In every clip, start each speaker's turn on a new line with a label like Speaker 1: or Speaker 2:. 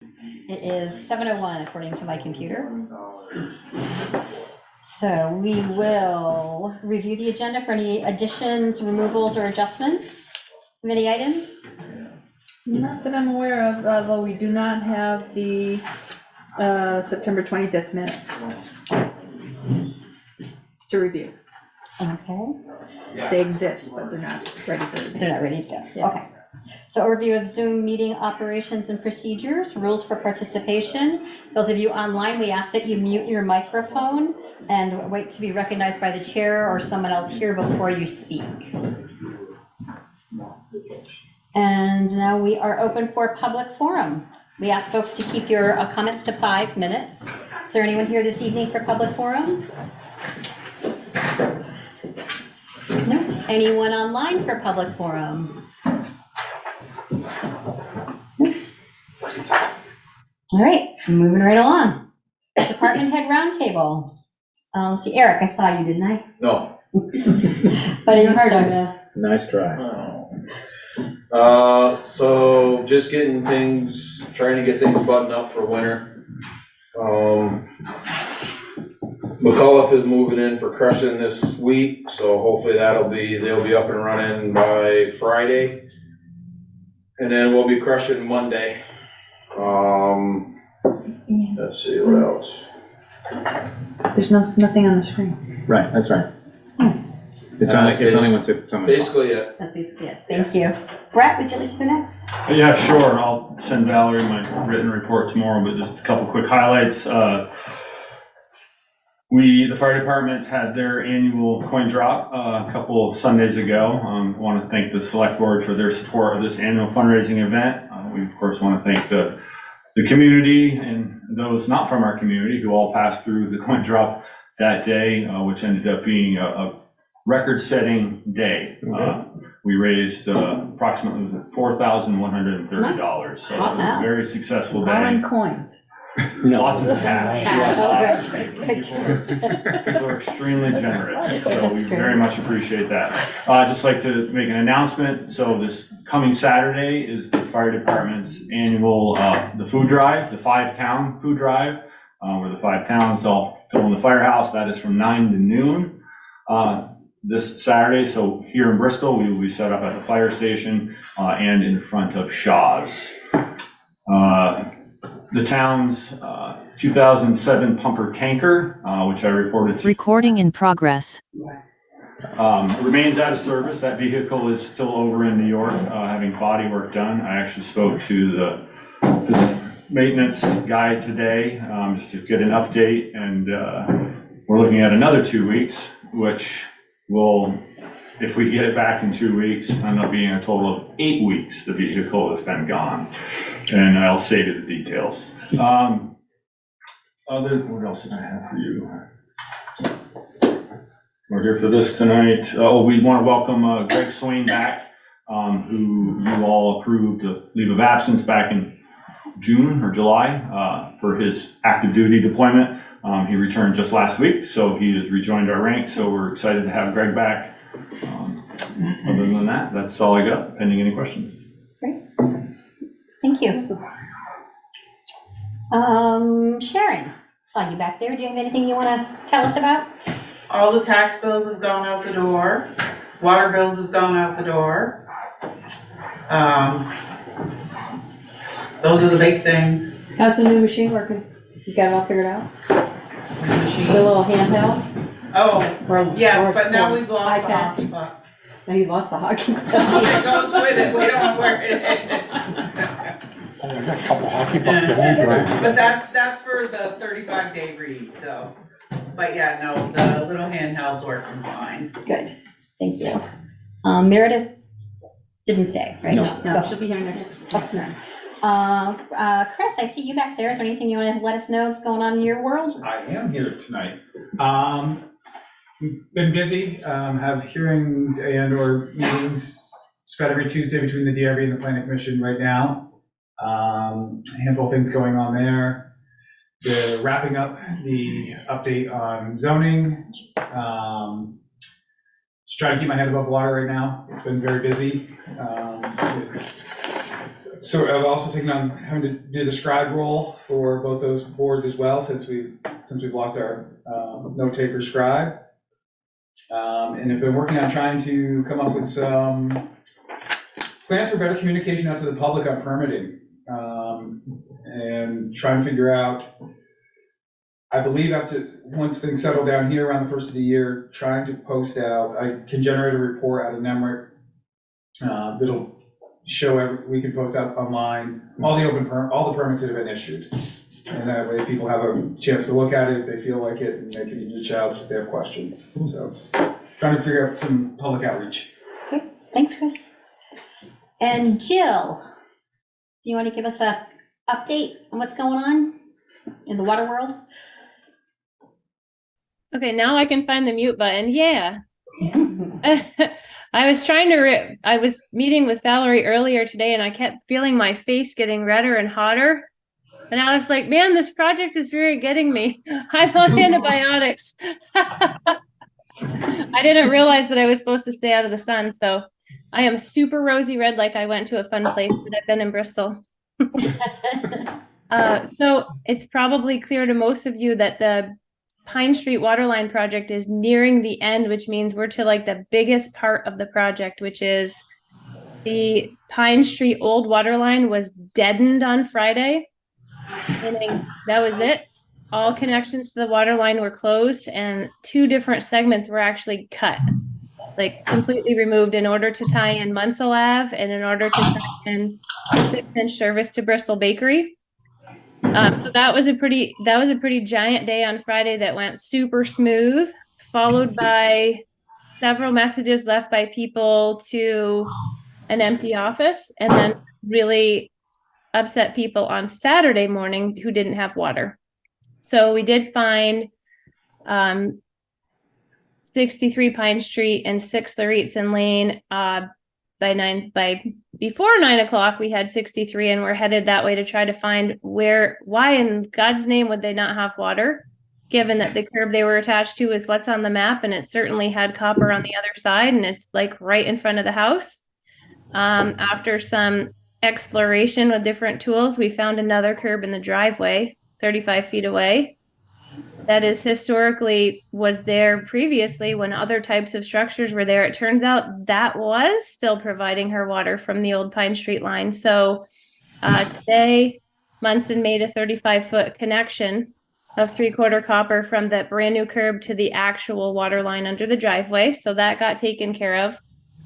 Speaker 1: It is 7:01 according to my computer. So we will review the agenda for any additions, removals, or adjustments of any items.
Speaker 2: Not that I'm aware of, although we do not have the September 25th minutes to review.
Speaker 1: Okay,
Speaker 2: They exist, but they're not ready for review.
Speaker 1: they're not ready to go.
Speaker 2: Yeah.
Speaker 1: Okay. So overview of Zoom meeting operations and procedures, rules for participation. Those of you online, we ask that you mute your microphone and wait to be recognized by the chair or someone else here before you speak. And now we are open for public forum. We ask folks to keep your comments to 5 minutes. Is there anyone here this evening for public forum? No? Anyone online for public forum? All right, moving right along. Department head roundtable. Let's see, Eric, I saw you, didn't I?
Speaker 3: No.
Speaker 1: But it was
Speaker 4: Nice try.
Speaker 3: So just getting things, trying to get things buttoned up for winter. McCullough is moving in for crushing this week, so hopefully they'll be up and running by Friday. And then we'll be crushing Monday. Let's see, what else?
Speaker 2: There's nothing on the screen.
Speaker 4: Right, that's right. It's only once someone.
Speaker 3: Basically it.
Speaker 1: That's basically it. Thank you. Brett, would you like to go next?
Speaker 5: Yeah, sure. I'll send Valerie my written report tomorrow, but just a couple quick highlights. The fire department had their annual coin drop a couple Sundays ago. I want to thank the select board for their support of this annual fundraising event. We of course want to thank the community and those not from our community who all passed through the coin drop that day, which ended up being a record-setting day. We raised approximately $4,130, so it was a very successful
Speaker 2: All in
Speaker 5: day.
Speaker 2: coins.
Speaker 5: Lots of cash.
Speaker 1: Cash.
Speaker 5: People are extremely generous, so
Speaker 1: That's
Speaker 5: we
Speaker 1: great.
Speaker 5: very much appreciate that. I'd just like to make an announcement. So this coming Saturday is the fire department's annual, the food drive, the 5-town food drive, where the 5 towns all fill in the firehouse. That is from 9 to noon this Saturday. So here in Bristol, we will be set up at the fire station and in front of Shaw's. The town's 2007 pumper tanker, which I reported to.
Speaker 6: Recording in progress.
Speaker 5: Remains out of service. That vehicle is still over in New York, having body work done. I actually spoke to the maintenance guy today, just to get an update, and we're looking at another 2 weeks, which will, if we get it back in 2 weeks, end up being a total of 8 weeks the vehicle has been gone. And I'll save you the details. What else did I have for you? We're here for this tonight. We want to welcome Greg Swain back, who you all approved a leave of absence back in June or July for his active duty deployment. He returned just last week, so he has rejoined our ranks. So we're excited to have Greg back. Other than that, that's all I got, pending any questions.
Speaker 1: Great. Thank you. Sharon, saw you back there. Do you have anything you want to tell us about?
Speaker 7: All the tax bills have gone out the door. Water bills have gone out the door. Those are the big things.
Speaker 2: How's the new machine working? You got it all figured out? The little handheld?
Speaker 7: Oh,
Speaker 2: Or-
Speaker 7: yes,
Speaker 2: or-
Speaker 7: but now
Speaker 2: or
Speaker 7: we've lost the
Speaker 2: iPad?
Speaker 7: hockey puck.
Speaker 2: No, you lost the hockey.
Speaker 7: It goes with it, we don't know where it is.
Speaker 4: I got a couple hockey pucks in there.
Speaker 7: But that's for the 35-day read, so. But yeah, no, the little handheld's working fine.
Speaker 1: Good. Thank you. Meredith didn't stay, right?
Speaker 2: No, she'll be here next.
Speaker 1: Chris, I see you back there. Is there anything you want to let us know is going on in your world?
Speaker 8: I am here tonight. We've been busy, have hearings and or meetings spread every Tuesday between the DRB and the Planning Commission right now. A handful of things going on there. They're wrapping up the update on zoning. Just trying to keep my head above water right now. It's been very busy. With So I've also taken on having to do the scribe role for both those boards as well, since we've lost our note taker scribe. And have been working on trying to come up with some plans for better communication out to the public on permitting. And trying to figure out, I believe once things settle down here around the first of the year, trying to post out, I can generate a report out of NEMRIC that'll show, we can post out online, all the permits that have been issued. And that way people have a chance to look at it if they feel like it, and they can reach out if they have questions. So trying to figure out some public outreach.
Speaker 1: Okay, thanks, Chris. And Jill, do you want to give us a update on what's going on in the water world?
Speaker 6: Okay, now I can find the mute button. Yeah. I was trying to, I was meeting with Valerie earlier today and I kept feeling my face getting redder and hotter. And I was like, man, this project is really getting me. I'm on antibiotics. I didn't realize that I was supposed to stay out of the sun. So I am super rosy red, like I went to a fun place, but I've been in Bristol. So it's probably clear to most of you that the Pine Street Waterline project is nearing the end, which means we're to like the biggest part of the project, which is the Pine Street old waterline was deadened on Friday, meaning that was it. All connections to the waterline were closed and 2 different segments were actually cut, like completely removed in order to tie in Munsell Ave and in order to tie in 6-inch service to Bristol Bakery. So that was a pretty giant day on Friday that went super smooth, followed by several messages left by people to an empty office, and then really upset people on Saturday morning who didn't have water. So we did find 63 Pine Street and 6 Lauritsen Lane. Before 9 o'clock, we had 63, and we're headed that way to try to find why in God's name would they not have water, given that the curb they were attached to is what's on the map, and it certainly had copper on the other side, and it's like right in front of the house. After some exploration with different tools, we found another curb in the driveway, 35 feet away. That is historically was there previously when other types of structures were there. It turns out that was still providing her water from the old Pine Street line. So today, Munson made a 35-foot connection of 3/4 copper from that brand new curb to the actual water line under the driveway. So that got taken care of.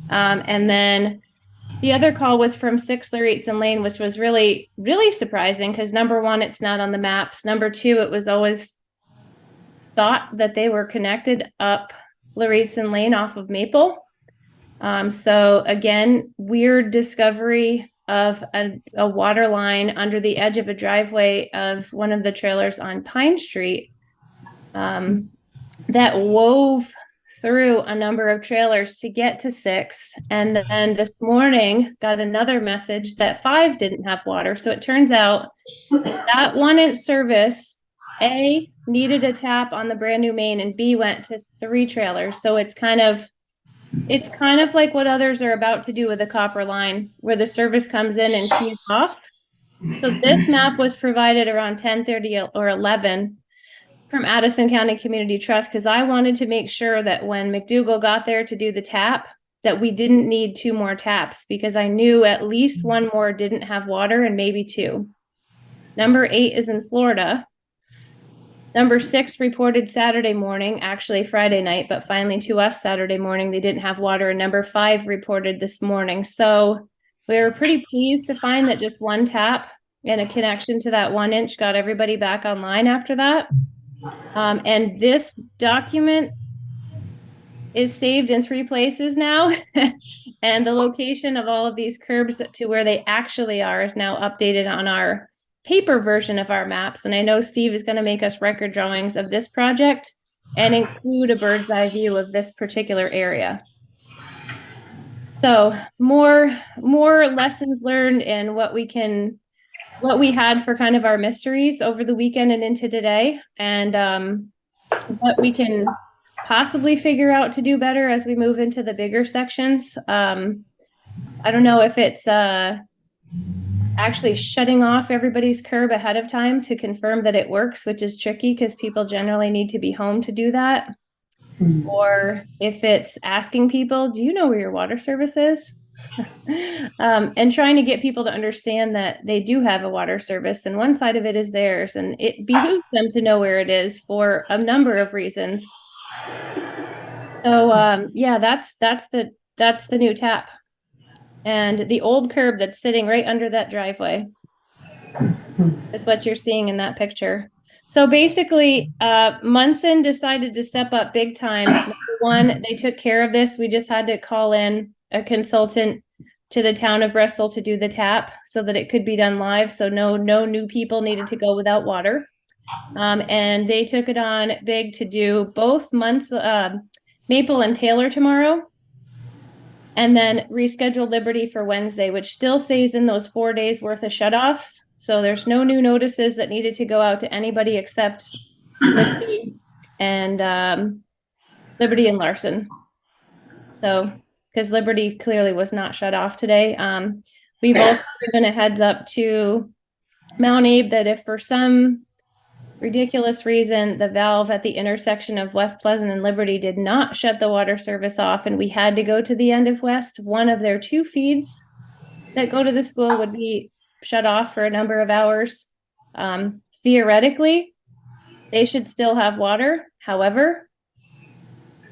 Speaker 6: And then the other call was from 6 Lauritsen Lane, which was really, really surprising because number one, it's not on the maps. Number two, it was always thought that they were connected up Lauritsen Lane off of Maple. So again, weird discovery of a water line under the edge of a driveway of one of the trailers on Pine Street that wove through a number of trailers to get to 6. And then this morning got another message that 5 didn't have water. So it turns out that 1-inch service, A, needed a tap on the brand new main, and B, went to 3 trailers. So it's kind of like what others are about to do with the copper line, where the service comes in and keys off. So this map was provided around 10:30 or 11 from Addison County Community Trust, because I wanted to make sure that when McDougal got there to do the tap, that we didn't need 2 more taps, because I knew at least 1 more didn't have water and maybe 2. Number 8 is in Florida. Number 6 reported Saturday morning, actually Friday night, but finally to us Saturday morning, they didn't have water. And number 5 reported this morning. So we were pretty pleased to find that just 1 tap and a connection to that 1-inch got everybody back online after that. And this document is saved in 3 places now. And the location of all of these curbs to where they actually are is now updated on our paper version of our maps. And I know Steve is going to make us record drawings of this project and include a bird's eye view of this particular area. So more lessons learned and what we had for kind of our mysteries over the weekend and into today, and what we can possibly figure out to do better as we move into the bigger sections. I don't know if it's actually shutting off everybody's curb ahead of time to confirm that it works, which is tricky because people generally need to be home to do that. Or if it's asking people, do you know where your water service is? And trying to get people to understand that they do have a water service and one side of it is theirs, and it behooves them to know where it is for a number of reasons. So yeah, that's the new tap. And the old curb that's sitting right under that driveway is what you're seeing in that picture. So basically, Munson decided to step up big time. Number one, they took care of this. We just had to call in a consultant to the town of Bristol to do the tap so that it could be done live. So no new people needed to go without water. And they took it on big to do both Maple and Taylor tomorrow, and then reschedule Liberty for Wednesday, which still stays in those 4 days worth of shutoffs. So there's no new notices that needed to go out to anybody except Liberty and Larson. So, because Liberty clearly was not shut off today. We've also given a heads up to Mount Abe that if for some ridiculous reason the valve at the intersection of West Pleasant and Liberty did not shut the water service off and we had to go to the end of West, one of their 2 feeds that go to the school would be shut off for a number of hours. Theoretically, they should still have water. However,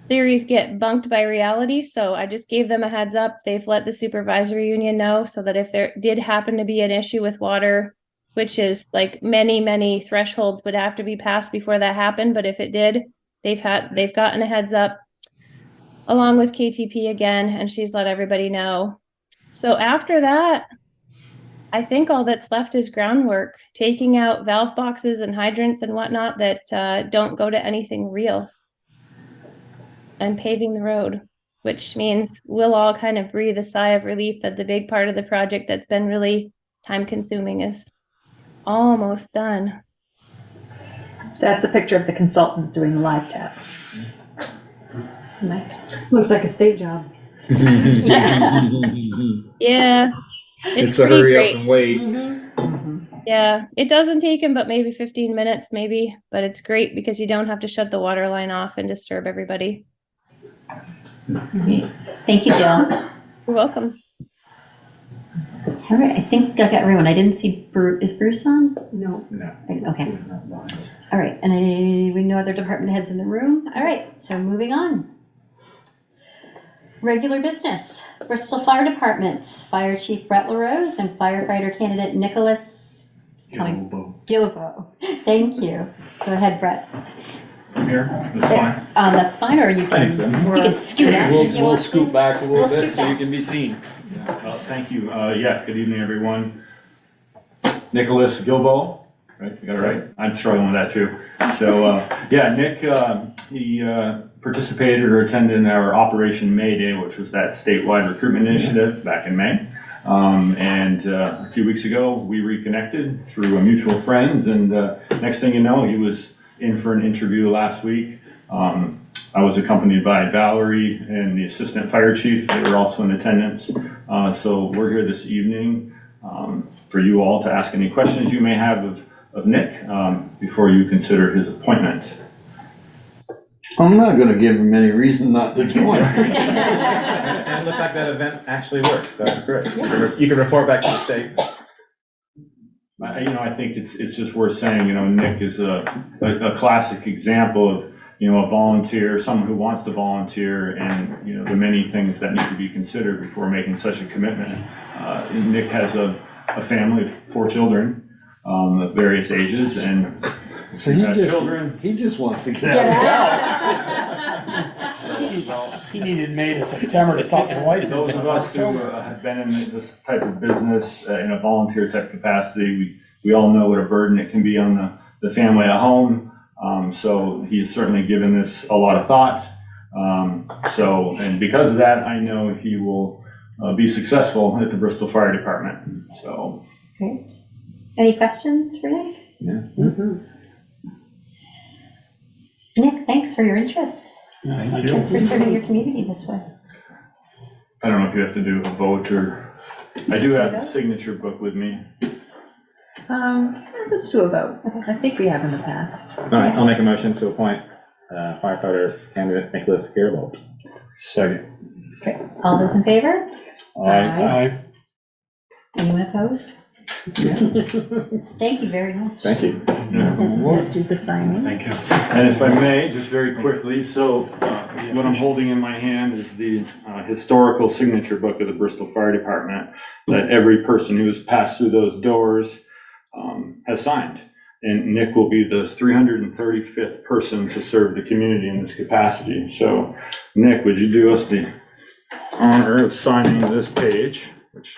Speaker 6: theories get bunked by reality. So I just gave them a heads up. They've let the supervisory union know so that if there did happen to be an issue with water, which is like many thresholds would have to be passed before that happened. But if it did, they've gotten a heads up along with KTP again, and she's let everybody know. So after that, I think all that's left is groundwork, taking out valve boxes and hydrants and whatnot that don't go to anything real, and paving the road, which means we'll all kind of breathe a sigh of relief that the big part of the project that's been really time consuming is almost done.
Speaker 2: That's a picture of the consultant doing the live tap. Nice.
Speaker 9: Looks like a state job.
Speaker 6: Yeah.
Speaker 3: It's a
Speaker 6: pretty
Speaker 3: hurry
Speaker 6: great.
Speaker 3: up and wait.
Speaker 6: Yeah, it doesn't take him but maybe 15 minutes maybe, but it's great because you don't have to shut the water line off and disturb everybody.
Speaker 1: Thank you, Jill.
Speaker 6: You're welcome.
Speaker 1: All right, I think I got everyone. I didn't see is Bruce on?
Speaker 9: No.
Speaker 1: Okay. All right, and we no other department heads in the room. All right, so moving on. Regular business. Bristol Fire Departments, Fire Chief Brett LaRose and firefighter candidate Nicholas Gilbo. Thank you. Go ahead, Brett.
Speaker 5: From here, that's fine.
Speaker 1: That's fine, or you can,
Speaker 3: Thanks,
Speaker 1: you can scoot out. if you
Speaker 10: We'll
Speaker 1: want
Speaker 10: scoot
Speaker 1: to.
Speaker 10: back a
Speaker 1: We'll
Speaker 10: little bit
Speaker 1: scoot
Speaker 10: so you
Speaker 1: back.
Speaker 10: can be seen.
Speaker 5: Well, thank you. Yeah, good evening, everyone. Nicholas Gilbo, right? You got it right? I'm struggling with that too. So, yeah, Nick, he participated or attended our Operation May Day, which was that statewide recruitment initiative back in May. And a few weeks ago, we reconnected through a mutual friends, and next thing you know, he was in for an interview last week. I was accompanied by Valerie and the assistant fire chief. They were also in attendance. So we're here this evening for you all to ask any questions you may have of Nick before you consider his appointment.
Speaker 10: I'm not gonna give him any reason not to join.
Speaker 11: And it looked like that event actually worked, so that's great. You can report back to the state.
Speaker 5: I think it's just worth saying, Nick is a classic example of, a volunteer, someone who wants to volunteer, and, the many things that need to be considered before making such a commitment. Nick has a family of 4 children of various ages, and
Speaker 10: So he just wants to get out.
Speaker 4: He needed May to September to talk to the wife.
Speaker 5: Those of us who have been in this type of business in a volunteer type capacity, we all know what a burden it can be on the family at home. So he has certainly given this a lot of thought. And because of that, I know he will be successful at the Bristol Fire Department. So.
Speaker 1: Great. Any questions for Nick?
Speaker 5: Yeah.
Speaker 1: Nick, thanks for your interest.
Speaker 5: Thank you.
Speaker 1: Thanks for serving your community this way.
Speaker 5: I don't know if you have to do a vote or. I do have the signature book with me.
Speaker 2: Let's do a vote. I think we have in the past.
Speaker 11: All right, I'll make a motion to appoint firefighter candidate Nicholas Garibaldi.
Speaker 4: Second.
Speaker 1: Okay, all those in favor?
Speaker 4: Aye.
Speaker 1: Anyone opposed? Thank you very much.
Speaker 11: Thank you.
Speaker 2: Do the signing.
Speaker 4: Thank you.
Speaker 5: And if I may, just very quickly, so what I'm holding in my hand is the historical signature book of the Bristol Fire Department that every person who has passed through those doors has signed. And Nick will be the 335th person to serve the community in this capacity. So Nick, would you do us the honor of signing this page, which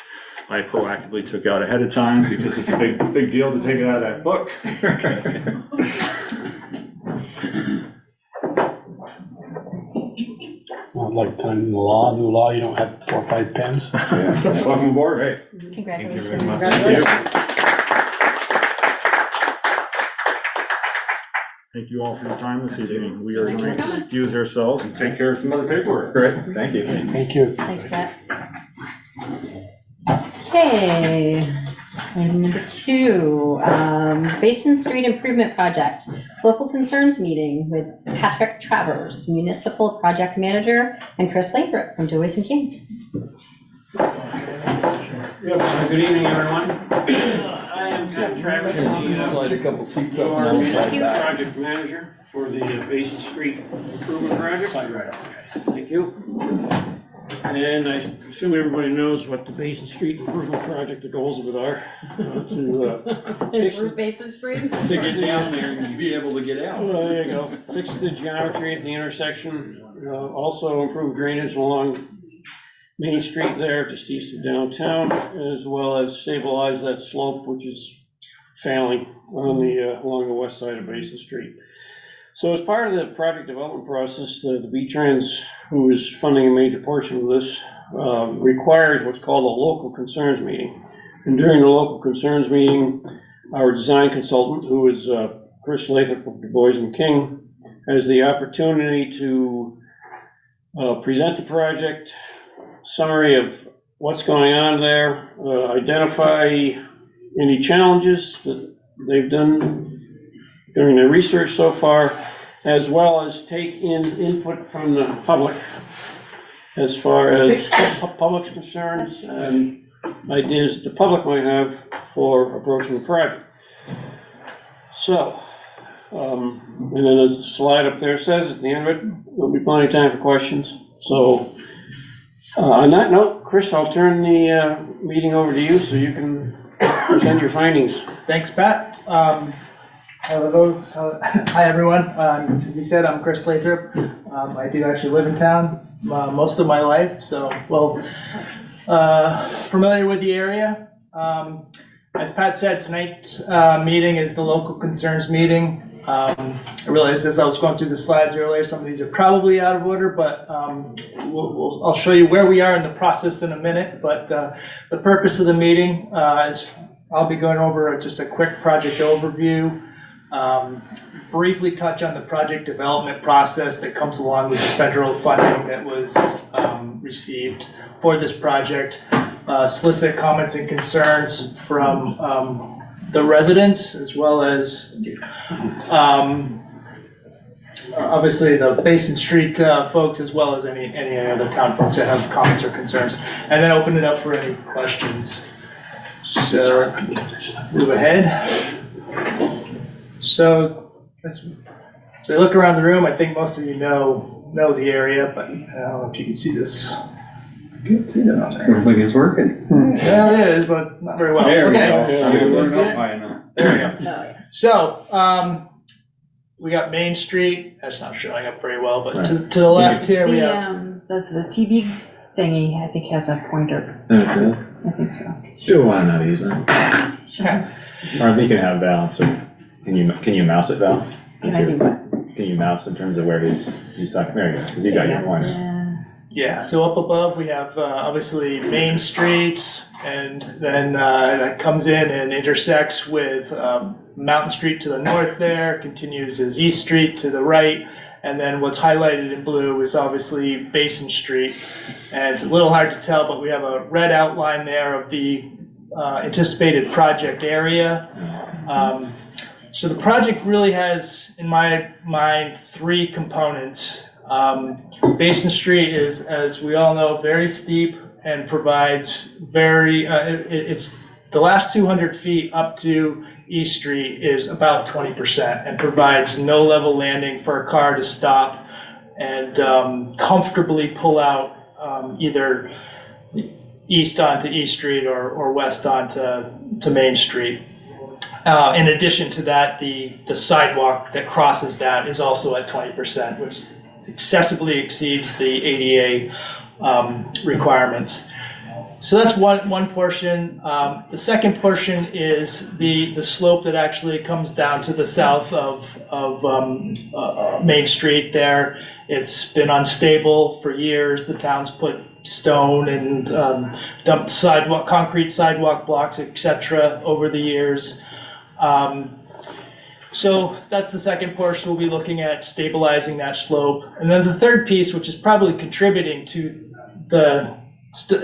Speaker 5: I proactively took out ahead of time because it's a big deal to take it out of that book.
Speaker 4: Well, like time in the law, new law, you don't have 4 or 5 pens.
Speaker 5: Welcome aboard.
Speaker 11: Great.
Speaker 1: Congratulations.
Speaker 11: much.
Speaker 5: Thank you all for your time this evening. We are going to excuse ourselves and take care of some other paperwork.
Speaker 11: Great, thank you.
Speaker 4: Thank you.
Speaker 1: Thanks, Pat. Okay, item number 2, Basin Street Improvement Project, Local Concerns Meeting with Patrick Travers, Municipal Project Manager, and Chris Lathrop from Joyce and King.
Speaker 9: Good evening, everyone. I am Pat Travers,
Speaker 10: Slide a couple seats up.
Speaker 9: our project manager for the Basin Street Improvement Project.
Speaker 4: Slide right up, guys.
Speaker 9: Thank you. And I assume everybody knows what the Basin Street Improvement Project, the goals of it are. To fix
Speaker 1: Improve Basin Street?
Speaker 9: to get down there
Speaker 10: And be able to get out.
Speaker 9: Well, there you go. Fix the geometry at the intersection. Also improve drainage along Main Street there, just east of downtown, as well as stabilize that slope, which is failing on the, along the west side of Basin Street. So as part of the project development process, the V-Trans, who is funding a major portion of this, requires what's called a local concerns meeting. And during the local concerns meeting, our design consultant, who is Chris Lathrop of Du Bois and King, has the opportunity to present the project, summary of what's going on there, identify any challenges that they've done during their research so far, as well as take in input from the public as far as public's concerns and ideas the public might have for approaching the project. So, and then as the slide up there says, at the end of it, there'll be plenty of time for questions. So, on that note, Chris, I'll turn the meeting over to you so you can present your findings.
Speaker 12: Thanks, Pat. Hello, hi everyone. As he said, I'm Chris Lathrop. I do actually live in town most of my life, so familiar with the area. As Pat said, tonight's meeting is the local concerns meeting. I realized as I was going through the slides earlier, some of these are probably out of order, but I'll show you where we are in the process in a minute. But the purpose of the meeting is I'll be going over just a quick project overview, briefly touch on the project development process that comes along with the federal funding that was received for this project, solicit comments and concerns from the residents, as well as obviously the Basin Street folks, as well as any other town folks that have comments or concerns, and then open it up for any questions. So move ahead. So you look around the room. I think most of you know the area, but I don't know if you can see this. You can see that on there.
Speaker 10: Looks like it's working.
Speaker 12: Yeah, it is, but not very well.
Speaker 10: There we
Speaker 12: Okay.
Speaker 10: go.
Speaker 12: Can you
Speaker 10: We're
Speaker 12: see
Speaker 10: not
Speaker 12: it?
Speaker 10: high enough.
Speaker 12: There we go. So, we got Main Street. That's not showing up very well, but to the left here we have.
Speaker 2: The TV thingy, I think, has a pointer.
Speaker 11: There it is.
Speaker 2: I think so.
Speaker 11: Sure, why not use that?
Speaker 12: Okay.
Speaker 11: Or we can have Val, so can you mouse it, Val?
Speaker 2: Can I do what?
Speaker 11: Can you mouse in terms of where he's talking? There you go, 'cause you got your pointer.
Speaker 12: Yeah, so up above we have obviously Main Street, and then that comes in and intersects with Mountain Street to the north there, continues as East Street to the right, And then what's highlighted in blue is obviously Basin Street. And it's a little hard to tell, but we have a red outline there of the anticipated project area. So the project really has, in my mind, three components. Basin Street is, as we all know, very steep and provides it's the last 200 feet up to East Street is about 20% and provides no level landing for a car to stop and comfortably pull out either east onto East Street or west onto Main Street. In addition to that, the sidewalk that crosses that is also at 20%, which excessively exceeds the ADA requirements. So that's one portion. The second portion is the slope that actually comes down to the south of Main Street there. It's been unstable for years. The town's put stone and dumped concrete sidewalk blocks, etc. over the years. So that's the second portion. We'll be looking at stabilizing that slope. And then the third piece, which is probably contributing to the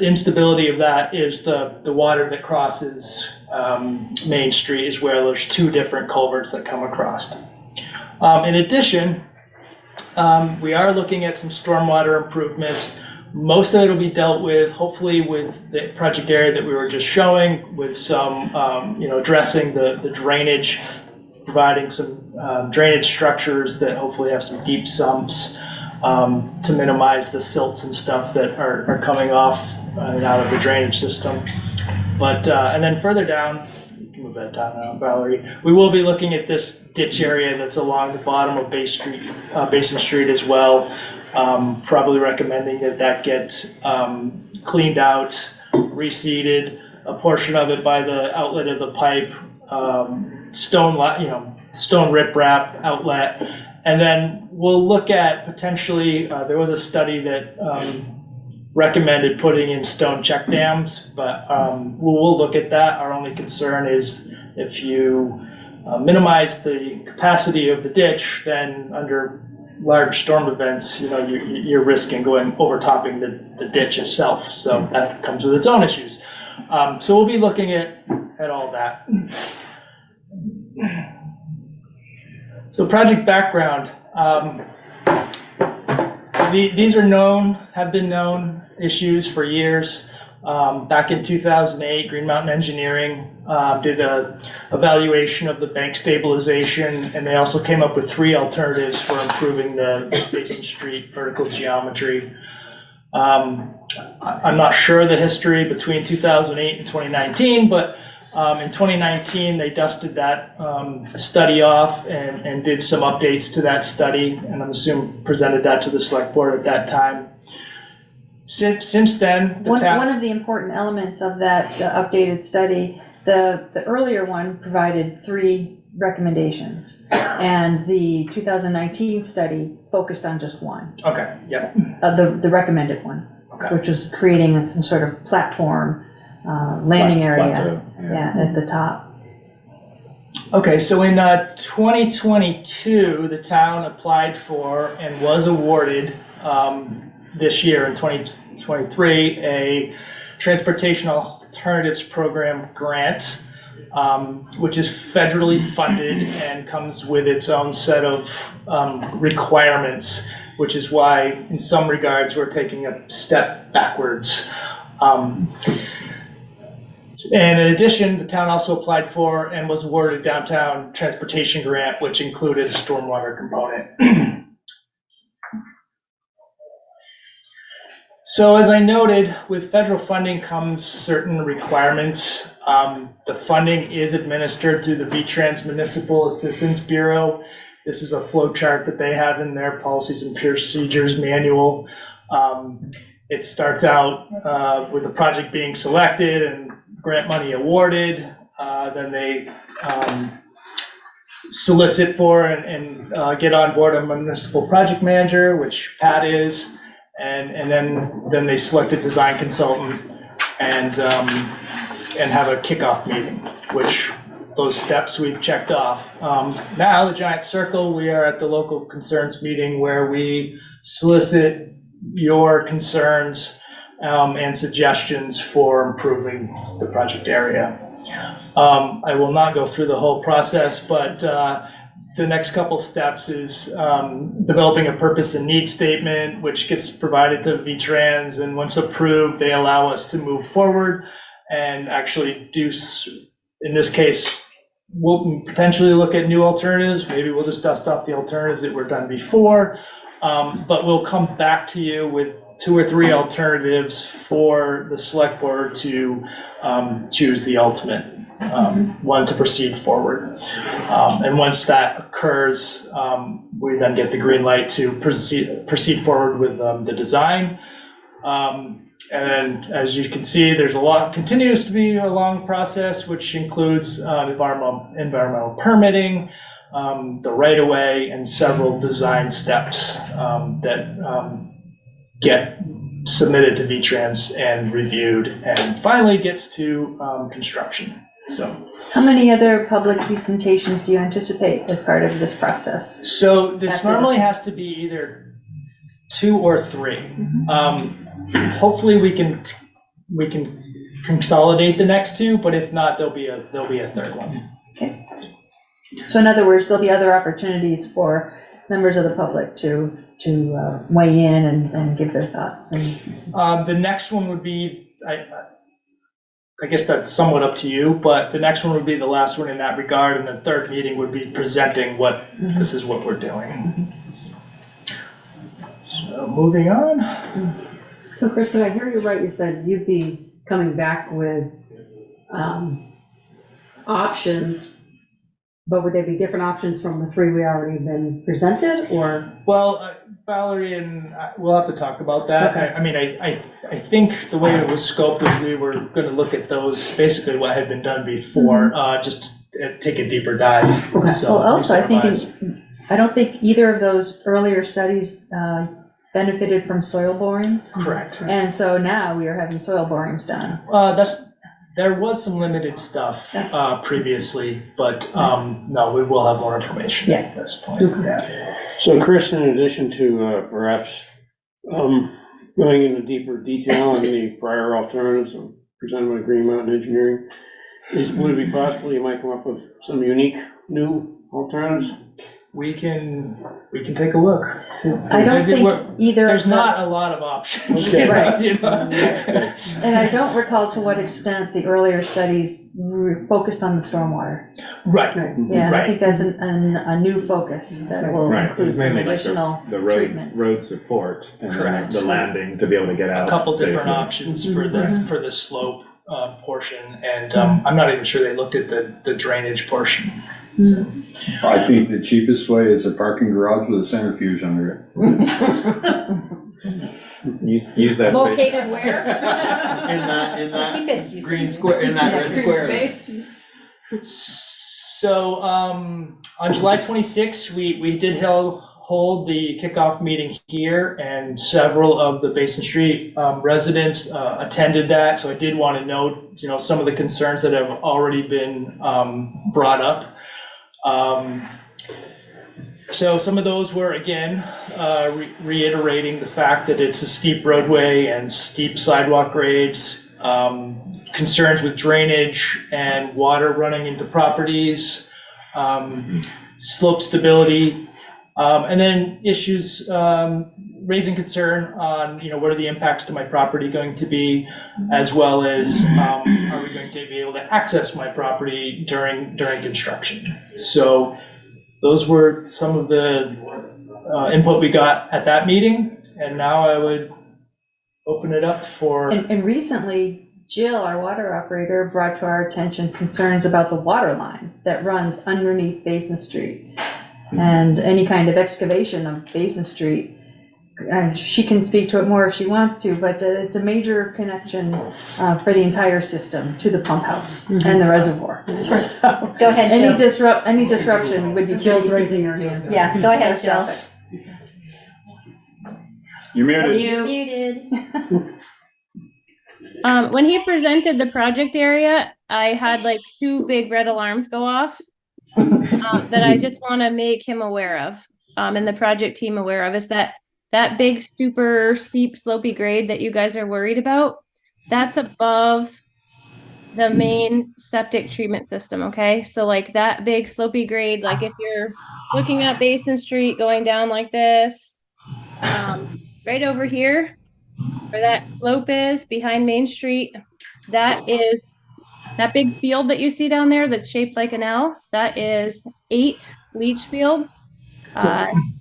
Speaker 12: instability of that, is the water that crosses Main Street, is where there's two different culverts that come across. In addition, we are looking at some stormwater improvements. Most of it will be dealt with, hopefully, with the project area that we were just showing, with some, addressing the drainage, providing some drainage structures that hopefully have some deep sumps to minimize the silts and stuff that are coming off and out of the drainage system. But and then further down, you can move that down now, Valerie. We will be looking at this ditch area that's along the bottom of Basin Street as well. Probably recommending that gets cleaned out, reseeded, a portion of it by the outlet of the pipe, stone riprap outlet, and then we'll look at potentially. There was a study that recommended putting in stone check dams, but we'll look at that. Our only concern is if you minimize the capacity of the ditch, then under large storm events, you're risking overtopping the ditch itself. So that comes with its own issues. So we'll be looking at all that. So project background. These are have been known issues for years. Back in 2008, Green Mountain Engineering did a evaluation of the bank stabilization, and they also came up with 3 alternatives for improving the Basin Street vertical geometry. I'm not sure the history between 2008 and 2019, but in 2019 they dusted that study off and did some updates to that study, and I'm assuming presented that to the select board at that time. Since then,
Speaker 2: one of the important elements of that updated study, the earlier one provided 3 recommendations, and the 2019 study focused on just one.
Speaker 12: Okay. Yep.
Speaker 2: The recommended one,
Speaker 12: okay,
Speaker 2: which was creating some sort of platform landing area, at the top.
Speaker 12: Okay, so in 2022, the town applied for and was awarded this year in 2023 a Transportation Alternatives Program grant, which is federally funded and comes with its own set of requirements, which is why in some regards we're taking a step backwards. And in addition, the town also applied for and was awarded a downtown transportation grant, which included a stormwater component. So as I noted, with federal funding comes certain requirements. The funding is administered through the VTrans Municipal Assistance Bureau. This is a flow chart that they have in their policies and procedures manual. It starts out with the project being selected and grant money awarded. Then they solicit for and get on board a municipal project manager, which Pat is. And then they select a design consultant and have a kickoff meeting, which those steps we've checked off. Now, the giant circle, we are at the local concerns meeting where we solicit your concerns and suggestions for improving the project area. I will not go through the whole process, but the next couple steps is developing a purpose and need statement, which gets provided to V-Trans, and once approved, they allow us to move forward and actually do, in this case, we'll potentially look at new alternatives. Maybe we'll just dust off the alternatives that were done before, but we'll come back to you with 2 or 3 alternatives for the select board to choose the ultimate one to proceed forward. And once that occurs, we then get the green light to proceed forward with the design. And then, as you can see, there's continues to be a long process, which includes environmental permitting, the right-of-way, and several design steps that get submitted to V-Trans and reviewed, and finally gets to construction. So,
Speaker 2: how many other public presentations do you anticipate as part of this process?
Speaker 12: So this normally has to be either 2 or 3. Hopefully we can consolidate the next 2, but if not, there'll be a 3rd one.
Speaker 2: Okay. So in other words, there'll be other opportunities for members of the public to weigh in and give their thoughts. And
Speaker 12: the next one would be, I guess that's somewhat up to you, but the next one would be the last one in that regard, and the 3rd meeting would be presenting this is what we're doing. So moving on.
Speaker 13: So Chris, did I hear you right? You said you'd be coming back with options, but would they be different options from the 3 we already been presented, or?
Speaker 12: Well, Valerie and we'll have to talk about that.
Speaker 13: Okay.
Speaker 12: I mean, I think the way it was scoped is we were going to look at those, basically what had been done before, just to take a deeper dive.
Speaker 2: Okay.
Speaker 12: So,
Speaker 2: Well, also, I don't think either of those earlier studies benefited from soil borings.
Speaker 12: Correct.
Speaker 2: And so now we are having soil borings done.
Speaker 12: There was some limited stuff previously, but no, we will have more information at this point.
Speaker 2: Okay.
Speaker 9: So Chris, in addition to perhaps going into deeper detail on the prior alternatives presented by Green Mountain Engineering, would it be possible you might come up with some unique new alternatives?
Speaker 12: We can take a look.
Speaker 2: I don't think either.
Speaker 12: There's not a lot of options.
Speaker 2: Okay. Right.
Speaker 12: You know?
Speaker 2: And I don't recall to what extent the earlier studies focused on the stormwater.
Speaker 12: Right.
Speaker 2: Yeah,
Speaker 12: Right.
Speaker 2: I think that's a new focus that will include some additional
Speaker 11: The
Speaker 2: treatments.
Speaker 11: road support and then
Speaker 12: Correct.
Speaker 11: the landing to be able to get out.
Speaker 12: A couple different
Speaker 11: safely.
Speaker 12: options for the slope portion, and I'm not even sure they looked at the drainage portion. So.
Speaker 10: I think the cheapest way is a parking garage with a centrifuge under
Speaker 11: it. Use that space.
Speaker 1: Located where?
Speaker 10: in that
Speaker 1: Cheapest, you
Speaker 10: green
Speaker 1: said.
Speaker 10: square, in that red square.
Speaker 12: So on July 26th, we did hold the kickoff meeting here, and several of the Basin Street residents attended that. So I did want to note, some of the concerns that have already been brought up. So some of those were, again, reiterating the fact that it's a steep roadway and steep sidewalk grades, concerns with drainage and water running into properties, slope stability, and then issues raising concern on, what are the impacts to my property going to be, as well as are we going to be able to access my property during construction. So those were some of the input we got at that meeting, and now I would open it up for.
Speaker 2: And recently, Jill, our water operator, brought to our attention concerns about the water line that runs underneath Basin Street. And any kind of excavation of Basin Street, she can speak to it more if she wants to, but it's a major connection for the entire system to the pump house and the reservoir. So,
Speaker 1: Go ahead, Jill.
Speaker 2: any disruption would be.
Speaker 13: Jill's raising her hand.
Speaker 1: Yeah, go ahead, Jill.
Speaker 10: You're muted.
Speaker 1: You muted.
Speaker 6: When he presented the project area, I had like 2 big red alarms go off that I just want to make him aware of, and the project team aware of, is that big super steep slopey grade that you guys are worried about, that's above the main septic treatment system, okay? So like that big slopey grade, like if you're looking at Basin Street going down like this, right over here, where that slope is behind Main Street, that is that big field that you see down there that's shaped like an L, that is 8 leach fields,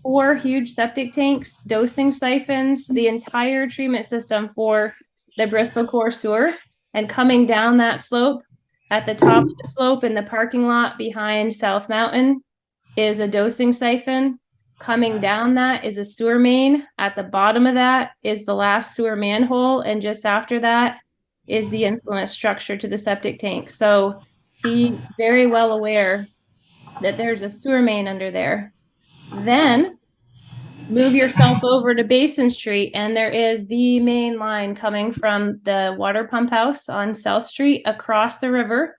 Speaker 6: 4 huge septic tanks, dosing siphons, the entire treatment system for the Bristol core sewer. And coming down that slope, at the top of the slope in the parking lot behind South Mountain is a dosing siphon. Coming down that is a sewer main. At the bottom of that is the last sewer manhole. And just after that is the influence structure to the septic tank. So he's very well aware that there's a sewer main under there. Then move yourself over to Basin Street, and there is the main line coming from the water pump house on South Street across the river,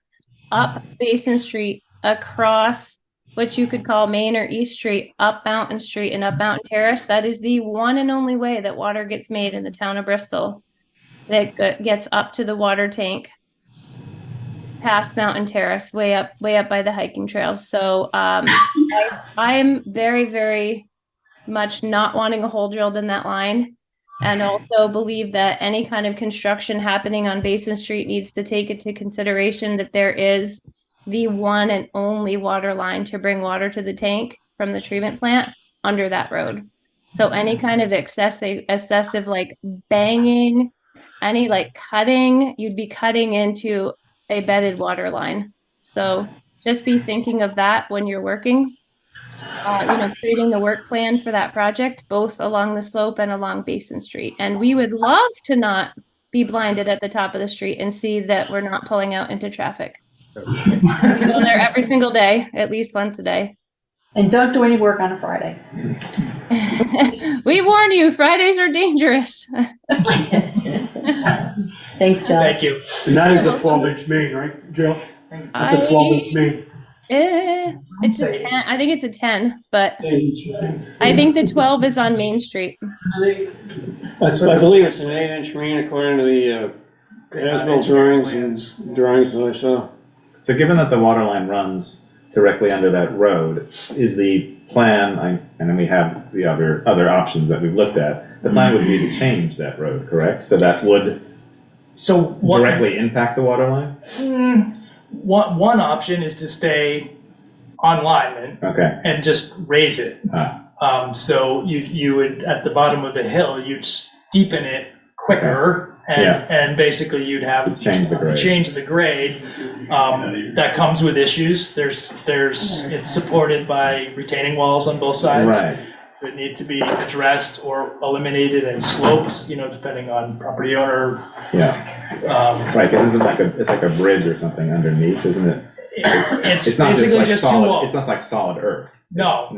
Speaker 6: up Basin Street, across what you could call Main or East Street, up Mountain Street and up Mountain Terrace. That is the one and only way that water gets made in the town of Bristol, that gets up to the water tank past Mountain Terrace, way up by the hiking trails. So I'm very, very much not wanting a hole drilled in that line, and also believe that any kind of construction happening on Basin Street needs to take into consideration that there is the one and only water line to bring water to the tank from the treatment plant under that road. So any kind of excessive like banging, any like cutting, you'd be cutting into a bedded water line. So just be thinking of that when you're working. Creating the work plan for that project, both along the slope and along Basin Street. And we would love to not be blinded at the top of the street and see that we're not pulling out into traffic. We go there every single day, at least once a day.
Speaker 2: And don't do any work on a Friday.
Speaker 6: We warn you, Fridays are dangerous.
Speaker 2: Thanks, Jill.
Speaker 12: Thank you.
Speaker 4: And that is a 12-inch main, right, Jill? It's a 12-inch main.
Speaker 6: It's a 10. I think it's a 10, but I think the 12 is on Main Street.
Speaker 9: I believe it's an 8-inch main according to the as-built drawings that I saw.
Speaker 11: So given that the water line runs directly under that road, is the plan, and then we have the other options that we've looked at, the plan would be to change that road, correct? So that would directly impact the water line?
Speaker 12: One option is to stay on alignment and just raise it. So you would, at the bottom of the hill, you'd steepen it quicker, and basically you'd have change the grade. That comes with issues. It's supported by retaining walls on both sides that need to be addressed or eliminated, and slopes, depending on property owner.
Speaker 11: Right, because it's like a bridge or something underneath, isn't it?
Speaker 12: It's
Speaker 11: not
Speaker 12: basically
Speaker 11: just
Speaker 12: solid.
Speaker 11: 2 walls. It's not like solid earth.
Speaker 12: No.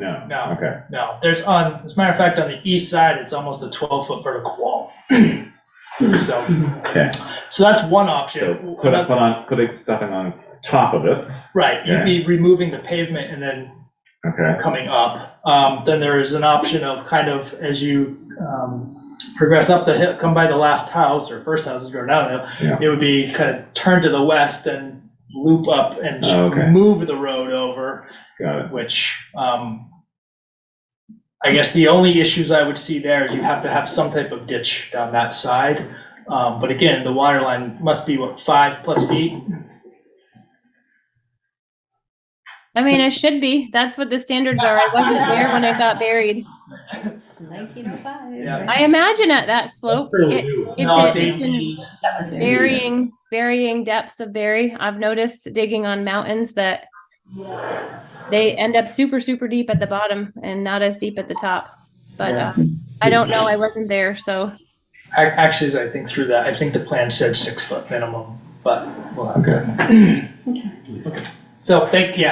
Speaker 11: Okay.
Speaker 12: No. There's as a matter of fact, on the east side, it's almost a 12-foot vertical wall. So that's one option.
Speaker 11: So putting stuff on top of it.
Speaker 12: Right. You'd be removing the pavement and then coming up. Then there is an option of kind of, as you progress up the hill, come by the last house or first house is going downhill, it would be kind of turn to the west and loop up and move the road over.
Speaker 11: Got it.
Speaker 12: Which I guess the only issues I would see there is you have to have some type of ditch down that side. But again, the water line must be 5+ feet.
Speaker 6: I mean, it should be. That's what the standards are. I wasn't there when it got buried.
Speaker 1: 1905.
Speaker 12: Yeah.
Speaker 6: I imagine at that slope, it's in varying depths of bury. I've noticed digging on mountains that they end up super, super deep at the bottom and not as deep at the top. But I don't know. I wasn't there, so.
Speaker 12: Actually, I think through that, I think the plan said 6 foot minimum, but we'll have to. Okay. So thank you.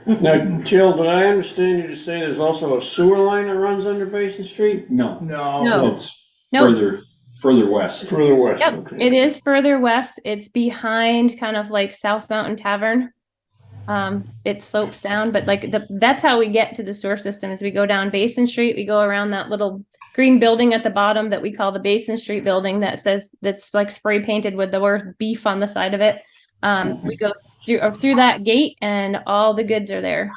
Speaker 9: Now, Jill, did I understand you to say there's also a sewer line that runs under Basin Street?
Speaker 5: No.
Speaker 12: No.
Speaker 5: It's further west.
Speaker 9: Further west.
Speaker 6: Yep,
Speaker 9: okay.
Speaker 6: it is further west. It's behind kind of like South Mountain Tavern. It slopes down, but like that's how we get to the sewer system is we go down Basin Street, we go around that little green building at the bottom that we call the Basin Street building that's like spray painted with the word beef on the side of it. We go through that gate and all the goods are there.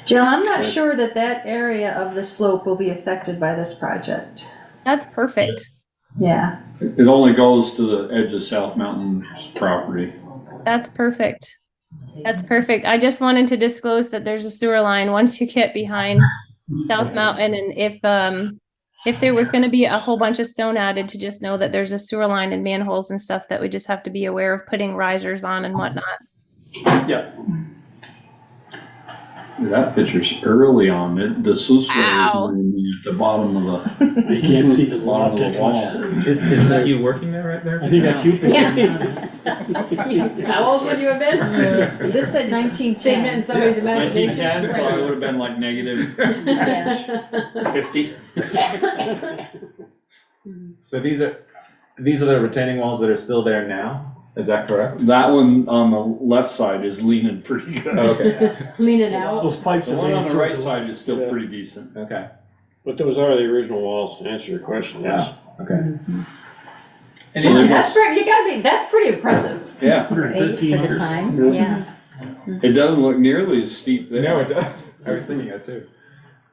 Speaker 2: Jill, I'm not sure that area of the slope will be affected by this project.
Speaker 6: That's perfect.
Speaker 2: Yeah.
Speaker 5: It only goes to the edge of South Mountain property.
Speaker 6: That's perfect. That's perfect. I just wanted to disclose that there's a sewer line once you get behind South Mountain, and if there was going to be a whole bunch of stone added, to just know that there's a sewer line and manholes and stuff that we just have to be aware of putting risers on and whatnot.
Speaker 12: Yeah.
Speaker 5: That picture's early on. The sluice way is
Speaker 6: Ow.
Speaker 5: at the bottom of the.
Speaker 4: You can't see the
Speaker 5: bottom of the wall.
Speaker 11: Isn't that you working there right there?
Speaker 4: I think that's you.
Speaker 13: How old would you have been?
Speaker 2: This said
Speaker 13: Statement in
Speaker 2: 1910.
Speaker 13: somebody's imagination.
Speaker 5: 1910, so I would have been like negative
Speaker 13: Yeah.
Speaker 5: 50.
Speaker 11: So these are the retaining walls that are still there now? Is that correct?
Speaker 5: That one on the left side is leaning pretty good.
Speaker 11: Okay,
Speaker 13: Leaning out.
Speaker 4: Those pipes
Speaker 5: The
Speaker 4: are
Speaker 5: one on
Speaker 4: leaning
Speaker 5: the right
Speaker 4: towards
Speaker 5: side is still
Speaker 9: Yeah.
Speaker 5: pretty decent.
Speaker 11: okay,
Speaker 9: But those are the original walls, to answer your question, yes.
Speaker 11: okay.
Speaker 12: And
Speaker 5: So
Speaker 12: it-
Speaker 13: That's pretty, that's pretty impressive.
Speaker 5: Yeah,
Speaker 4: 113
Speaker 13: For the
Speaker 4: years.
Speaker 13: time, yeah.
Speaker 5: it doesn't look nearly as steep there.
Speaker 11: No, it does. I was thinking that too.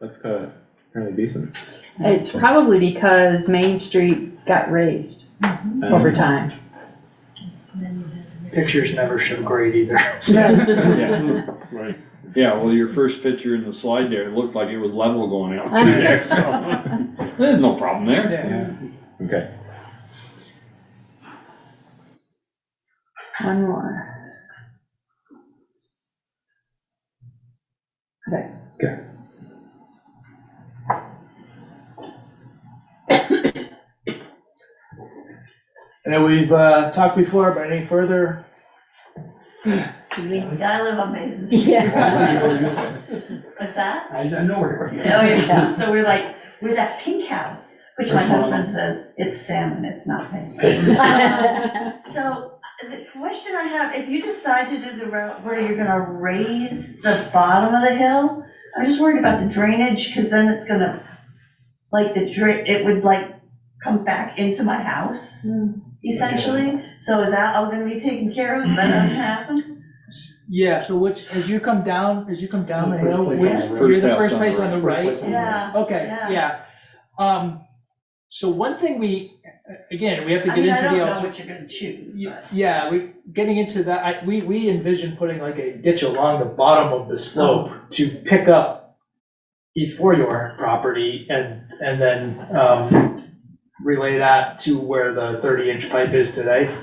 Speaker 11: That's kind of fairly decent.
Speaker 2: It's probably because Main Street got raised over time.
Speaker 12: Pictures never show grade either.
Speaker 5: Yeah.
Speaker 9: Right.
Speaker 5: Yeah, well, your first picture in the slide there, it looked like it was level going out through there, so there's no problem there.
Speaker 12: Yeah.
Speaker 11: Okay.
Speaker 2: One more. Okay.
Speaker 11: Okay.
Speaker 12: I know we've talked before, but any further?
Speaker 14: We gotta live on basis.
Speaker 13: Yeah.
Speaker 14: What's that?
Speaker 4: I know where
Speaker 14: Oh, yeah, so we're that pink house, which my
Speaker 4: Which one?
Speaker 14: husband says, it's salmon, it's not pink. So, the question I have, if you decide to do the route where you're gonna raise the bottom of the hill, I'm just worried about the drainage, because then it's gonna, it would come back into my house, essentially. So is that all gonna be taken care of, so that doesn't happen?
Speaker 12: Yeah, so as you come down the hill,
Speaker 4: place
Speaker 12: you're
Speaker 4: on the right.
Speaker 5: First
Speaker 12: the
Speaker 5: house
Speaker 12: first
Speaker 5: on the
Speaker 12: place on the
Speaker 4: right.
Speaker 12: right?
Speaker 4: First place on the
Speaker 14: Yeah.
Speaker 12: Okay, yeah. So one thing we have to
Speaker 14: I
Speaker 12: get
Speaker 14: mean, I
Speaker 12: into
Speaker 14: don't
Speaker 12: the
Speaker 14: know
Speaker 12: alter.
Speaker 14: what you're gonna choose, but.
Speaker 12: Yeah, getting into that, we envision putting like a ditch along the bottom of the slope to pick up before your property and then relay that to where the 30-inch pipe is today.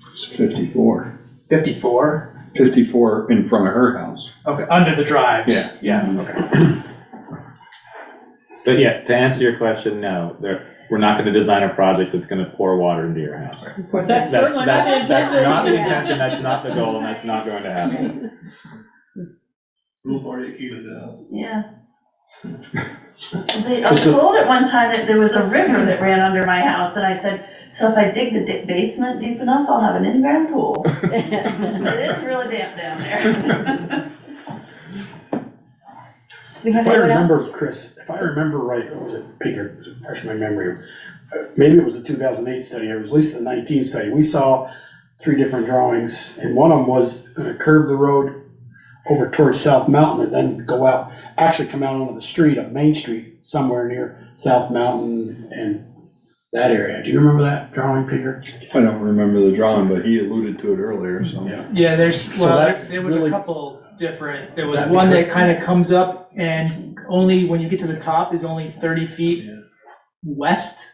Speaker 5: It's 54.
Speaker 12: 54?
Speaker 5: 54 in front of her house.
Speaker 12: Okay, under the drives.
Speaker 5: Yeah.
Speaker 12: Okay.
Speaker 11: But yeah, to answer your question, no, we're not gonna design a project that's gonna pour water into your house.
Speaker 13: That's certainly not the
Speaker 11: That's
Speaker 13: intention.
Speaker 11: not the intention, that's not the goal, and that's not going to happen.
Speaker 14: Yeah. I was told at one time that there was a river that ran under my house, and I said, so if I dig the basement deep enough, I'll have an in-ground pool. It is really damp down there.
Speaker 13: We have
Speaker 4: If I
Speaker 13: anyone
Speaker 4: remember,
Speaker 13: else?
Speaker 4: Chris, if I remember right, or was it Pinker, refresh my memory, maybe it was the 2008 study, or it was at least the 19 study, we saw 3 different drawings, and one of them was gonna curve the road over towards South Mountain and then go out, actually come out onto the street of Main Street, somewhere near South Mountain and that area. Do you remember that drawing, Pinker?
Speaker 5: I don't remember the drawing, but he alluded to it earlier, so.
Speaker 12: Yeah, there was
Speaker 4: that's
Speaker 12: a
Speaker 4: really-
Speaker 12: couple different, there
Speaker 4: Is
Speaker 12: was
Speaker 4: that
Speaker 12: one
Speaker 4: because-
Speaker 12: that kind of comes up and only, when you get to the top, is only 30 feet west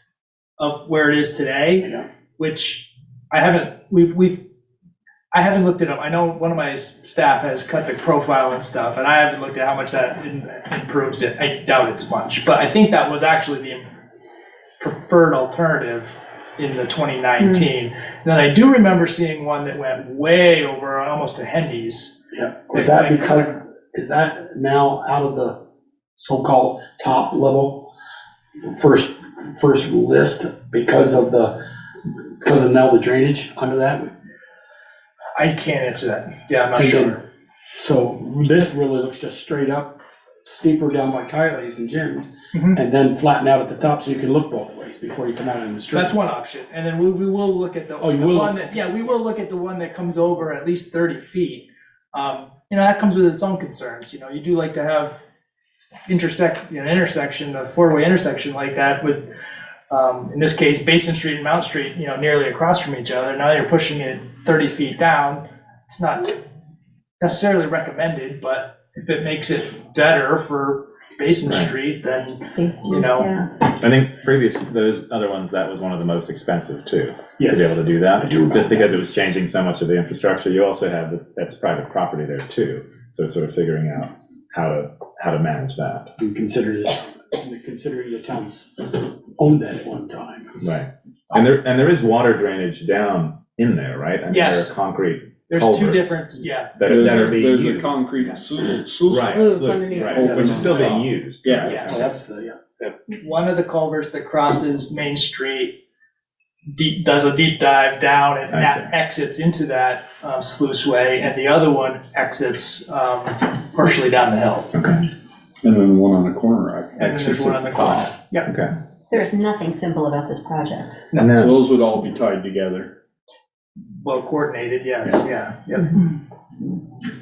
Speaker 12: of where it is today,
Speaker 4: Yeah.
Speaker 12: which I haven't looked it up. I know one of my staff has cut the profile and stuff, and I haven't looked at how much that improves it. I doubt it's much, but I think that was actually the preferred alternative in the 2019. Then I do remember seeing one that went way over almost to Hendy's.
Speaker 4: Yeah, was that because, is that now out of the so-called top level? First first list because of now the drainage under that?
Speaker 12: I can't answer that. Yeah, I'm not
Speaker 4: And then-
Speaker 12: sure.
Speaker 4: So this really looks just straight up, steeper down by Kylie's and Jim's,
Speaker 12: Mhm.
Speaker 4: and then flatten out at the top so you can look both ways before you come out in the street.
Speaker 12: That's one option, and then we will look at the
Speaker 4: Oh, you
Speaker 12: the
Speaker 4: will?
Speaker 12: one that, yeah, we will look at the one that comes over at least 30 feet. That comes with its own concerns, you do like to have intersection, a four-way intersection like that with, in this case, Basin Street and Mount Street, nearly across from each other. Now you're pushing it 30 feet down. It's not necessarily recommended, but if it makes it better for Basin
Speaker 11: Right.
Speaker 12: Street, then,
Speaker 13: Yeah.
Speaker 11: I think those other ones, that was one of the most expensive too, to be
Speaker 4: Yes.
Speaker 11: able to do that.
Speaker 4: I do remember
Speaker 11: Just because it was changing so much of the infrastructure. You also have, that's private property there too. So it's sort of figuring out how to manage that.
Speaker 4: And considering the towns owned that at one time.
Speaker 11: Right. And there is water drainage down in there, right? I mean, there
Speaker 12: Yes.
Speaker 11: are concrete
Speaker 12: there's two
Speaker 11: culverts
Speaker 12: different,
Speaker 11: that are being
Speaker 10: There's
Speaker 11: used.
Speaker 10: a concrete sluice.
Speaker 11: Right,
Speaker 13: Sluice
Speaker 11: sluice,
Speaker 13: underneath.
Speaker 11: right, which is still being used.
Speaker 10: Yeah.
Speaker 12: Yes.
Speaker 4: Oh, that's the,
Speaker 12: one of the culverts that crosses Main Street does a deep dive down and
Speaker 11: I
Speaker 12: that
Speaker 11: see.
Speaker 12: exits into that sluice way, and the other one exits partially down the hill.
Speaker 11: Okay,
Speaker 10: And then the one on the corner.
Speaker 12: And then there's
Speaker 10: exits
Speaker 12: one
Speaker 10: at
Speaker 12: on the
Speaker 10: top.
Speaker 12: corner. Yep.
Speaker 11: okay.
Speaker 1: There's nothing simple about this project.
Speaker 11: And then,
Speaker 10: Those would all be tied together.
Speaker 12: Well coordinated, yes, yeah, yep.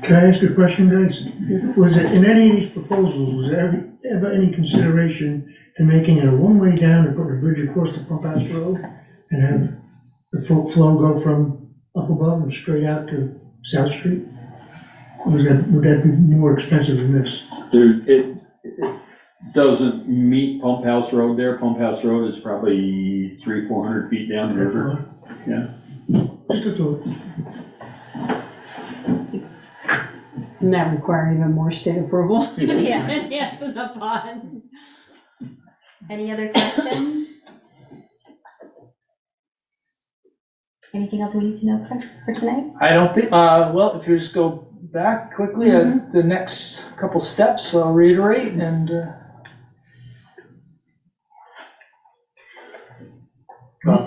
Speaker 15: Can I ask a question, guys? Was it, in any of these proposals, was there ever any consideration to making it a one-way down and putting a bridge across the pump house road and have the flow go from up above and straight out to South Street? Or would that be more expensive than this?
Speaker 10: It doesn't meet Pump House Road there. Pump House Road is probably 300-400 feet down the river. Yeah.
Speaker 15: Just a thought.
Speaker 13: And that require even more state approval.
Speaker 1: Yeah, yes, in the pond. Any other questions? Anything else we need to know, Chris, for tonight?
Speaker 12: I don't think, well, if you just go back quickly, the next couple steps, I'll reiterate, and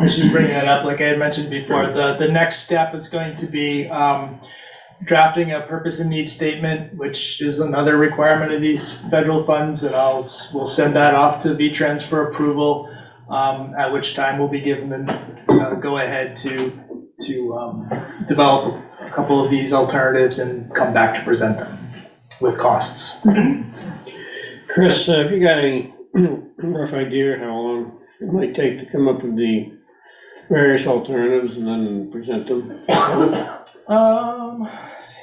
Speaker 12: this is bringing it up, like I had mentioned before, the next step is going to be drafting a purpose and need statement, which is another requirement of these federal funds, and we'll send that off to V-Trans for approval, at which time we'll be given the go-ahead to develop a couple of these alternatives and come back to present them with costs.
Speaker 9: Chris, have you got any rough idea how long it might take to come up with the various alternatives and then present them?
Speaker 12: Let's see.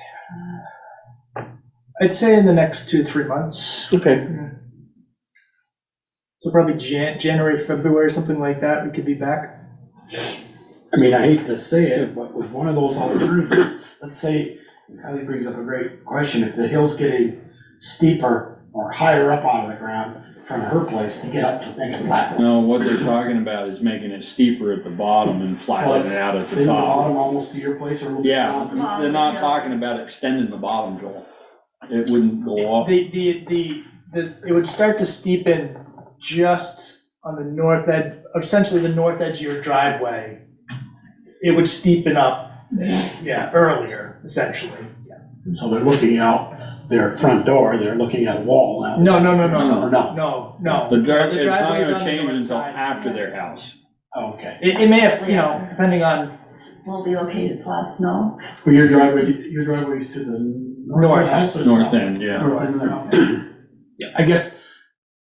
Speaker 12: I'd say in the next 2 to 3 months.
Speaker 9: Okay.
Speaker 12: So probably January, February, something like that, we could be back.
Speaker 4: I mean, I hate to say it, but with one of those alternatives, let's say, Kylie brings up a great question, if the hill's getting steeper or higher up out of the ground from her place to get up to make it flat.
Speaker 10: No, what they're talking about is making it steeper at the bottom and flattening it out at the
Speaker 4: Isn't the
Speaker 10: top.
Speaker 4: bottom almost to your place or?
Speaker 10: Yeah, they're not talking about extending the bottom, Joel. It wouldn't go up.
Speaker 12: It would start to steepen just on the north edge, essentially the north edge of your driveway. It would steepen up, earlier, essentially.
Speaker 4: So they're looking out their front door, they're looking at a wall now.
Speaker 12: No.
Speaker 4: Or no?
Speaker 12: No.
Speaker 10: It's not
Speaker 12: driveway's
Speaker 10: gonna
Speaker 12: on the
Speaker 10: change
Speaker 12: north
Speaker 10: until
Speaker 12: side.
Speaker 10: after their house.
Speaker 4: Okay.
Speaker 12: It may have, depending on,
Speaker 14: Will be okay to plow snow?
Speaker 4: Well, your driveway's to the
Speaker 12: North.
Speaker 4: house or the
Speaker 10: North
Speaker 4: south?
Speaker 10: end, yeah.
Speaker 4: North end of their house. I guess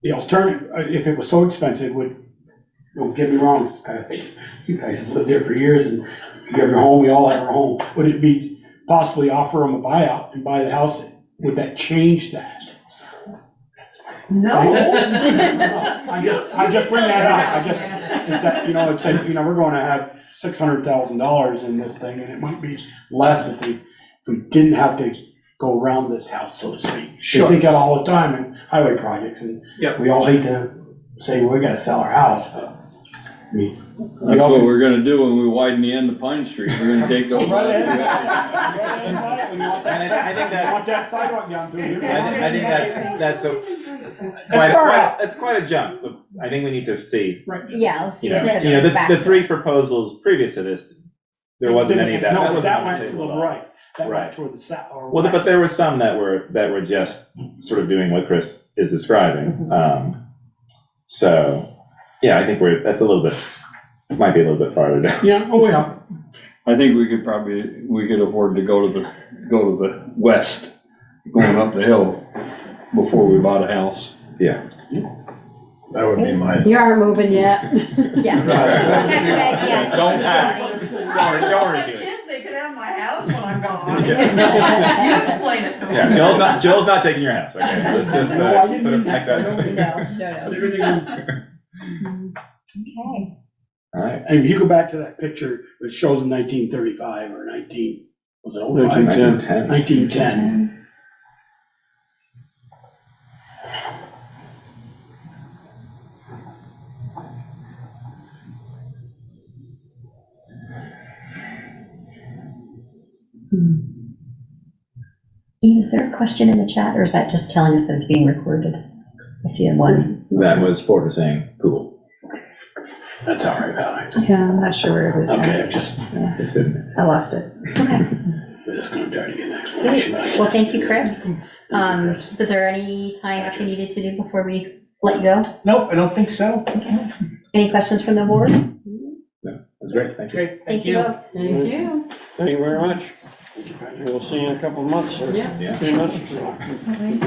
Speaker 4: the alternative, if it was so expensive, don't get me wrong, you guys have lived there for years and you have your home, we all have our home. Would it be possibly offer them a buyout and buy the house? Would that change that?
Speaker 14: No.
Speaker 4: I just bring that up, it's that, it's like, we're gonna have $600,000 in this thing and it might be less if we didn't have to go around this house, so to speak.
Speaker 12: Sure.
Speaker 4: We think that all the time in highway projects and
Speaker 12: Yep.
Speaker 4: we all hate to say, well, we gotta sell our house, but.
Speaker 10: That's what we're gonna do when we widen the end of Pine Street. We're gonna take those.
Speaker 4: Right ahead.
Speaker 11: And I think that's,
Speaker 4: Want that sidewalk down through here?
Speaker 11: I think that's it's quite a jump. I think we need to see,
Speaker 1: Yeah, let's see.
Speaker 11: you know,
Speaker 1: what
Speaker 11: you know,
Speaker 1: comes back
Speaker 11: the
Speaker 1: to
Speaker 11: three
Speaker 1: us.
Speaker 11: proposals previous to this, there wasn't any of that.
Speaker 4: No,
Speaker 11: That was
Speaker 4: that
Speaker 11: on the
Speaker 4: went to
Speaker 11: table
Speaker 4: the
Speaker 11: at all.
Speaker 4: right, that
Speaker 11: Right.
Speaker 4: went toward the south, or
Speaker 11: Well, but
Speaker 4: west.
Speaker 11: there were some that were just sort of doing what Chris is describing. So, yeah, I think that's a little bit, might be a little bit farther down.
Speaker 4: Yeah, oh, yeah.
Speaker 10: I think we could afford to go to the west, going up the hill before we bought a house.
Speaker 11: Yeah.
Speaker 3: That would be my.
Speaker 13: You aren't moving yet.
Speaker 1: Yeah.
Speaker 11: Don't worry,
Speaker 14: The
Speaker 11: do it.
Speaker 14: kids, they could have my house when I'm gone.
Speaker 11: Yeah.
Speaker 14: You explain it to them.
Speaker 11: Yeah, Jill's not taking your house, okay? Let's just
Speaker 4: No, I
Speaker 11: put
Speaker 4: didn't
Speaker 11: it
Speaker 4: mean
Speaker 11: like
Speaker 4: that.
Speaker 11: that.
Speaker 1: Okay.
Speaker 11: All right.
Speaker 4: And if you go back to that picture, it shows in 1935 or 19, was it 05?
Speaker 11: 1910.
Speaker 4: 1910.
Speaker 1: Ian, is there a question in the chat, or is that just telling us that it's being recorded? I see a one.
Speaker 11: That was Porter saying, cool.
Speaker 4: That's all right, Valerie.
Speaker 2: Yeah, I'm not sure where it is.
Speaker 4: Okay, I've just,
Speaker 11: It's in
Speaker 2: I lost it.
Speaker 4: we're just gonna try to get an explanation.
Speaker 1: Well, thank you, Chris. Was there any time up you needed to do before we let you go?
Speaker 12: Nope, I don't think so.
Speaker 1: Okay. Any questions from the board?
Speaker 11: That's great, thank you.
Speaker 12: Great,
Speaker 1: Thank you both.
Speaker 13: Thank you.
Speaker 9: Thank you very much. We'll see you in a couple of months, or
Speaker 11: Yeah.
Speaker 9: 3 months or so.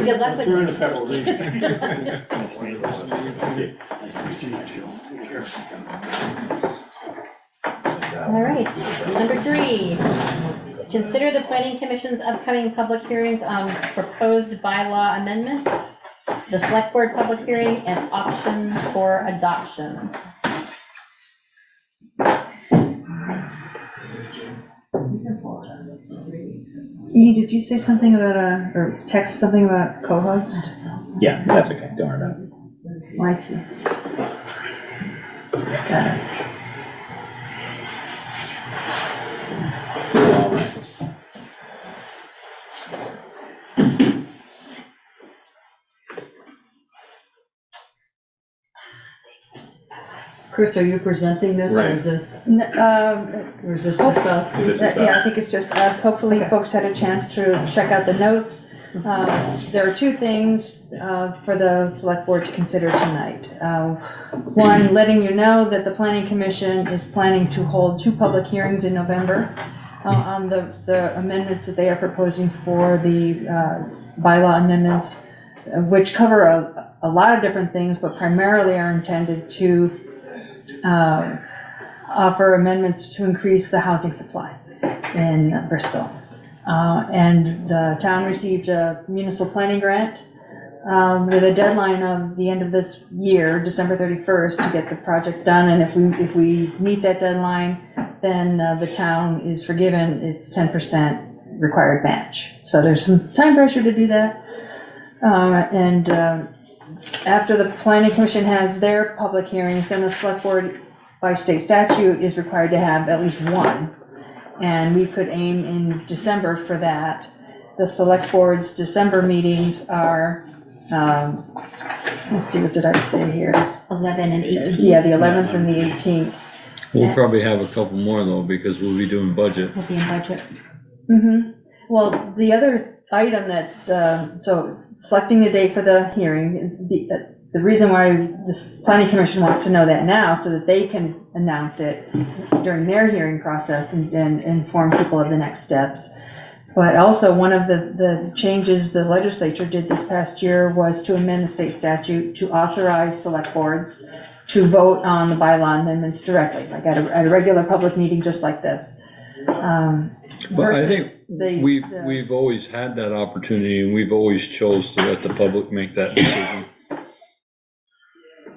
Speaker 1: Good luck with
Speaker 9: Through the
Speaker 1: this.
Speaker 9: federal league.
Speaker 4: Nice to meet you, Jill. Take care.
Speaker 1: All right, number 3. Consider the planning commission's upcoming public hearings on proposed bylaw amendments, the select board public hearing, and options for adoption.
Speaker 2: Did you say something about or text something about co-host?
Speaker 11: Yeah, that's okay, don't worry about it.
Speaker 2: Oh, I see. Got it.
Speaker 11: All right.
Speaker 13: Chris, are you presenting this, or
Speaker 11: Right.
Speaker 13: is this,
Speaker 2: Or
Speaker 13: is this just us?
Speaker 11: This is
Speaker 2: Yeah, I think it's just us. Hopefully folks had a chance to check out the notes. There are 2 things for the select board to consider tonight. One, letting you know that the planning commission is planning to hold 2 public hearings in November on the amendments that they are proposing for the bylaw amendments, which cover a lot of different things, but primarily are intended to offer amendments to increase the housing supply in Bristol. And the town received a municipal planning grant with a deadline of the end of this year, December 31st, to get the project done. And if we meet that deadline, then the town is forgiven its 10% required match. So there's some time pressure to do that. After the planning commission has their public hearings, then the select board by state statute is required to have at least one. And we could aim in December for that. The select board's December meetings are, let's see, what did I say here?
Speaker 1: 11 and 18.
Speaker 2: Yeah, the 11th and the 18th.
Speaker 10: We'll probably have a couple more though, because we'll be doing budget.
Speaker 1: Will be in budget.
Speaker 2: Well, the other item that's, so selecting the date for the hearing, the reason why this planning commission wants to know that now, so that they can announce it during their hearing process and inform people of the next steps. But also, one of the changes the legislature did this past year was to amend the state statute to authorize select boards to vote on the bylaw amendments directly, like at a regular public meeting just like this.
Speaker 10: But I think
Speaker 2: versus
Speaker 10: we've always had that opportunity, and we've always chose to let the public make that decision.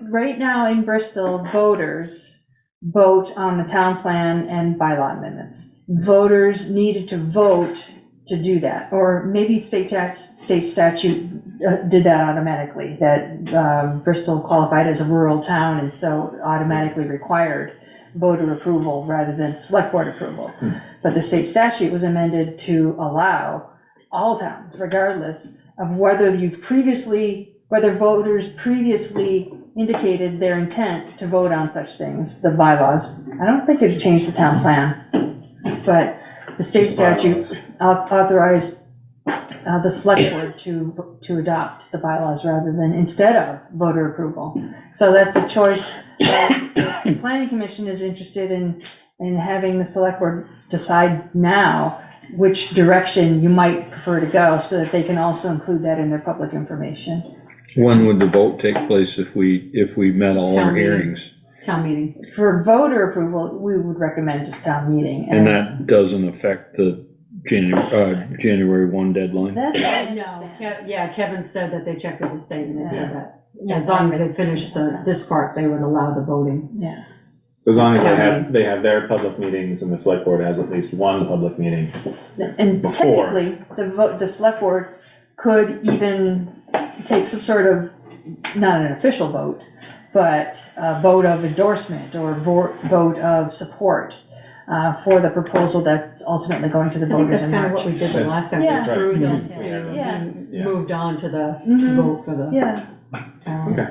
Speaker 2: Right now in Bristol, voters vote on the town plan and bylaw amendments. Voters needed to vote to do that, or maybe state statute did that automatically, that Bristol qualified as a rural town and so automatically required voter approval rather than select board approval. But the state statute was amended to allow all towns, regardless of whether whether voters previously indicated their intent to vote on such things, the bylaws. I don't think it changed the town plan, but the state statute authorized the select board to adopt the bylaws rather than instead of voter approval. So that's a choice. The planning commission is interested in having the select board decide now which direction you might prefer to go so that they can also include that in their public information.
Speaker 10: When would the vote take place if we met all
Speaker 13: Town
Speaker 10: our
Speaker 13: meeting.
Speaker 10: hearings?
Speaker 13: Town meeting.
Speaker 2: For voter approval, we would recommend just town meeting.
Speaker 10: And that doesn't affect the January 1 deadline?
Speaker 2: That's what I
Speaker 13: No,
Speaker 2: understand.
Speaker 13: yeah, Kevin said that they checked with the state and they said that.
Speaker 2: Yeah.
Speaker 13: As long as they finished this part, they would allow the voting.
Speaker 2: Yeah.
Speaker 11: So as long as
Speaker 13: Town
Speaker 11: they have their public meetings and the select board has at least one public meeting.
Speaker 2: And
Speaker 11: Before.
Speaker 2: technically, the select board could even take some sort of, not an official vote, but a vote of endorsement or vote of support for the proposal that's ultimately going to the
Speaker 13: I think
Speaker 2: voters
Speaker 13: that's
Speaker 2: in
Speaker 13: kind of what
Speaker 2: March.
Speaker 13: we did the last time. We
Speaker 2: Yeah.
Speaker 13: threw them
Speaker 2: Yeah.
Speaker 13: to, we moved on to the
Speaker 2: Mhm.
Speaker 13: vote for the.
Speaker 2: Yeah.
Speaker 11: Okay.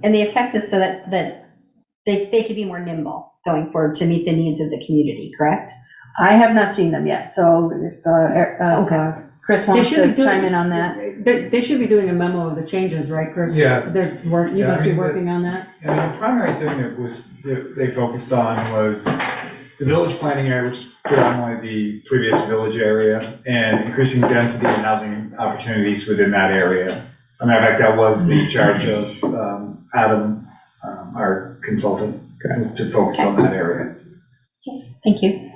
Speaker 1: And the effect is so that they could be more nimble going forward to meet the needs of the community, correct?
Speaker 2: I have not seen them yet, so if Chris
Speaker 13: They
Speaker 2: wants
Speaker 13: should be
Speaker 2: to chime in on that.
Speaker 13: They should be doing a memo of the changes, right, Chris?
Speaker 8: Yeah.
Speaker 13: You
Speaker 8: Yeah,
Speaker 13: must
Speaker 8: I
Speaker 13: be
Speaker 8: mean,
Speaker 13: working on that.
Speaker 8: And the primary thing that they focused on was the village planning area, which is predominantly the previous village area, and increasing density and housing opportunities within that area. As a matter of fact, that was the charge of Adam, our consultant, to focus on that area.
Speaker 1: Thank you.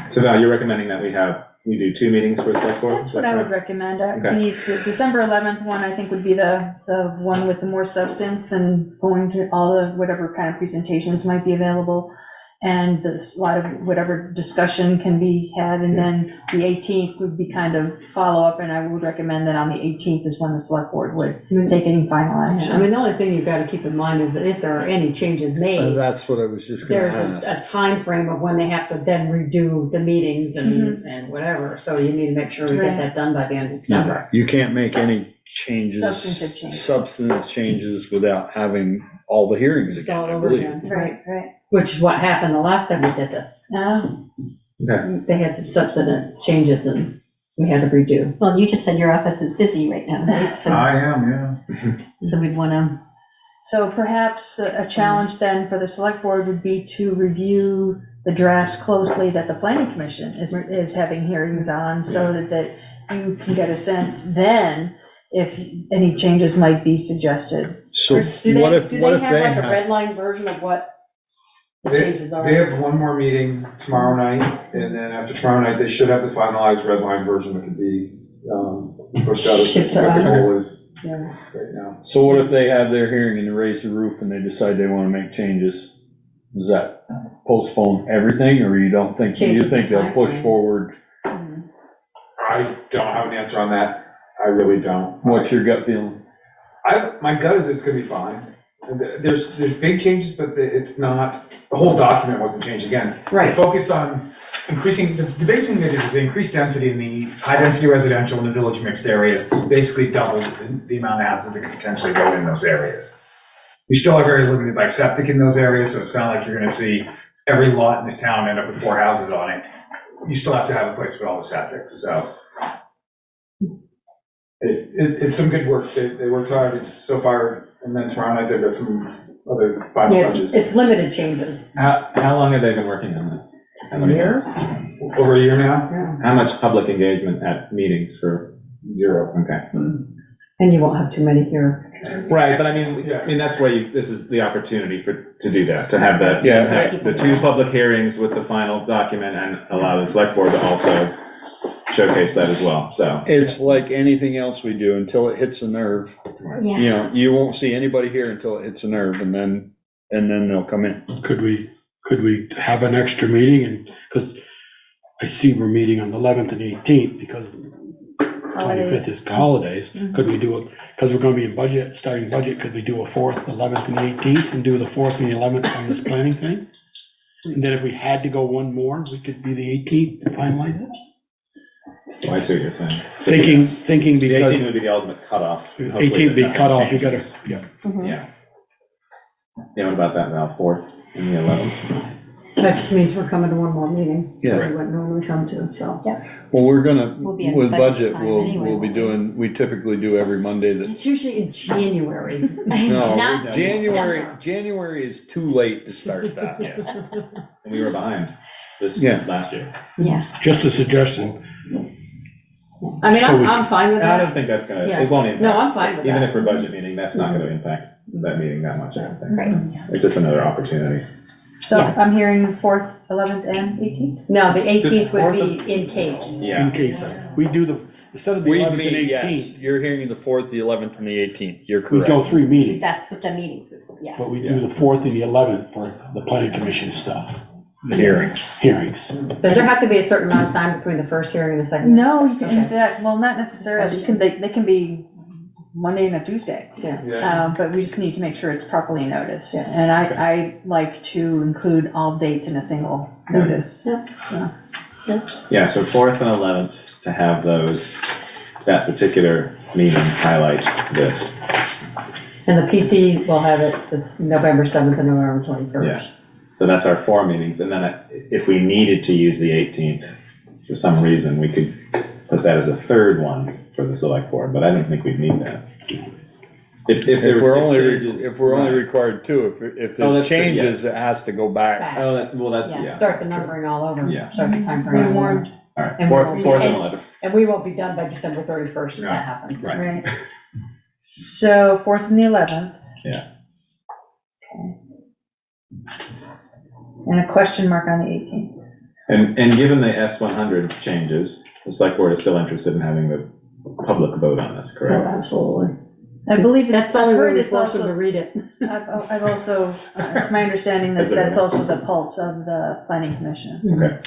Speaker 11: So Val, you're recommending that we do 2 meetings for select board?
Speaker 2: That's what I would recommend.
Speaker 11: Okay.
Speaker 2: The December 11th one, I think, would be the one with the more substance and going to all the, whatever kind of presentations might be available. And a lot of whatever discussion can be had, and then the 18th would be kind of follow-up, and I would recommend that on the 18th is when the select board would take any final action.
Speaker 13: I mean, the only thing you've got to keep in mind is that if there are any changes made,
Speaker 10: That's what I was just gonna
Speaker 13: there's
Speaker 10: ask.
Speaker 13: a time frame of when they have to then redo the meetings and whatever. So you need to make sure we get that done by the end of December.
Speaker 10: You can't make any changes.
Speaker 2: Substantive changes.
Speaker 10: Substantive changes without having all the hearings
Speaker 13: It's
Speaker 10: again,
Speaker 13: all
Speaker 10: I
Speaker 13: over
Speaker 10: believe.
Speaker 13: again.
Speaker 2: Right.
Speaker 13: Which is what happened the last time we did this.
Speaker 11: Okay.
Speaker 13: They had some substantive changes and we had to redo.
Speaker 1: Well, you just said your office is busy right now, right? So
Speaker 8: am,
Speaker 1: so we'd want to,
Speaker 2: So perhaps a challenge then for the select board would be to review the drafts closely that the planning commission is having hearings on, so that you can get a sense then if any changes might be suggested.
Speaker 10: So
Speaker 13: Chris, do
Speaker 10: what
Speaker 13: they
Speaker 10: if they
Speaker 13: have like a
Speaker 10: have,
Speaker 13: red line version of what the
Speaker 8: They
Speaker 13: changes are?
Speaker 8: they have one more meeting tomorrow night, and then after tomorrow night, they should have the finalized red line version that could be pushed out as
Speaker 13: Shipped
Speaker 8: what the
Speaker 13: around.
Speaker 8: goal is
Speaker 13: Yeah.
Speaker 8: right now.
Speaker 10: so what if they have their hearing and they raise the roof and they decide they wanna make changes? Does that postpone everything, or you don't think, do you
Speaker 13: Changes the
Speaker 10: think they'll push
Speaker 13: timeframe.
Speaker 10: forward?
Speaker 8: I don't have an answer on that. I really don't.
Speaker 10: What's your gut feeling?
Speaker 8: My gut is it's gonna be fine. There's big changes, but it's not, the whole document wasn't changed again.
Speaker 13: Right.
Speaker 8: They focused on increasing, the biggest thing they did was they increased density in the high-density residential and the village mixed areas, basically doubled the amount of houses that could potentially go in those areas. We still are very limited by septic in those areas, so it's not like you're gonna see every lot in this town end up with 4 houses on it. You still have to have a place to put all the septic, so. It's some good work. They worked hard. It's so far, and then tomorrow night they've got some other final
Speaker 13: Yeah,
Speaker 8: touches.
Speaker 13: it's limited changes.
Speaker 11: How long have they been working on this? How many
Speaker 13: Years?
Speaker 8: Over a year now?
Speaker 13: Yeah.
Speaker 11: How much public engagement at meetings for 0? Okay.
Speaker 13: And you won't have too many here.
Speaker 11: Right, but I mean, that's why this is the opportunity to do that, to have the 2 public hearings with the final document and allow the select board to also showcase that as well, so.
Speaker 10: It's like anything else we do, until it hits a nerve.
Speaker 1: yeah.
Speaker 10: You know, you won't see anybody here until it hits a nerve, and then they'll come in.
Speaker 4: Could we have an extra meeting? And, because I see we're meeting on the 11th and 18th, because 25th is holidays. Could we do it, because we're gonna be in budget, starting budget, could we do a 4th, 11th, and the 18th, and do the 4th and the 11th on this planning thing? And then if we had to go one more, we could be the 18th to finalize it?
Speaker 11: Oh, I see what you're saying.
Speaker 4: Thinking
Speaker 11: The
Speaker 4: because
Speaker 11: 18th would be the ultimate cutoff.
Speaker 4: 18th be cut off, you gotta, yeah.
Speaker 11: Yeah. Yeah, what about that now, 4th and the 11th?
Speaker 13: That just means we're coming to one more meeting.
Speaker 10: Yeah.
Speaker 13: We wouldn't normally come to, so.
Speaker 10: Well, we're gonna,
Speaker 1: We'll be in
Speaker 10: with
Speaker 1: budget
Speaker 10: budget,
Speaker 1: time
Speaker 10: we'll,
Speaker 1: anyway,
Speaker 10: we'll be
Speaker 1: won't we?
Speaker 10: doing, we typically do every Monday that,
Speaker 13: It's usually in January.
Speaker 10: no,
Speaker 1: Not
Speaker 10: January,
Speaker 1: December.
Speaker 10: January is too late to start that.
Speaker 11: Yes. And we were behind this
Speaker 10: Yeah.
Speaker 11: last year.
Speaker 1: Yes.
Speaker 4: Just a suggestion.
Speaker 13: I mean,
Speaker 4: So we-
Speaker 13: I'm fine with
Speaker 11: And I
Speaker 13: that.
Speaker 11: don't think that's gonna,
Speaker 13: Yeah.
Speaker 11: it won't impact.
Speaker 13: No, I'm fine with
Speaker 11: Even
Speaker 13: that.
Speaker 11: if we're budget meeting, that's not gonna impact that meeting that much, I don't think.
Speaker 1: Right.
Speaker 11: It's just another opportunity.
Speaker 2: So
Speaker 1: Yeah.
Speaker 2: I'm hearing 4th, 11th, and 18th?
Speaker 13: No, the
Speaker 11: Just
Speaker 13: 18th would
Speaker 11: fourth
Speaker 13: be in case.
Speaker 4: In case, we do the, instead of the
Speaker 10: We
Speaker 4: 11th and
Speaker 10: meet, yes,
Speaker 4: 18th,
Speaker 10: you're hearing the 4th, the 11th, and the 18th, you're
Speaker 4: we go
Speaker 10: correct.
Speaker 4: 3 meetings.
Speaker 1: That's what the meetings would, yes.
Speaker 4: But we do the 4th and the 11th for the planning commission stuff,
Speaker 10: The hearings.
Speaker 4: hearings.
Speaker 13: Does there have to be a certain amount of time between the first hearing and the second?
Speaker 2: No, you can, in
Speaker 13: Okay.
Speaker 2: fact, well, not necessarily, they can be Monday and a Tuesday.
Speaker 3: Yeah.
Speaker 2: But we just need to make sure it's properly noticed.
Speaker 13: Yeah.
Speaker 2: And I like to include all dates in a single notice.
Speaker 11: Yeah, so 4th and 11th, to have those, that particular meeting highlight this.
Speaker 13: And the PC will have it, it's November 7th and November
Speaker 11: Yeah.
Speaker 13: 21st.
Speaker 11: So that's our 4 meetings, and then if we needed to use the 18th, for some reason, we could put that as a third one for the select board, but I don't think we'd need that. If
Speaker 10: If we're only
Speaker 11: right.
Speaker 10: required two, if
Speaker 11: Oh,
Speaker 10: there's
Speaker 11: that's true,
Speaker 10: changes,
Speaker 11: yes.
Speaker 10: it has to go back.
Speaker 13: Back.
Speaker 11: Oh, that's,
Speaker 13: Yeah,
Speaker 11: yeah.
Speaker 13: start the numbering all over.
Speaker 11: Yeah.
Speaker 13: Start the time frame. all over.
Speaker 2: Pre-warned.
Speaker 11: All right,
Speaker 13: And
Speaker 11: 4th and
Speaker 13: and-
Speaker 11: 11th.
Speaker 13: And we won't be done by December 31st if
Speaker 11: Right.
Speaker 13: that happens.
Speaker 11: Right.
Speaker 2: Right. So 4th and the 11th.
Speaker 11: Yeah.
Speaker 2: Okay. And a question mark on the 18th.
Speaker 11: And given the S100 changes, the select board is still interested in having the public vote on this,
Speaker 13: Oh,
Speaker 11: correct?
Speaker 13: absolutely.
Speaker 2: I believe
Speaker 13: That's
Speaker 2: it's,
Speaker 13: the
Speaker 2: I've
Speaker 13: only way
Speaker 2: heard
Speaker 13: we
Speaker 2: it's
Speaker 13: force them to
Speaker 2: also,
Speaker 13: read it.
Speaker 2: I've also, it's my understanding that
Speaker 11: Is there
Speaker 2: that's
Speaker 11: a-
Speaker 2: also the pulse of the planning commission.
Speaker 11: Okay,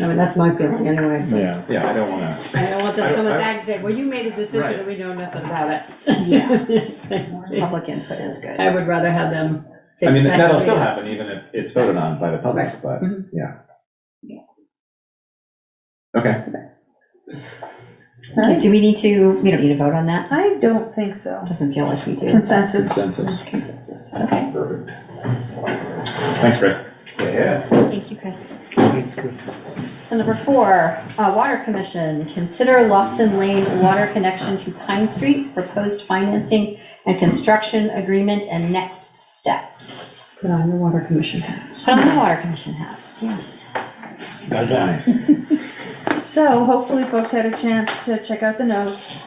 Speaker 13: I mean, that's my feeling anyway. So.
Speaker 10: Yeah.
Speaker 11: yeah, I don't wanna,
Speaker 13: I don't want them coming
Speaker 11: I-
Speaker 13: back and saying, well, you made a decision
Speaker 11: Right.
Speaker 13: and we know nothing about it.
Speaker 1: Yeah. Public input is good.
Speaker 13: I would rather have them. take
Speaker 11: I mean,
Speaker 13: the time
Speaker 11: that'll
Speaker 13: to
Speaker 11: still
Speaker 13: read it.
Speaker 11: happen even if it's voted on by the public,
Speaker 13: Right.
Speaker 11: but,
Speaker 13: Mhm.
Speaker 11: yeah. Okay,
Speaker 1: Okay, do we need to, we don't need to vote on that?
Speaker 2: I don't think so.
Speaker 1: Doesn't feel like we do.
Speaker 2: Consensus.
Speaker 11: consensus.
Speaker 1: Consensus, okay.
Speaker 11: Perfect. Thanks, Chris.
Speaker 3: Yeah.
Speaker 1: Thank you, Chris.
Speaker 4: Thanks, Chris.
Speaker 1: So number 4, Water Commission, consider Lawson Lane water connection to Pine Street, proposed financing and construction agreement and next steps.
Speaker 13: Put on your water commission hats.
Speaker 1: Put on the Water Commission hats, yes.
Speaker 4: That's nice.
Speaker 2: So hopefully folks had a chance to check out the notes.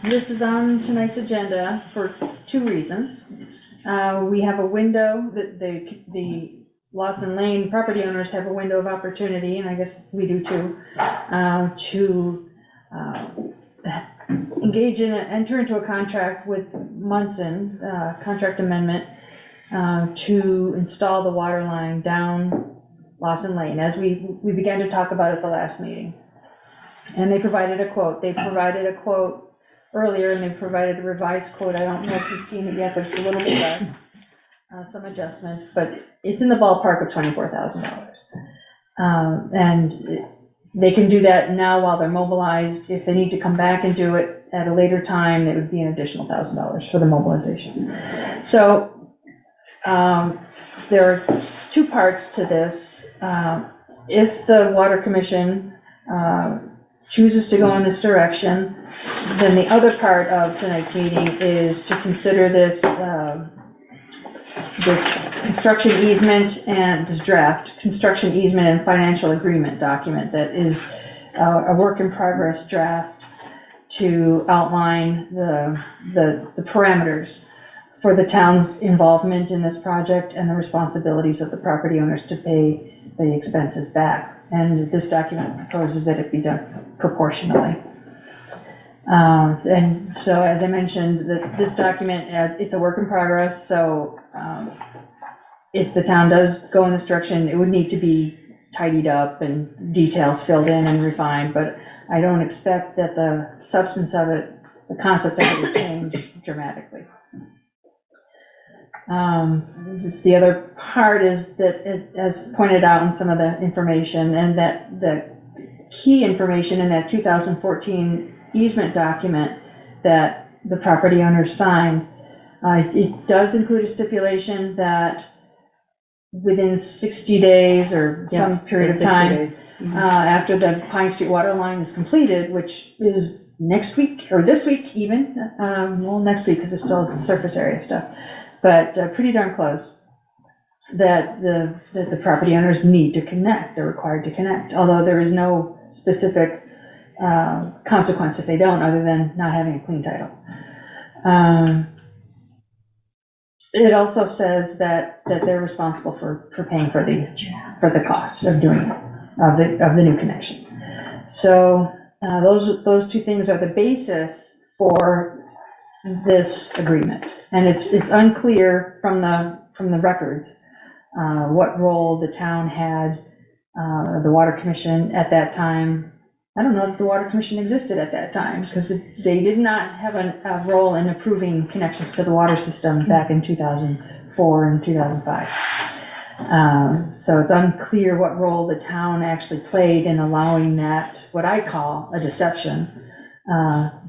Speaker 2: This is on tonight's agenda for 2 reasons. We have a window, that the Lawson Lane property owners have a window of opportunity, and I guess we do too, to engage in, enter into a contract with Munson, contract amendment, to install the water line down Lawson Lane, as we began to talk about at the last meeting. And they provided a quote. They provided a quote earlier, and they provided a revised quote. I don't know if you've seen it yet, but it's a little bit less, some adjustments, but it's in the ballpark of $24,000. And they can do that now while they're mobilized. If they need to come back and do it at a later time, it would be an additional $1,000 for the mobilization. So, there are 2 parts to this. If the Water Commission chooses to go in this direction, then the other part of tonight's meeting is to consider this, this construction easement and this draft, construction easement and financial agreement document that is a work in progress draft to outline the parameters for the town's involvement in this project and the responsibilities of the property owners to pay the expenses back. And this document proposes that it be done proportionally. And so, as I mentioned, this document, it's a work in progress, so if the town does go in this direction, it would need to be tidied up and details filled in and refined, but I don't expect that the substance of it, the concept of it will change dramatically. Just the other part is that, as pointed out in some of the information, and that the key information in that 2014 easement document that the property owner signed, it does include a stipulation that within 60 days or some period of time, after the Pine Street water line is completed, which is next week, or this week even, well, next week, because it's still surface area stuff, but pretty darn close, that the property owners need to connect, they're required to connect, although there is no specific consequence if they don't, other than not having a clean title. It also says that they're responsible for paying for the cost of doing it, of the new connection. So those two things are the basis for this agreement, and it's unclear from the records what role the town had, the Water Commission at that time. I don't know if the Water Commission existed at that time, because they did not have a role in approving connections to the water system back in 2004 and 2005. So it's unclear what role the town actually played in allowing that, what I call a deception,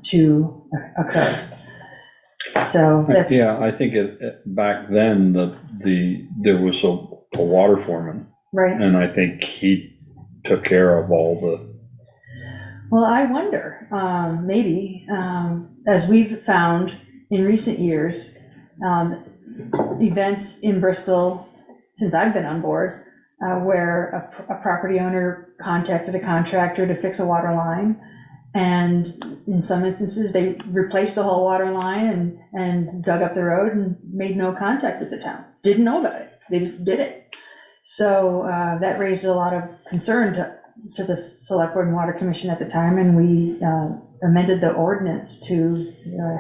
Speaker 2: to occur. So that's.
Speaker 10: Yeah, I think back then, there was a water foreman.
Speaker 2: Right.
Speaker 10: And I think he took care of all the.
Speaker 2: Well, I wonder, maybe, as we've found in recent years, events in Bristol, since I've been on board, where a property owner contacted a contractor to fix a water line, and in some instances, they replaced the whole water line and dug up the road and made no contact with the town. Didn't know about it, they just did it. So that raised a lot of concern to the Select Board and Water Commission at the time, and we amended the ordinance to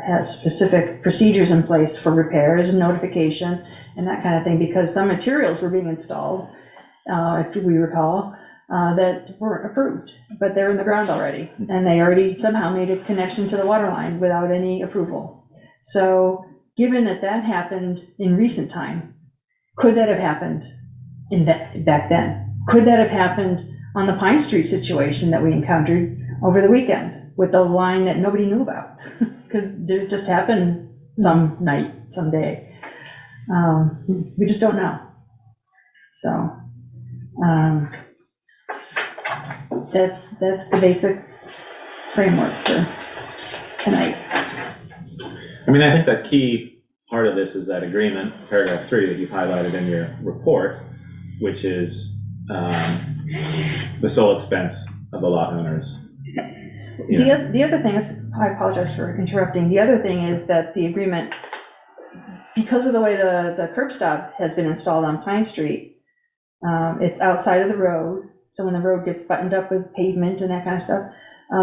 Speaker 2: have specific procedures in place for repairs and notification and that kind of thing, because some materials were being installed, if we recall, that weren't approved, but they're in the ground already, and they already somehow made a connection to the water line without any approval. So given that happened in recent time, could that have happened back then? Could that have happened on the Pine Street situation that we encountered over the weekend with the line that nobody knew about? Because it just happened some night, some day. We just don't know. So that's the basic framework for tonight.
Speaker 11: I mean, I think that key part of this is that agreement, paragraph 3, that you've highlighted in your report, which is the sole expense of the lot owners.
Speaker 2: The other thing, I apologize for interrupting, the other thing is that the agreement, because of the way the curb stop has been installed on Pine Street, it's outside of the road, so when the road gets buttoned up with pavement and that kind of stuff,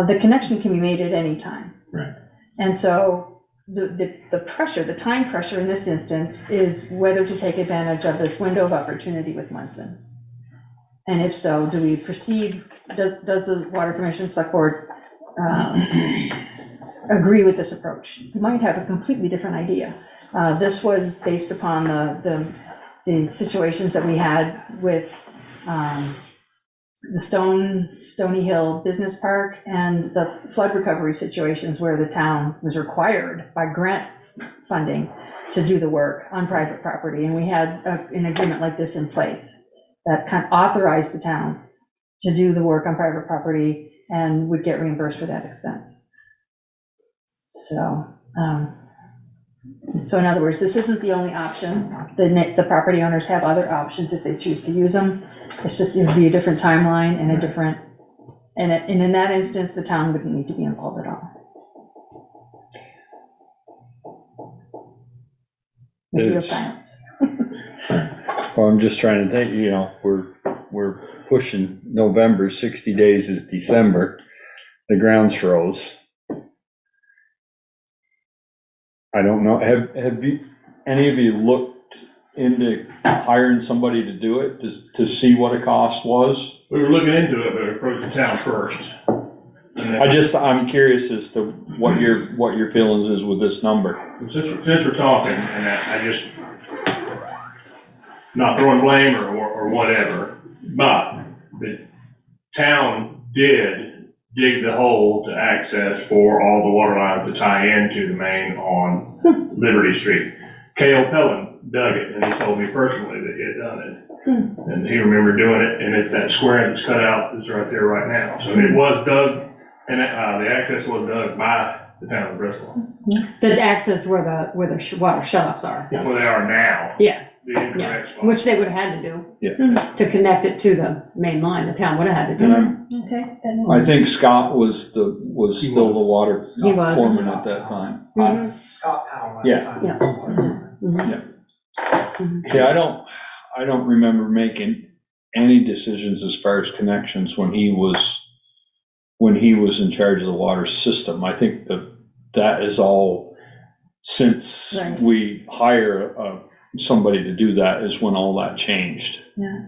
Speaker 2: the connection can be made at any time.
Speaker 11: Right.
Speaker 2: And so the pressure, the time pressure in this instance is whether to take advantage of this window of opportunity with Munson. And if so, do we proceed, does the Water Commission Select Board agree with this approach? You might have a completely different idea. This was based upon the situations that we had with the Stony Hill Business Park and the flood recovery situations where the town was required by grant funding to do the work on private property. And we had an agreement like this in place that kind of authorized the town to do the work on private property and would get reimbursed for that expense. So, in other words, this isn't the only option. The property owners have other options if they choose to use them. It's just, it would be a different timeline and a different, and in that instance, the town wouldn't need to be involved at all. Real silence.
Speaker 10: Well, I'm just trying to think, we're pushing November, 60 days is December, the ground's froze. I don't know, have you, any of you looked into hiring somebody to do it, to see what a cost was?
Speaker 16: We were looking into it, but approached the town first.
Speaker 10: I'm curious as to what your feelings is with this number.
Speaker 16: Since we're talking, and I just, not throwing blame or whatever, but the town did dig the hole to access for all the water lines to tie into the main on Liberty Street. Cale Pellin dug it, and he told me personally that he had done it. And he remembered doing it, and it's that square that's cut out that's right there right now. So it was dug, and the access was dug by the town of Bristol.
Speaker 13: The access where the water shutoffs are.
Speaker 16: Where they are now.
Speaker 13: Yeah.
Speaker 16: The incorrect spot.
Speaker 13: Which they would have had to do.
Speaker 10: Yeah.
Speaker 13: To connect it to the main line, the town would have had to do it.
Speaker 2: Okay.
Speaker 10: I think Scott was still the water
Speaker 13: He was.
Speaker 10: foreman at that time.
Speaker 12: Scott Powell.
Speaker 10: Yeah.
Speaker 13: Yeah.
Speaker 10: Yeah, I don't remember making any decisions as far as connections when he was in charge of the water system. I think that is all, since
Speaker 2: Right.
Speaker 10: we hire somebody to do that is when all that changed.
Speaker 2: Yeah.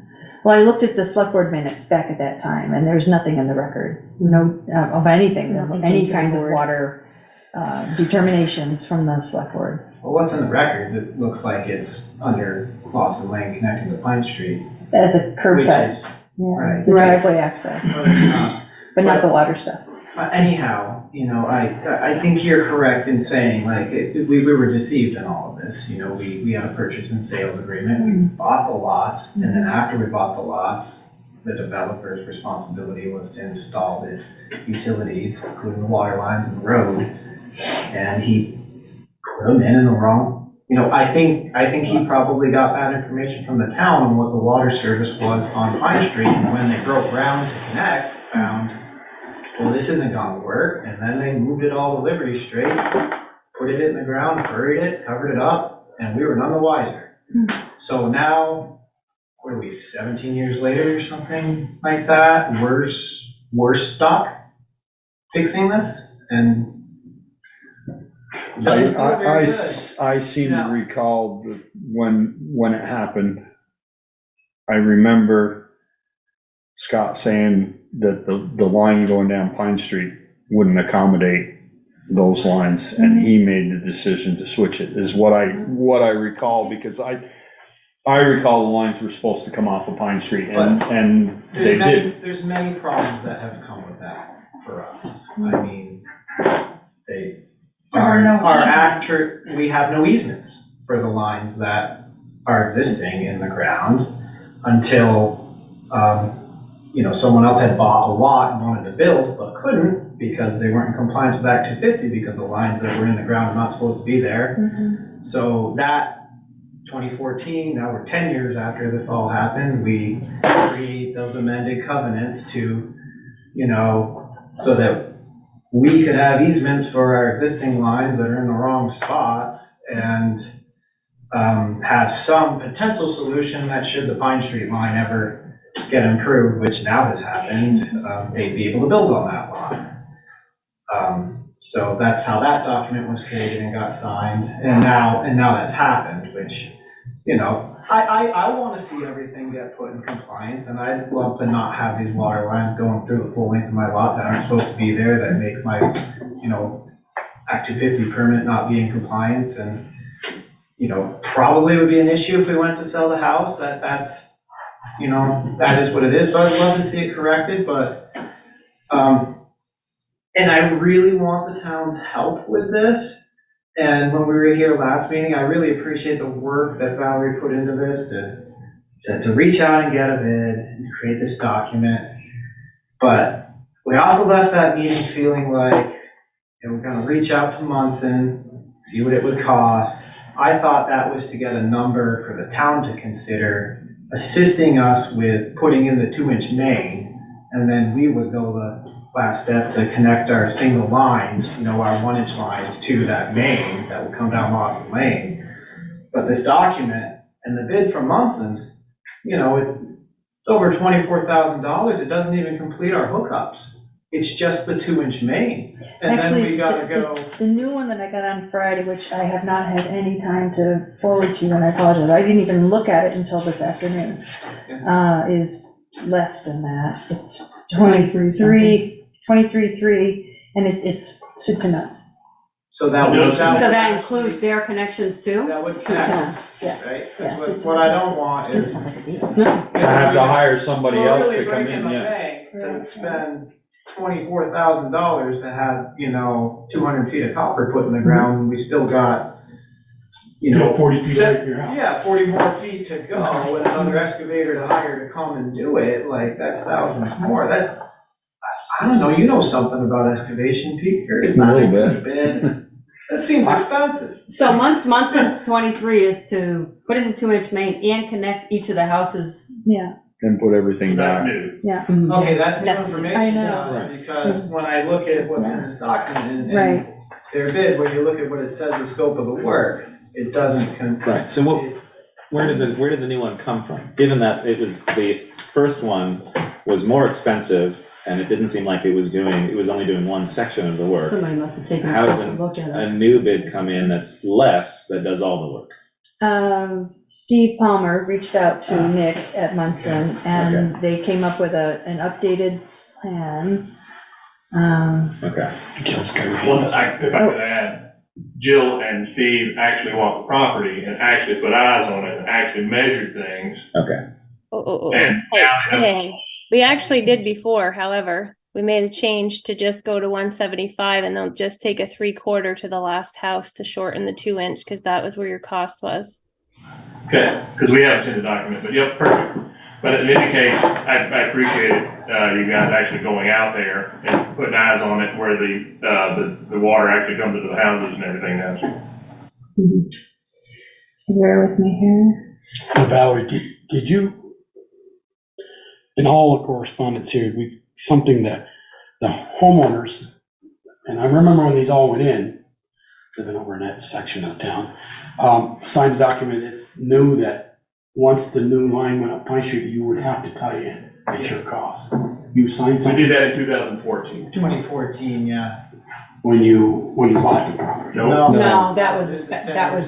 Speaker 2: Well, I looked at the select board minutes back at that time, and there's nothing in the record, no, of anything,
Speaker 13: Nothing
Speaker 2: any
Speaker 13: came to the
Speaker 2: kinds of
Speaker 13: board.
Speaker 2: water determinations from the select board.
Speaker 12: Well, what's in the records, it looks like it's under Lawson Lane connecting to Pine Street.
Speaker 2: As a curb
Speaker 12: Which
Speaker 2: cut,
Speaker 12: is,
Speaker 2: yeah,
Speaker 12: right.
Speaker 2: the driveway access,
Speaker 12: but it's not.
Speaker 2: but not the water stuff.
Speaker 12: Anyhow, I think you're correct in saying, like, we were deceived in all of this. We had a purchase and sales agreement, we bought the lots, and then after we bought the lots, the developer's responsibility was to install the utilities, including the water lines and the road, and he put them in the wrong. I think he probably got bad information from the town on what the water service was on Pine Street, and when they broke ground to connect, found, well, this isn't gonna work, and then they moved it all to Liberty Street, put it in the ground, buried it, covered it up, and we were none the wiser. So now, what are we, 17 years later or something like that, we're stuck fixing this, and
Speaker 10: I seem to recall that when it happened, I remember Scott saying that the line going down Pine Street wouldn't accommodate those lines, and he made the decision to switch it, is what I recall, because I recall the lines were supposed to come off of Pine Street, and they did.
Speaker 12: There's many problems that have come with that for us. I mean, we have no easements for the lines that are existing in the ground until, someone else had bought a lot and wanted to build, but couldn't because they weren't in compliance with Act 250 because the lines that were in the ground are not supposed to be there. So that 2014, now we're 10 years after this all happened, we create those amended covenants to, so that we could have easements for our existing lines that are in the wrong spots and have some potential solution that should the Pine Street line ever get improved, which now has happened, they'd be able to build on that line. So that's how that document was created and got signed, and now that's happened, which, I want to see everything get put in compliance, and I'd love to not have these water lines going through the full length of my lot that aren't supposed to be there, that make my, Act 250 permit not be in compliance, and, probably would be an issue if we went to sell the house, that's, that is what it is, so I'd love to see it corrected, but, and I really want the town's help with this. And when we were here last meeting, I really appreciate the work that Valerie put into this to reach out and get a bid and create this document. But we also left that meeting feeling like we're gonna reach out to Munson, see what it would cost. I thought that was to get a number for the town to consider assisting us with putting in the 2-inch main, and then we would go the last step to connect our single lines, our 1-inch lines to that main that would come down Lawson Lane. But this document and the bid from Munson's, it's over $24,000. It doesn't even complete our hookups. it's just the 2-inch main. And then
Speaker 2: Actually,
Speaker 12: we gotta go.
Speaker 2: the new one that I got on Friday, which I have not had any time to forward to you, and I apologize, I didn't even look at it until this afternoon, is less than that. It's 23.3, and it's soup to nuts.
Speaker 12: So that would.
Speaker 13: So that includes their connections too?
Speaker 12: That would
Speaker 2: Soup to
Speaker 12: count,
Speaker 2: nuts, yeah.
Speaker 12: right?
Speaker 2: Yeah,
Speaker 12: 'Cause
Speaker 2: soup to
Speaker 12: what I
Speaker 2: nuts.
Speaker 12: don't want is.
Speaker 2: Sounds like a deal.
Speaker 10: I have to hire somebody
Speaker 12: We're
Speaker 10: else
Speaker 12: really
Speaker 10: to come
Speaker 12: breaking
Speaker 10: in,
Speaker 12: the
Speaker 10: yeah.
Speaker 12: bank to spend $24,000 to have, 200 feet of copper put in the ground, and we still got,
Speaker 4: Still 40 feet away from your house.
Speaker 12: Yeah, 40 more feet to go, and another excavator to hire to come and do it, like, that's thousands more, I don't know, you know something about excavation, Peter, it's not a good bid. That seems expensive.
Speaker 13: So Munson's 23 is to put in the 2-inch main and connect each of the houses.
Speaker 2: Yeah.
Speaker 10: And put everything
Speaker 16: That's
Speaker 10: back.
Speaker 16: new.
Speaker 2: Yeah.
Speaker 12: Okay, that's new
Speaker 2: That's-
Speaker 12: information
Speaker 2: I
Speaker 12: to
Speaker 2: know.
Speaker 12: us,
Speaker 10: Right.
Speaker 12: because when I look at what's in this document
Speaker 2: Right.
Speaker 12: and their bid, where you look at what it says the scope of the work, it doesn't.
Speaker 11: Right, so where did the new one come from? Given that it was, the first one was more expensive, and it didn't seem like it was only doing one section of the work.
Speaker 13: Somebody must have taken a
Speaker 11: How does
Speaker 13: closer look at it.
Speaker 11: a new bid come in that's less, that does all the work?
Speaker 2: Steve Palmer reached out to Nick at Munson, and they came up with an updated plan.
Speaker 11: Okay.
Speaker 16: Well, if I could add, Jill and Steve actually walked the property and actually put eyes on it and actually measured things.
Speaker 11: Okay.
Speaker 16: And
Speaker 6: Hey, we actually did before, however, we made a change to just go to 175 and they'll just take a 3/4 to the last house to shorten the 2-inch, because that was where your cost was.
Speaker 16: Okay, because we haven't seen the document, but yep, perfect. But in any case, I appreciate it, you guys actually going out there and putting eyes on it where the water actually comes into the houses and everything else.
Speaker 2: Bear with me here.
Speaker 4: Valerie, did you, in all the correspondence here, something that the homeowners, and I remember when these all went in, living over in that section of town, signed a document that knew that once the new line went up Pine Street, you would have to tie in at your cost. You signed
Speaker 16: We
Speaker 4: something
Speaker 16: did that in 2014.
Speaker 12: 2014, yeah.
Speaker 4: when you bought the property?
Speaker 16: Nope.
Speaker 13: No, that was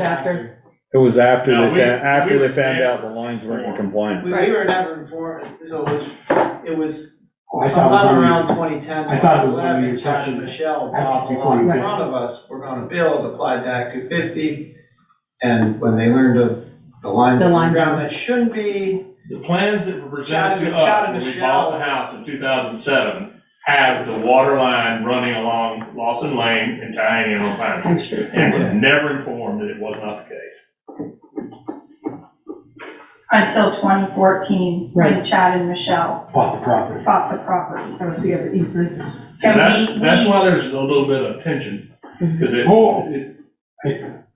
Speaker 13: after.
Speaker 10: It was after
Speaker 16: No,
Speaker 10: they found out the lines weren't in compliance.
Speaker 12: We were never informed, so it was
Speaker 4: I thought it was
Speaker 12: sometime
Speaker 4: under-
Speaker 12: around 2010,
Speaker 4: I thought it was under
Speaker 12: 2011,
Speaker 4: your
Speaker 12: Chad
Speaker 4: section.
Speaker 12: and Michelle
Speaker 4: After-
Speaker 12: bought the
Speaker 4: before
Speaker 12: lot
Speaker 4: you
Speaker 12: in
Speaker 4: went.
Speaker 12: front of us, we're gonna build, applied to Act 250, and when they learned of the lines on the
Speaker 13: lines.
Speaker 12: ground that shouldn't be,
Speaker 16: The plans that were
Speaker 12: Chad
Speaker 16: presented to
Speaker 12: and
Speaker 16: us when we
Speaker 12: Michelle.
Speaker 16: bought the house in 2007 have the water line running along Lawson Lane and tying in on Pine Street. And we're never informed that it was not the case.
Speaker 17: Until 2014, when
Speaker 13: Right.
Speaker 17: Chad and Michelle
Speaker 4: Bought the property.
Speaker 17: bought the property.
Speaker 13: That was the other easements.
Speaker 17: And
Speaker 16: That's
Speaker 17: we,
Speaker 16: why there's a little bit of tension, because
Speaker 4: Oh.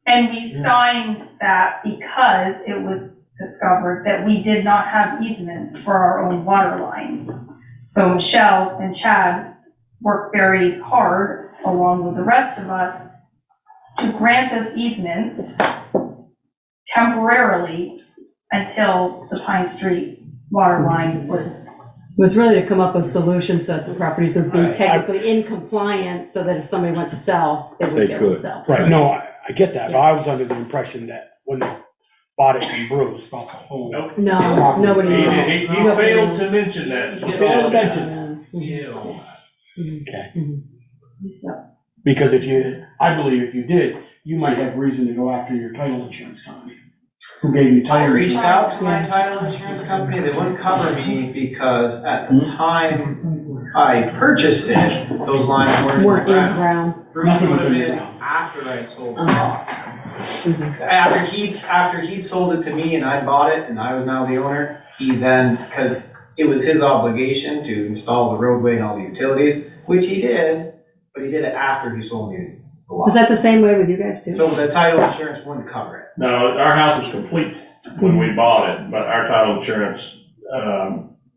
Speaker 17: and we signed that because it was discovered that we did not have easements for our own water lines. So Michelle and Chad worked very hard, along with the rest of us, to grant us easements temporarily until the Pine Street water line was.
Speaker 13: Was really to come up with solutions so that the properties would be
Speaker 12: Right.
Speaker 13: technically in compliance, so that if somebody went to sell, they would
Speaker 10: They
Speaker 13: be able to
Speaker 10: could.
Speaker 13: sell.
Speaker 4: Right, no, I get that, but I was under the impression that when they bought it from Bruce, bought the whole.
Speaker 16: Nope.
Speaker 13: No, nobody
Speaker 16: He,
Speaker 13: knows.
Speaker 16: he
Speaker 13: Nobody
Speaker 16: failed
Speaker 13: knows.
Speaker 16: to mention that.
Speaker 4: He failed to mention that.
Speaker 13: Mhm.
Speaker 4: Okay.
Speaker 13: Mhm.
Speaker 4: Because I believe if you did, you might have reason to go after your title insurance company, who gave you
Speaker 12: I
Speaker 4: title
Speaker 12: reached
Speaker 4: insurance.
Speaker 12: out to my title insurance company, they wouldn't cover me because at the time I purchased it, those lines weren't in the
Speaker 13: Weren't in the
Speaker 12: ground.
Speaker 13: ground.
Speaker 12: Bruce
Speaker 4: Nothing
Speaker 12: put
Speaker 4: was
Speaker 12: them
Speaker 4: in the
Speaker 12: in
Speaker 4: ground.
Speaker 12: after I sold the
Speaker 13: Uh-huh.
Speaker 12: lot.
Speaker 13: Mhm.
Speaker 12: After he'd sold it to me and I bought it and I was now the owner, he then, because it was his obligation to install the roadway and all the utilities, which he did, but he did it after he sold me the lot.
Speaker 13: Is that the same way with you guys too?
Speaker 12: So the title insurance wouldn't cover it.
Speaker 16: No, our house was complete when we bought it, but our title insurance,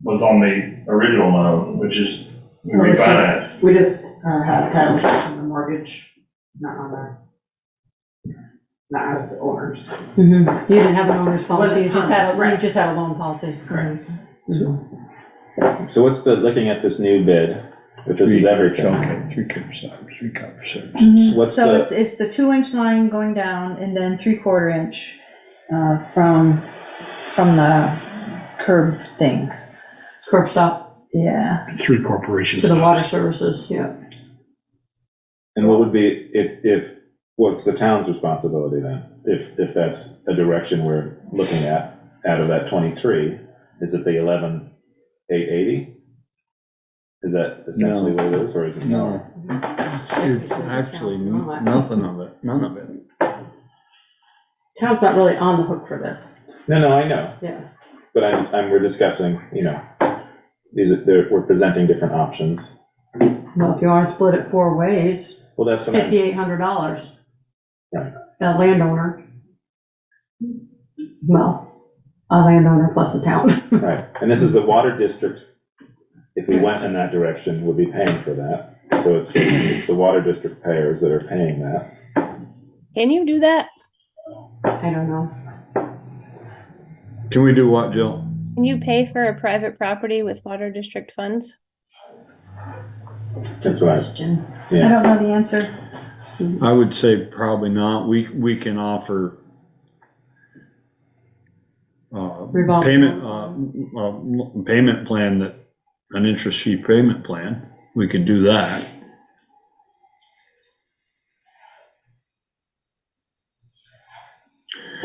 Speaker 16: was on the original loan, which is, we refinanced.
Speaker 13: We just have title insurance on the mortgage, not on not as owners. You didn't have an owner's policy, you just had a loan policy.
Speaker 12: Correct.
Speaker 11: So what's looking at this new bid, But this is everything.
Speaker 10: Okay, three curb services.
Speaker 11: What's
Speaker 2: So
Speaker 11: the-
Speaker 2: it's the 2-inch line going down and then 3/4 inch, from the curb things.
Speaker 13: Curb stop
Speaker 2: Yeah.
Speaker 4: 3 corporations.
Speaker 13: to the water services, yeah.
Speaker 11: And what would be, what's the town's responsibility then? If that's a direction we're looking at, out of that 23, is it the 11,880? Is that essentially what it is, or is it?
Speaker 10: No, it's actually nothing of it, none of it.
Speaker 13: Town's not really on the hook for this.
Speaker 11: No, I know,
Speaker 13: Yeah.
Speaker 11: but we're discussing, we're presenting different options.
Speaker 13: Well, if you wanna split it 4 ways,
Speaker 11: Well, that's what I'm,
Speaker 13: $5,800.
Speaker 11: Right.
Speaker 13: A landowner. Well, a landowner plus the town.
Speaker 11: right, and this is the water district. If we went in that direction, would be paying for that. So it's the water district payers that are paying that.
Speaker 6: Can you do that?
Speaker 13: I don't know.
Speaker 10: Can we do what, Jill?
Speaker 6: Can you pay for a private property with water district funds?
Speaker 11: That's what
Speaker 2: Question.
Speaker 11: Yeah.
Speaker 2: I don't know the answer.
Speaker 10: I would say probably not. We can offer
Speaker 13: Revolving
Speaker 10: payment plan, that an interest-free payment plan. We could do that.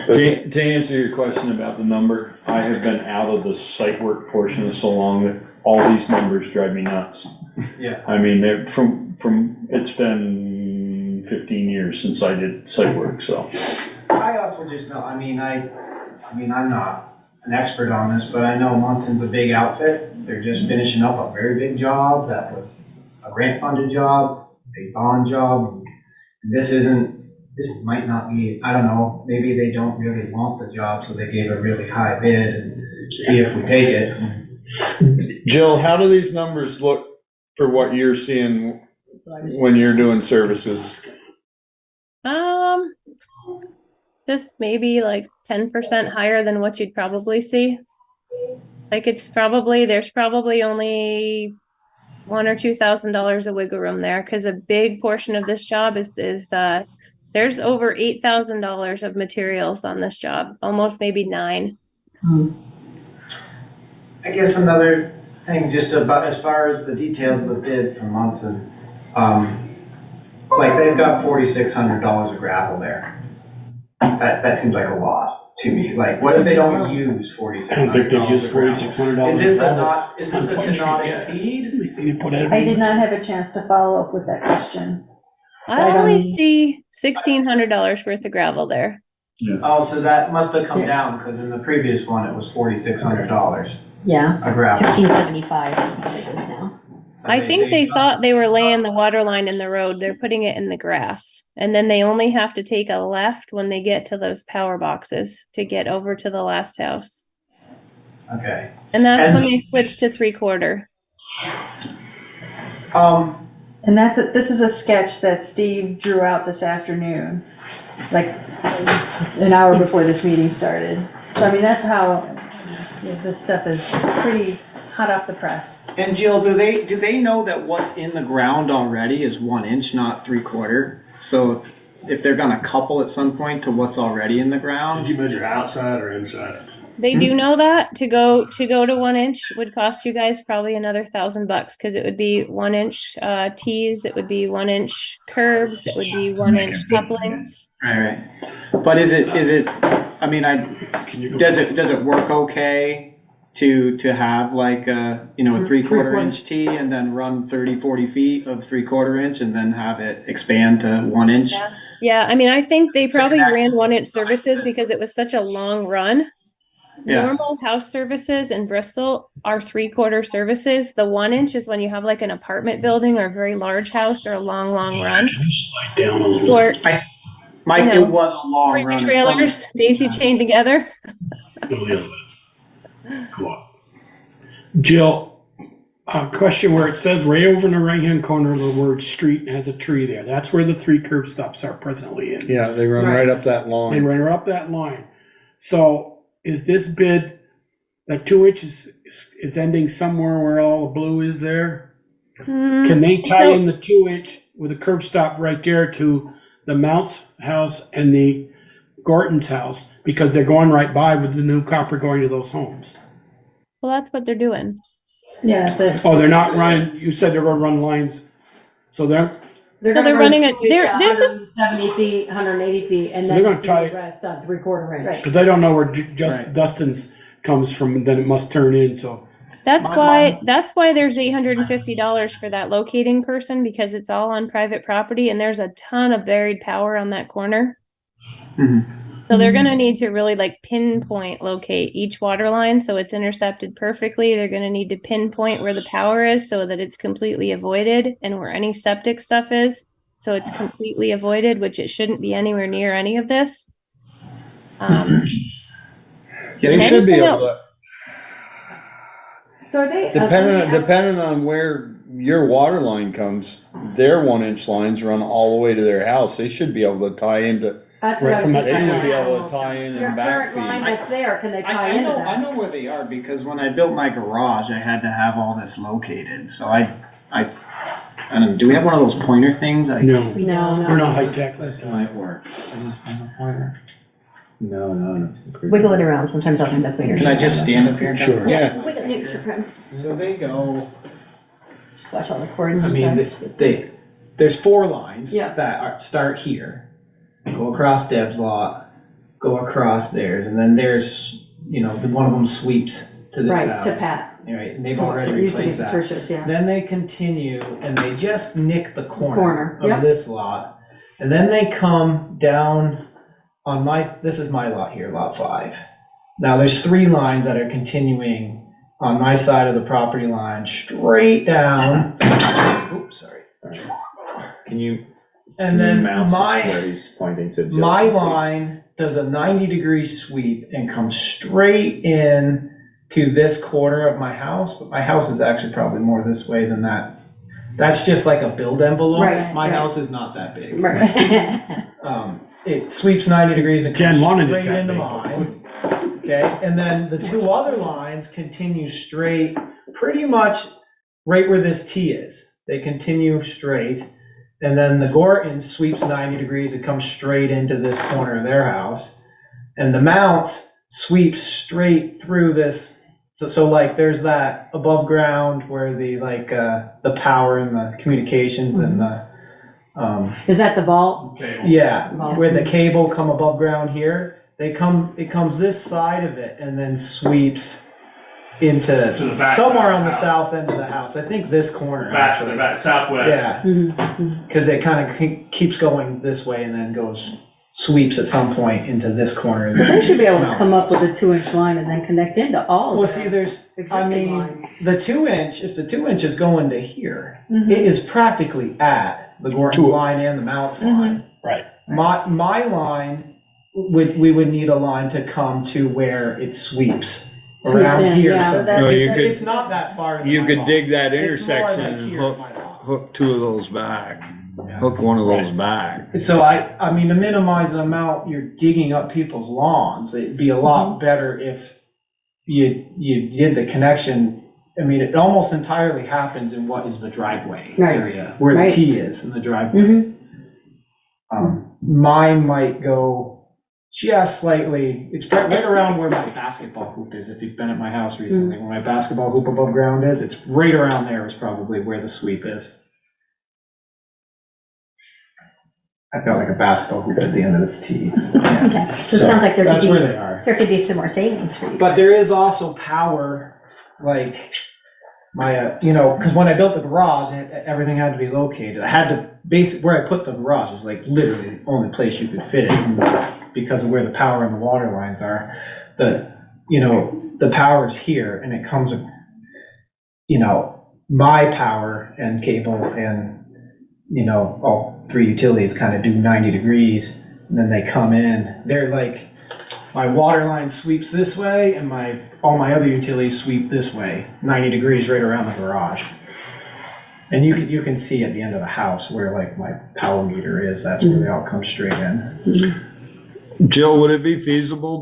Speaker 10: To answer your question about the number, I have been out of the site work portion so long that all these numbers drive me nuts.
Speaker 8: Yeah.
Speaker 10: I mean, they're it's been 15 years since I did site work, so.
Speaker 18: I also just know, I'm not an expert on this, but I know Munson's a big outfit. They're just finishing up a very big job that was a grant-funded job, a bond job. This might not be, I don't know, maybe they don't really want the job, so they gave a really high bid and see if we take it.
Speaker 10: Jill, how do these numbers look for what you're seeing when you're doing services?
Speaker 6: Just maybe like 10% higher than what you'd probably see. Like there's probably only $1,000 or $2,000 of wiggle room there, because a big portion of this job is there's over $8,000 of materials on this job, almost maybe 9.
Speaker 18: I guess another thing, just about as far as the details of the bid from Munson, like they've got $4,600 of gravel there. That seems like a lot to me. Like, what if they don't use $4,600?
Speaker 4: I don't think they use $4,600.
Speaker 18: Is this a to not exceed?
Speaker 2: I did not have a chance to follow up with that question.
Speaker 6: I only see $1,600 worth of gravel there.
Speaker 10: Yeah.
Speaker 18: Oh, so that must have come down, because in the previous one, it was $4,600
Speaker 1: Yeah,
Speaker 18: a gravel.
Speaker 1: 1675 is what it is now.
Speaker 6: I think they thought they were laying the water line in the road. They're putting it in the grass. And then they only have to take a left when they get to those power boxes to get over to the last house.
Speaker 18: Okay.
Speaker 6: And that's when they switched to 3/4.
Speaker 2: And this is a sketch that Steve drew out this afternoon, like an hour before this meeting started. So I mean, that's how this stuff is pretty hot off the press.
Speaker 18: And Jill, do they know that what's in the ground already is 1 inch, not 3/4? So if they're gonna couple at some point to what's already in the ground?
Speaker 4: Did you measure outside or inside?
Speaker 6: They do know that to go to 1 inch would cost you guys probably another $1,000, because it would be 1 inch tees, it would be 1 inch curbs, it would be 1 inch couplings.
Speaker 18: Right. But is it, I mean, does it work okay to have like a 3/4 inch tee and then run 30-40 feet of 3/4 inch and then have it expand to 1 inch?
Speaker 6: Yeah, I mean, I think they probably ran 1 inch services because it was such a long run.
Speaker 18: Yeah.
Speaker 6: Normal house services in Bristol are 3/4 services. The 1 inch is when you have like an apartment building or a very large house or a long run.
Speaker 4: Slide down a little.
Speaker 6: Or
Speaker 18: it was a long
Speaker 6: 3
Speaker 18: run.
Speaker 6: trailers daisy chained together.
Speaker 4: Go the other way. Go on. Jill, a question where it says right over in the right-hand corner, the word street has a tree there. That's where the 3 curb stops are presently in.
Speaker 10: Yeah, they run right up that line.
Speaker 4: They run right up that line. So is this bid, that 2 inches is ending somewhere where all the blue is there? Can they tie in the 2-inch with a curb stop right there to the Mounts house and the Gorton's house? Because they're going right by with the new copper going to those homes.
Speaker 6: Well, that's what they're doing.
Speaker 2: Yeah.
Speaker 4: Oh, they're not running, you said they're gonna run lines, so they're
Speaker 2: They're
Speaker 6: No,
Speaker 2: gonna
Speaker 6: they're
Speaker 2: run
Speaker 6: running
Speaker 2: two
Speaker 6: it-
Speaker 2: inch
Speaker 6: they're-
Speaker 2: at
Speaker 6: this is-
Speaker 2: 170 feet, 180 feet, and
Speaker 4: So
Speaker 2: then
Speaker 4: they're
Speaker 2: do
Speaker 4: gonna tie-
Speaker 2: the rest on 3/4 inch.
Speaker 4: because I don't know where just
Speaker 18: Right.
Speaker 4: Dustin's comes from, then it must turn in, so.
Speaker 6: That's
Speaker 18: My
Speaker 6: why there's $850 for that locating person, because it's all on private property and there's a ton of buried power on that corner.
Speaker 18: Mhm.
Speaker 6: So they're gonna need to really like pinpoint locate each water line so it's intercepted perfectly. They're gonna need to pinpoint where the power is so that it's completely avoided, and where any septic stuff is, so it's completely avoided, which it shouldn't be anywhere near any of this.
Speaker 10: They should be
Speaker 6: anything
Speaker 10: able to,
Speaker 6: else?
Speaker 2: So are they?
Speaker 10: depending on where your water line comes, their 1-inch lines run all the way to their house. They should be able to tie into,
Speaker 2: That's what I
Speaker 4: right
Speaker 2: was
Speaker 4: from
Speaker 2: just
Speaker 10: they
Speaker 2: gonna
Speaker 10: should be
Speaker 2: ask.
Speaker 10: able to tie in
Speaker 2: Your
Speaker 10: and
Speaker 2: current line
Speaker 10: backfeed.
Speaker 2: that's there, can they tie
Speaker 18: I
Speaker 2: into
Speaker 18: know, I
Speaker 2: that?
Speaker 18: know where they are, because when I built my garage, I had to have all this located, so I don't know, do we have one of those pointer things?
Speaker 4: No,
Speaker 2: No,
Speaker 4: we're not high tech.
Speaker 18: This might work. Is this a pointer?
Speaker 11: No.
Speaker 1: Wiggle it around, sometimes that's in the cleaner.
Speaker 18: Can I just stand up here?
Speaker 4: Sure.
Speaker 1: Yeah, wiggle, you sure can.
Speaker 18: So they go,
Speaker 1: Just watch all the cords.
Speaker 18: I mean, there's 4 lines
Speaker 2: Yeah.
Speaker 18: that start here, go across Deb's lot, go across theirs, and then there's, one of them sweeps to this
Speaker 2: Right,
Speaker 18: house.
Speaker 2: to Pat.
Speaker 18: Right, and they've already
Speaker 2: It used to be
Speaker 18: replaced that.
Speaker 2: Patricia's, yeah.
Speaker 18: Then they continue and they just nick the
Speaker 2: Corner,
Speaker 18: corner
Speaker 2: yep.
Speaker 18: of this lot. And then they come down on this is my lot here, lot 5. Now there's 3 lines that are continuing on my side of the property line, straight down. Oops, sorry.
Speaker 11: Can you?
Speaker 18: And then
Speaker 11: mouse
Speaker 18: my
Speaker 11: where he's pointing to?
Speaker 18: my line does a 90-degree sweep and comes straight in to this corner of my house, but my house is actually probably more this way than that. That's just like a build envelope.
Speaker 2: Right,
Speaker 18: My
Speaker 2: right.
Speaker 18: house is not that big.
Speaker 2: Right.
Speaker 18: It sweeps 90 degrees and
Speaker 4: Jen
Speaker 18: comes
Speaker 4: wanted it
Speaker 18: straight
Speaker 4: that
Speaker 18: into
Speaker 4: big.
Speaker 18: mine. Okay, and then the 2 other lines continue straight, pretty much right where this T is. They continue straight. And then the Gorton sweeps 90 degrees and comes straight into this corner of their house. And the Mounts sweeps straight through this. So like there's that above ground where the power and the communications and the,
Speaker 2: Is that the vault?
Speaker 18: yeah,
Speaker 2: Vault.
Speaker 18: where the cable come above ground here, it comes this side of it and then sweeps into
Speaker 16: To the back
Speaker 18: somewhere
Speaker 16: side of
Speaker 18: on
Speaker 16: the
Speaker 18: the
Speaker 16: house.
Speaker 18: south end of the house. I think this corner
Speaker 16: Back to
Speaker 18: actually.
Speaker 16: the back, southwest.
Speaker 18: Yeah,
Speaker 2: Mhm.
Speaker 18: because it kind of keeps going this way and then sweeps at some point into this corner.
Speaker 2: So they should be able to come up with a 2-inch line and then connect into all
Speaker 18: Well,
Speaker 2: of
Speaker 18: see,
Speaker 2: the
Speaker 18: there's, I
Speaker 2: existing
Speaker 18: mean,
Speaker 2: lines.
Speaker 18: the 2-inch, if the 2-inch is going to here,
Speaker 2: Mhm.
Speaker 18: it is practically at the Gorton's line and the Mounts line.
Speaker 4: Right.
Speaker 18: My line, we would need a line to come to where it sweeps
Speaker 2: Sweeps
Speaker 18: around
Speaker 2: in,
Speaker 18: here.
Speaker 2: yeah,
Speaker 18: So
Speaker 2: that-
Speaker 10: No, you
Speaker 18: it's,
Speaker 10: could-
Speaker 18: it's not that far into
Speaker 10: You
Speaker 18: my
Speaker 10: could
Speaker 18: lot.
Speaker 10: dig that
Speaker 18: It's more like
Speaker 10: intersection and
Speaker 18: here in my lot.
Speaker 10: hook 2 of those back. Hook one of those back.
Speaker 18: So I mean, to minimize the amount you're digging up people's lawns, it'd be a lot better if you did the connection. I mean, it almost entirely happens in what is the driveway
Speaker 2: Right.
Speaker 18: area, where
Speaker 2: Right.
Speaker 18: the T is in the driveway.
Speaker 2: Mhm.
Speaker 18: Mine might go just slightly, it's right around where my basketball hoop is, if you've been at my house recently, where my basketball hoop above ground is, it's right around there is probably where the sweep is. I've got like a basketball hoop at the end of this tee.
Speaker 1: Okay, so it sounds like
Speaker 18: That's where they are.
Speaker 1: there could be some more savings for you.
Speaker 18: But
Speaker 1: guys.
Speaker 18: there is also power, like my, because when I built the garage, everything had to be located. I had to, where I put the garage is like literally the only place you could fit it because of where the power and the water lines are. The power is here and it comes, my power and cable and, all 3 utilities kind of do 90 degrees and then they come in. They're like, my water line sweeps this way and all my other utilities sweep this way, 90 degrees right around the garage. And you can see at the end of the house where like my power meter is, that's where they all come straight in.
Speaker 10: Jill, would it be feasible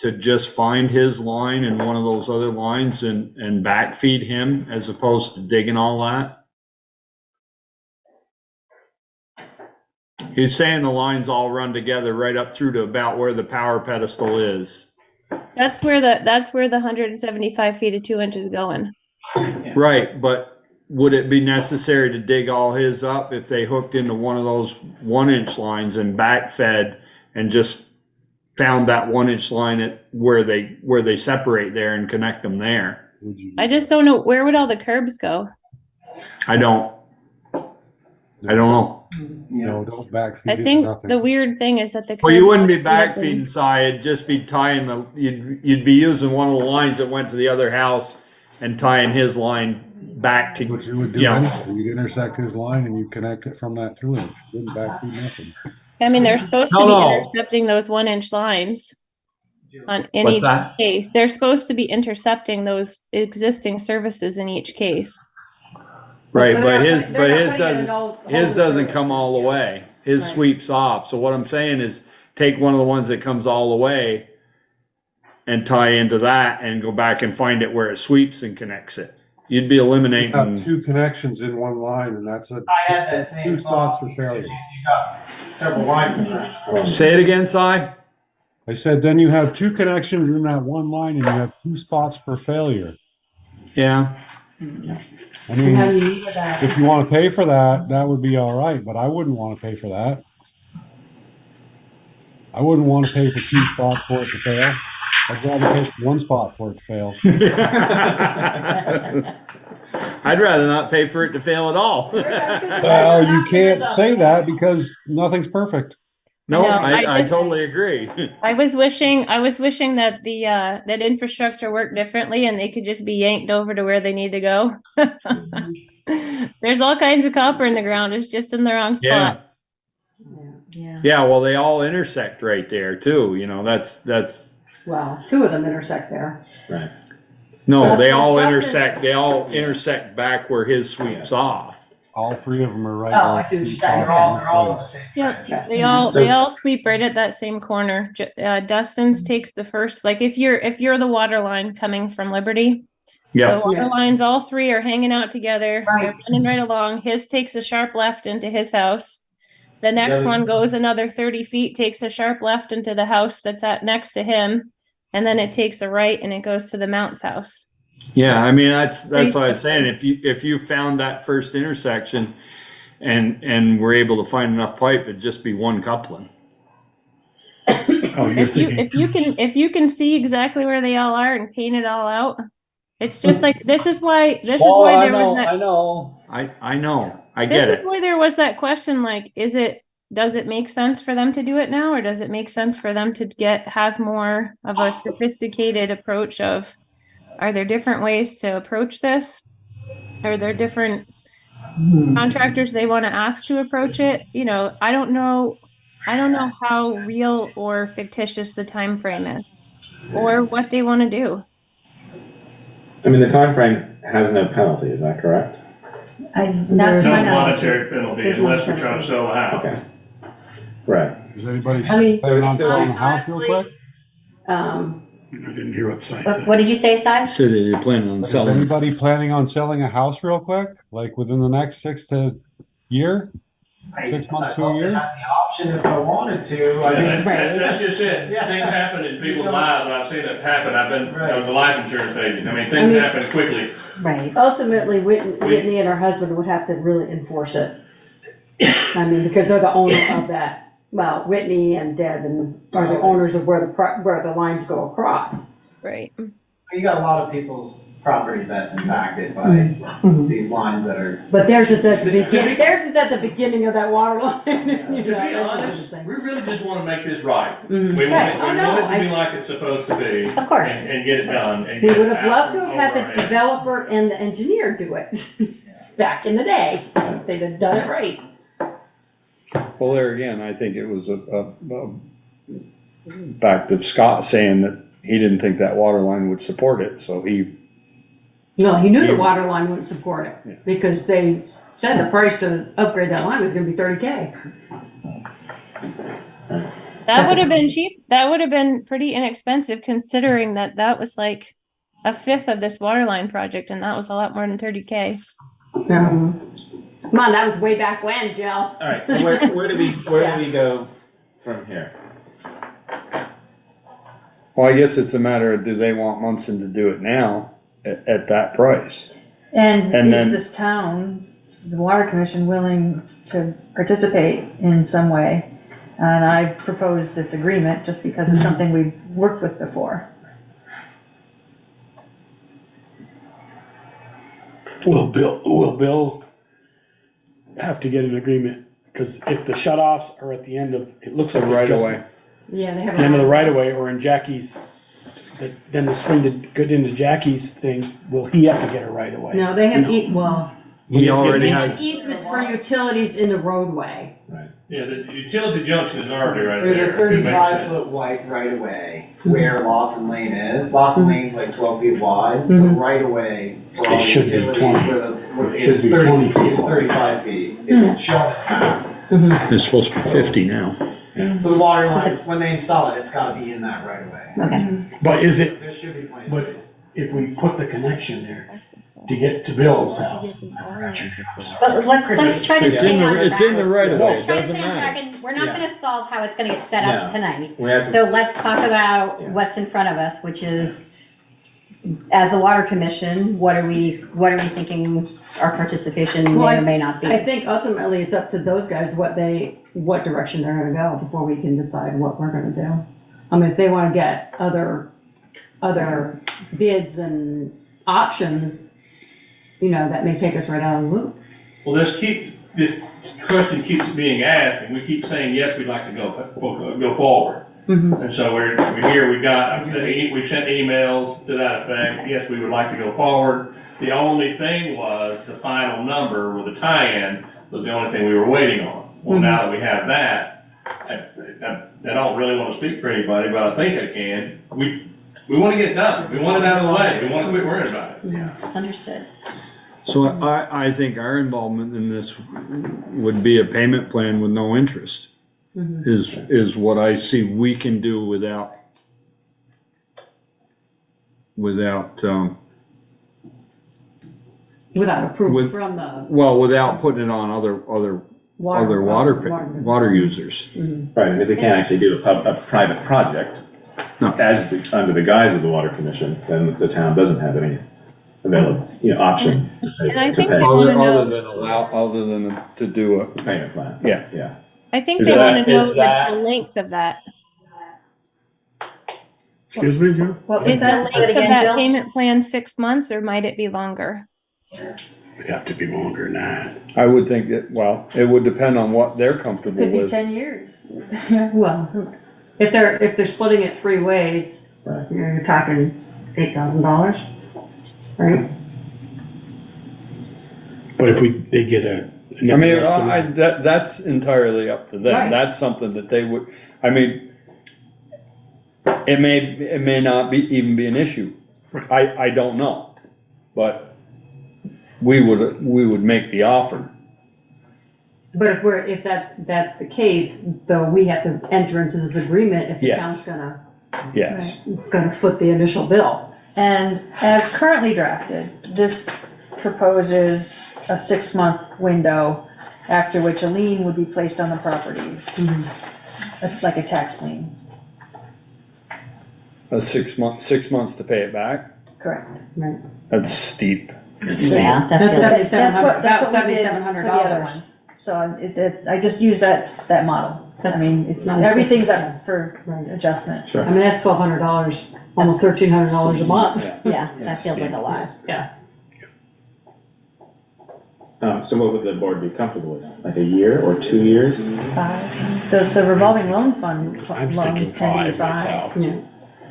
Speaker 10: to just find his line and one of those other lines and backfeed him as opposed to digging all that? He's saying the lines all run together right up through to about where the power pedestal is.
Speaker 6: That's where the 175 feet of 2 inches going.
Speaker 10: Right, but would it be necessary to dig all his up if they hooked into one of those 1-inch lines and backfed and just found that 1-inch line at where they separate there and connect them there?
Speaker 6: I just don't know, where would all the curbs go?
Speaker 10: I don't know.
Speaker 19: No, don't backfeed
Speaker 6: I
Speaker 19: it,
Speaker 6: think
Speaker 19: nothing.
Speaker 6: the weird thing is that the
Speaker 10: Well, you
Speaker 6: curbs
Speaker 10: wouldn't be
Speaker 6: would end up in-
Speaker 10: backfeeding, Si, it'd just be tying you'd be using one of the lines that went to the other house and tying his line back to.
Speaker 19: That's what you would do
Speaker 10: Yeah.
Speaker 19: anyway. You'd intersect his line and you connect it from that 2 inch. Wouldn't backfeed nothing.
Speaker 6: I mean, they're supposed to be intercepting those 1-inch lines in
Speaker 10: What's
Speaker 6: each
Speaker 10: that?
Speaker 6: case. They're supposed to be intercepting those existing services in each case.
Speaker 10: Right,
Speaker 13: So
Speaker 10: but
Speaker 13: they're
Speaker 10: his
Speaker 13: not putting it in
Speaker 10: doesn't,
Speaker 13: an old
Speaker 10: his
Speaker 13: home
Speaker 10: doesn't
Speaker 13: service.
Speaker 10: come all the way. His
Speaker 13: Right.
Speaker 10: sweeps off. So what I'm saying is take one of the ones that comes all the way and tie into that and go back and find it where it sweeps and connects it. You'd be
Speaker 19: You
Speaker 10: eliminating.
Speaker 19: have 2 connections in one line and that's
Speaker 18: I had that same
Speaker 19: two spots
Speaker 18: thought.
Speaker 19: for failure.
Speaker 18: You got several lines in there.
Speaker 10: Say it again, Si?
Speaker 19: I said, then you have 2 connections in that one line and you have 2 spots for failure.
Speaker 10: Yeah.
Speaker 19: I mean,
Speaker 13: How do you meet with that?
Speaker 19: if you want to pay for that, that would be all right, but I wouldn't want to pay for that. I wouldn't want to pay for 2 spots for it to fail. I'd rather pay for 1 spot for it to fail.
Speaker 10: I'd rather not pay for it to fail at all.
Speaker 19: Well, you can't say that because nothing's perfect.
Speaker 10: No,
Speaker 6: No,
Speaker 10: I
Speaker 6: just-
Speaker 10: totally agree.
Speaker 6: I was wishing that the that infrastructure worked differently and they could just be yanked over to where they need to go. There's all kinds of copper in the ground. It's just in the wrong
Speaker 10: Yeah.
Speaker 6: spot.
Speaker 13: Yeah.
Speaker 10: Yeah, well, they all intersect right there too, you know, that's,
Speaker 13: Well, 2 of them intersect there.
Speaker 11: Right.
Speaker 10: no,
Speaker 13: Dustin-
Speaker 10: they all
Speaker 13: Dustin-
Speaker 10: intersect back where his sweeps off.
Speaker 19: All 3 of them are right.
Speaker 13: Oh,
Speaker 19: where
Speaker 13: I see what
Speaker 19: the
Speaker 13: you're saying.
Speaker 19: spot
Speaker 18: They're all,
Speaker 19: is
Speaker 18: they're all the
Speaker 19: placed.
Speaker 18: same.
Speaker 6: Yep,
Speaker 13: Yeah.
Speaker 6: they all sweep right at that same corner. Dustin's takes the first, like if you're the water line coming from Liberty, the
Speaker 10: Yeah,
Speaker 6: water
Speaker 13: Yeah.
Speaker 6: lines, all 3 are hanging out together.
Speaker 13: Right.
Speaker 6: They're running right along. His takes a sharp left into his house. The next
Speaker 11: Yeah.
Speaker 6: one goes another 30 feet, takes a sharp left into the house that's at next to him. And then it takes a right and it goes to the Mount's house.
Speaker 10: yeah, I mean, that's what I was saying, if you found that first intersection and were able to find enough pipe, it'd just be one coupling.
Speaker 19: Oh, you're thinking
Speaker 6: If you can see exactly where they all are and paint it all out, it's just like, this is why there was that.
Speaker 10: I know, I
Speaker 6: This
Speaker 10: get
Speaker 6: is
Speaker 10: it.
Speaker 6: why there was that question, like, does it make sense for them to do it now, or does it make sense for them to have more of a sophisticated approach of, are there different ways to approach this? Are there different contractors they want to ask to approach it? You know, I don't know how real or fictitious the time frame is, or what they want to do.
Speaker 11: I mean, the time frame has no penalty, is that correct?
Speaker 13: Not
Speaker 16: No
Speaker 13: to my knowledge.
Speaker 16: monetary penalty
Speaker 13: There's no
Speaker 16: unless we're trying to
Speaker 13: penalty.
Speaker 16: sell a house.
Speaker 11: Okay. Right.
Speaker 19: Is anybody
Speaker 13: I mean,
Speaker 19: planning on selling a
Speaker 13: honestly,
Speaker 19: house real quick?
Speaker 4: I didn't hear what Si said.
Speaker 1: What did you say, Si?
Speaker 10: So that you're planning on
Speaker 19: Is
Speaker 10: selling.
Speaker 19: anybody planning on selling a house real quick? Like within the next 6 to year? 6 months to a year?
Speaker 18: I have the option if I wanted to. I
Speaker 16: Yeah,
Speaker 18: mean,
Speaker 16: that's just it. Things happen in people's lives, and I've seen it happen. I was a life insurance agent. I mean, things happen quickly.
Speaker 13: Right. Ultimately, Whitney and her husband would have to really enforce it. I mean, because they're the owner of that. Well, Whitney and Deb are the owners of where the lines go across.
Speaker 6: Right.
Speaker 18: You got a lot of people's property that's impacted by these lines that are.
Speaker 13: But theirs is at the beginning. Theirs is at the beginning of that water line. You know,
Speaker 16: To be
Speaker 13: that's just
Speaker 16: honest,
Speaker 13: insane.
Speaker 16: we really just want to make this right.
Speaker 13: Mhm.
Speaker 16: We want
Speaker 13: Right.
Speaker 16: it,
Speaker 13: Oh,
Speaker 16: we
Speaker 13: no,
Speaker 16: want it to be
Speaker 13: I-
Speaker 16: like it's supposed to be.
Speaker 1: Of course.
Speaker 16: And get it done. and
Speaker 13: We
Speaker 16: get
Speaker 13: would
Speaker 16: it
Speaker 13: have
Speaker 16: out
Speaker 13: loved to
Speaker 16: from
Speaker 13: have had
Speaker 16: over
Speaker 13: the
Speaker 16: our heads.
Speaker 13: developer and the engineer do it back in the day. They'd have done it right.
Speaker 10: Well, there again, I think it was back to Scott saying that he didn't think that water line would support it, so he.
Speaker 13: No, he knew the water line wouldn't support it because they said the price to upgrade that line was gonna be $30K.
Speaker 6: That would have been cheap. That would have been pretty inexpensive considering that was like a fifth of this water line project and that was a lot more than $30K.
Speaker 13: Yeah. Come on, that was way back when, Jill.
Speaker 11: All right, so where do we go from here?
Speaker 10: Well, I guess it's a matter of, do they want Munson to do it now at that price?
Speaker 2: And
Speaker 10: And
Speaker 2: is
Speaker 10: then-
Speaker 2: this town, the water commission, willing to participate in some way? And I proposed this agreement just because it's something we've worked with before.
Speaker 4: Will Bill have to get an agreement? Because if the shut-offs are at the end of, it looks
Speaker 10: So
Speaker 4: like they're
Speaker 10: right
Speaker 4: just
Speaker 10: away.
Speaker 13: Yeah, they have.
Speaker 4: at the end of the right of way or in Jackie's, then the swing to get into Jackie's thing, will he have to get a right of way?
Speaker 13: No, they have, well,
Speaker 10: He already
Speaker 13: they
Speaker 10: has,
Speaker 13: have easements for utilities in the roadway.
Speaker 16: Yeah, the utility junction is already right
Speaker 18: There's
Speaker 16: there.
Speaker 18: a 35-foot wide right-of-way where Lawson Lane is. Lawson Lane's like 12 feet wide. The right-of-way for all
Speaker 4: It
Speaker 18: the
Speaker 4: should be
Speaker 18: utilities
Speaker 4: 20.
Speaker 18: where
Speaker 4: It
Speaker 18: is
Speaker 4: should be 20 feet
Speaker 18: is
Speaker 4: wide.
Speaker 18: 35 feet. It's shown at half.
Speaker 10: it's supposed to be 50 now.
Speaker 18: So the water lines, when they install it, it's gotta be in that right-of-way.
Speaker 13: Okay.
Speaker 4: But is it,
Speaker 18: There should be plenty of
Speaker 4: but
Speaker 18: space.
Speaker 4: if we put the connection there to get to Bill's house,
Speaker 1: But let's try to
Speaker 10: It's
Speaker 1: stay
Speaker 10: in
Speaker 1: on
Speaker 10: the, it's in the
Speaker 1: track.
Speaker 10: right of way,
Speaker 1: Let's
Speaker 10: it
Speaker 1: try to
Speaker 10: doesn't
Speaker 1: stay on track,
Speaker 10: matter.
Speaker 1: and we're not
Speaker 11: Yeah.
Speaker 1: gonna solve how it's gonna get set up
Speaker 11: No.
Speaker 1: tonight.
Speaker 11: We have to-
Speaker 1: So let's talk about
Speaker 11: Yeah.
Speaker 1: what's in front of us, which is, as the water commission, what are we thinking our participation
Speaker 13: Well,
Speaker 1: may or may not be?
Speaker 13: I think ultimately it's up to those guys what direction they're gonna go before we can decide what we're gonna do. I mean, if they wanna get other bids and options, that may take us right out of the loop.
Speaker 16: Well, this question keeps being asked, and we keep saying, yes, we'd like to go forward. And so we're here, we sent emails to that effect, yes, we would like to go forward. The only thing was, the final number with the tie-in was the only thing we were waiting on. Well, now that we have that, I don't really want to speak for anybody, but I think I can. We want to get it done, we want it out of the way, we want to quit worrying about it.
Speaker 1: Understood.
Speaker 10: So I think our involvement in this would be a payment plan with no interest, is what I see we can do without
Speaker 13: Approval from the
Speaker 10: without putting it on other water users.
Speaker 11: Right, and if we can't actually do a private project under the guise of the water commission, then the town doesn't have any available, option
Speaker 6: And I
Speaker 11: to
Speaker 6: think
Speaker 11: pay.
Speaker 6: they wanna know,
Speaker 10: Other than to do a
Speaker 11: Payment plan.
Speaker 10: Yeah.
Speaker 11: Yeah.
Speaker 6: I think
Speaker 10: Is
Speaker 6: they
Speaker 10: that-
Speaker 6: wanna know
Speaker 10: is that-
Speaker 6: the length of that.
Speaker 4: excuse me, Joe?
Speaker 1: What
Speaker 6: Is
Speaker 1: was
Speaker 6: the
Speaker 1: that?
Speaker 6: length
Speaker 1: Say it
Speaker 6: of
Speaker 1: again,
Speaker 6: that
Speaker 1: Jill?
Speaker 6: payment plan 6 months, or might it be longer?
Speaker 4: It'd have to be longer than that.
Speaker 10: I would think that, it would depend on what they're comfortable
Speaker 2: Could be
Speaker 10: with.
Speaker 2: 10 years.
Speaker 13: Well, if they're splitting it 3 ways,
Speaker 11: Right.
Speaker 13: you're talking $8,000, right?
Speaker 4: But if they get a.
Speaker 10: I mean, that's entirely up to them.
Speaker 13: Right.
Speaker 10: That's something that they would, it may not even be an issue. I don't know, but we would make the offer.
Speaker 13: But if that's the case, though, we have to enter into this agreement if the
Speaker 10: Yes.
Speaker 13: town's
Speaker 10: Yes.
Speaker 13: gonna foot the initial bill.
Speaker 2: And as currently drafted, this proposes a 6-month window after which a lien would be placed on the properties, like a tax lien.
Speaker 10: A 6 months to pay it back.
Speaker 2: Correct.
Speaker 13: Right.
Speaker 10: That's steep.
Speaker 1: Yeah,
Speaker 13: That's
Speaker 2: That's
Speaker 13: $7,700,
Speaker 2: that's
Speaker 13: about
Speaker 2: what we did for the other
Speaker 13: $7,700.
Speaker 2: ones. So I just use that model. I mean, it's
Speaker 13: That's-
Speaker 2: everything's up for adjustment.
Speaker 11: Sure.
Speaker 13: I mean, that's $1,200, almost $1,300 a month.
Speaker 1: Yeah, that feels like a lot.
Speaker 13: Yeah.
Speaker 11: So what would the board be comfortable with? Like a year or 2 years?
Speaker 2: 5. The revolving loan fund
Speaker 4: I'm thinking
Speaker 2: loans tend to be
Speaker 4: 5
Speaker 2: 5.
Speaker 4: myself.
Speaker 13: Yeah.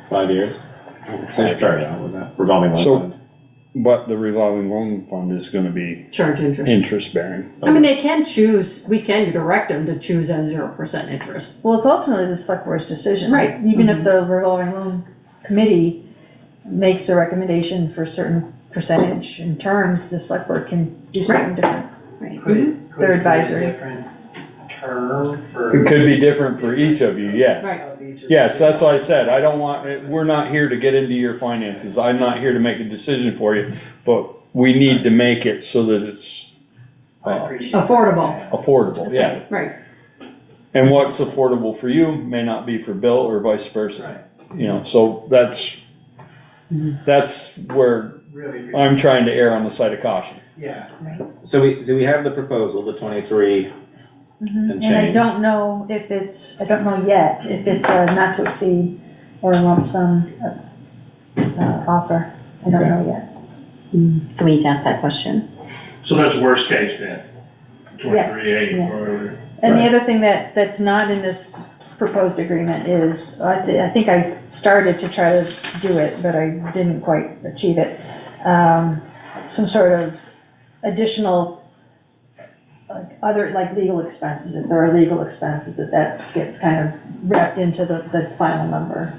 Speaker 11: 5 years? Sorry, what was that? Revolving loan
Speaker 10: So-
Speaker 11: fund?
Speaker 10: But the revolving loan fund is gonna be
Speaker 13: Charge interest.
Speaker 10: interest bearing.
Speaker 13: I mean, we can direct them to choose at 0% interest.
Speaker 2: Well, it's ultimately the select board's decision.
Speaker 13: Right.
Speaker 2: Even if the revolving loan committee makes a recommendation for a certain percentage and terms, the select board can do something different.
Speaker 18: Could
Speaker 2: They're
Speaker 18: it be a
Speaker 2: advisory.
Speaker 18: different term for?
Speaker 10: It could be different for each of you, yes.
Speaker 13: Right.
Speaker 10: Yes, that's what I said, we're not here to get into your finances, I'm not here to make a decision for you, but we need to make it so that it's affordable, yeah.
Speaker 13: Right.
Speaker 10: And what's affordable for you may not be for Bill or vice versa. You know, so that's where
Speaker 18: Really.
Speaker 10: I'm trying to err on the side of caution.
Speaker 18: Yeah.
Speaker 11: So we have the proposal, the 23 and
Speaker 2: And I
Speaker 11: change.
Speaker 2: don't know if it's, I don't know yet, if it's a not to exceed or a lump sum offer. I don't know yet.
Speaker 1: So we need to ask that question.
Speaker 16: So that's worst case then,
Speaker 2: Yes,
Speaker 16: 23.8
Speaker 2: yeah.
Speaker 16: or whatever.
Speaker 2: And the other thing that's not in this proposed agreement is, I think I started to try to do it, but I didn't quite achieve it. Some sort of additional, like other, like legal expenses, if there are legal expenses, that gets kind of wrapped into the final number.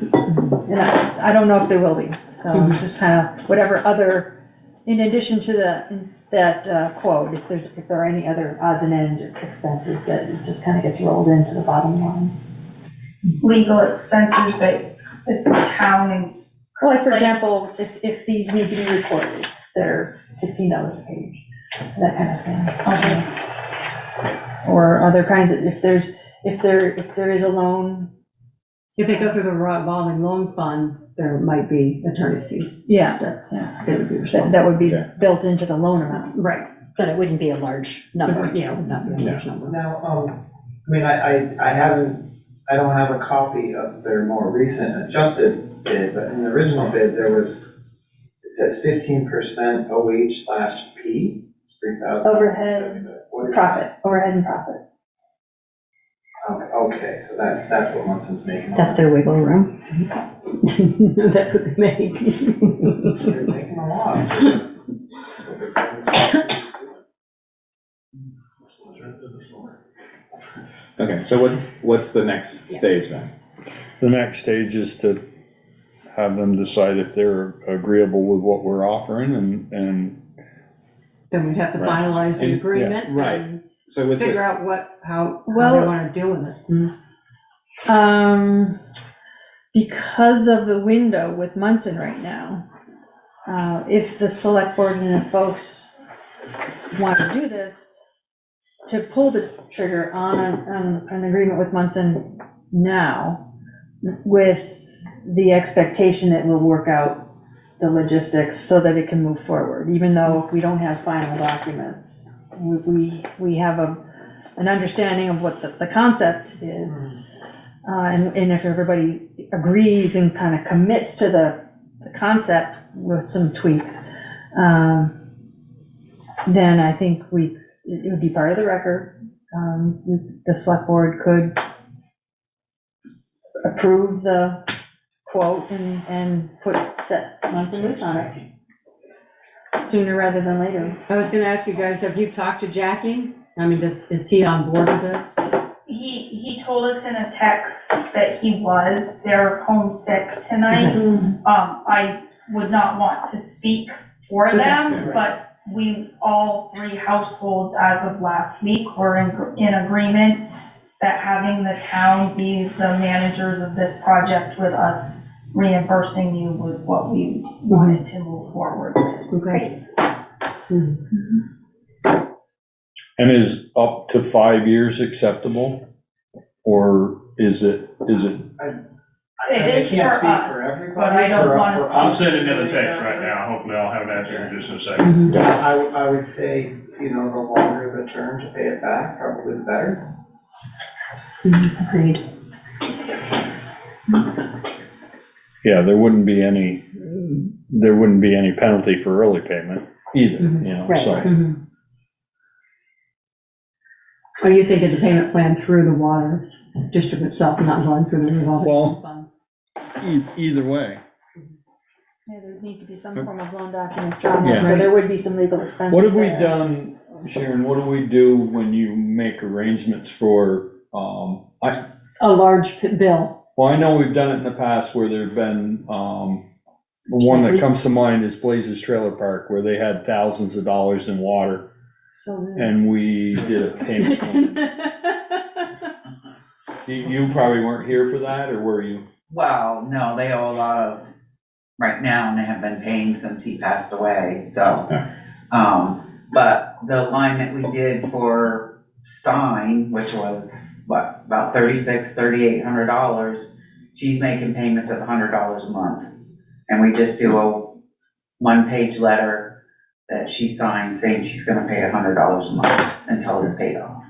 Speaker 2: And I don't know if there will be, so just kind of whatever other, in addition to that quote, if there are any other odds and ends expenses, that it just kind of gets rolled into the bottom line.
Speaker 17: Legal expenses that the town and.
Speaker 2: Well, like for example, if these need to be recorded, they're $15 a page, that kind of thing. Or other kinds of, if there is a loan.
Speaker 13: If they go through the revolving loan fund, there might be attorney's fees.
Speaker 2: Yeah.
Speaker 13: That would be responsible.
Speaker 2: That would be built into the loan amount.
Speaker 13: Right.
Speaker 1: But it wouldn't be a large number.
Speaker 13: Yeah, it would not be a large number.
Speaker 18: Now, I mean, I don't have a copy of their more recent adjusted bid, but in the original bid, it says 15% OH/P, it's 3,000.
Speaker 2: Overhead,
Speaker 18: What is
Speaker 2: profit, overhead and profit.
Speaker 18: that? Okay, so that's what Munson's making.
Speaker 1: That's their wiggle room.
Speaker 13: That's what they make.
Speaker 18: They're making a lot.
Speaker 11: Okay, so what's the next stage then?
Speaker 10: The next stage is to have them decide if they're agreeable with what we're offering and
Speaker 13: Then we'd have to
Speaker 11: Right.
Speaker 13: finalize the
Speaker 11: And-
Speaker 13: agreement.
Speaker 11: right.
Speaker 13: and
Speaker 11: So with
Speaker 13: Figure
Speaker 11: the,
Speaker 13: out how they
Speaker 2: Well-
Speaker 13: want to deal with it.
Speaker 2: Because of the window with Munson right now, if the select board and the folks want to do this, to pull the trigger on an agreement with Munson now, with the expectation that we'll work out the logistics so that it can move forward, even though if we don't have final documents. We have an understanding of what the concept is. And if everybody agrees and kind of commits to the concept with some tweaks, then I think it would be part of the record. The select board could approve the quote and set Munson loose on it sooner rather than later.
Speaker 13: I was gonna ask you guys, have you talked to Jackie? I mean, is he on board with this?
Speaker 17: He told us in a text that he was, they're homesick tonight. I would not want to speak for
Speaker 13: Okay.
Speaker 17: them, but all three households as of last week were in agreement that having the town be the managers of this project with us reimbursing you was what we wanted to move forward with.
Speaker 13: Okay.
Speaker 10: And is up to 5 years acceptable? Or is it?
Speaker 17: It is for us, but I don't want to.
Speaker 16: I'm sending them a text right now, hopefully I'll have an answer in just a second.
Speaker 18: I would say, the longer the term to pay it back, probably the better.
Speaker 1: Agreed.
Speaker 10: Yeah, there wouldn't be any penalty for early payment either,
Speaker 13: Right.
Speaker 10: so.
Speaker 13: Or you think of the payment plan through the water district itself, not going through the revolving
Speaker 10: Well-
Speaker 13: fund?
Speaker 10: Either way.
Speaker 2: Yeah, there'd need to be some form of loan documents drawn
Speaker 10: Yeah.
Speaker 2: up, so there would be some legal expenses.
Speaker 10: What have we
Speaker 2: there.
Speaker 10: done, Sharon, what do we do when you make arrangements for,
Speaker 13: A large bill.
Speaker 10: well, I know we've done it in the past where there've been, one that comes to mind is Blazes Trailer Park, where they had thousands of dollars in water, and we did a payment plan. You probably weren't here for that, or were you?
Speaker 7: Well, no, they owe a lot of, right now, and they have been paying since he passed away, so. But
Speaker 20: the line that we did for Stein, which was, what, about $3,800, she's making payments of $100 a month. And we just do a one-page letter that she signed saying she's gonna pay $100 a month until it's paid off.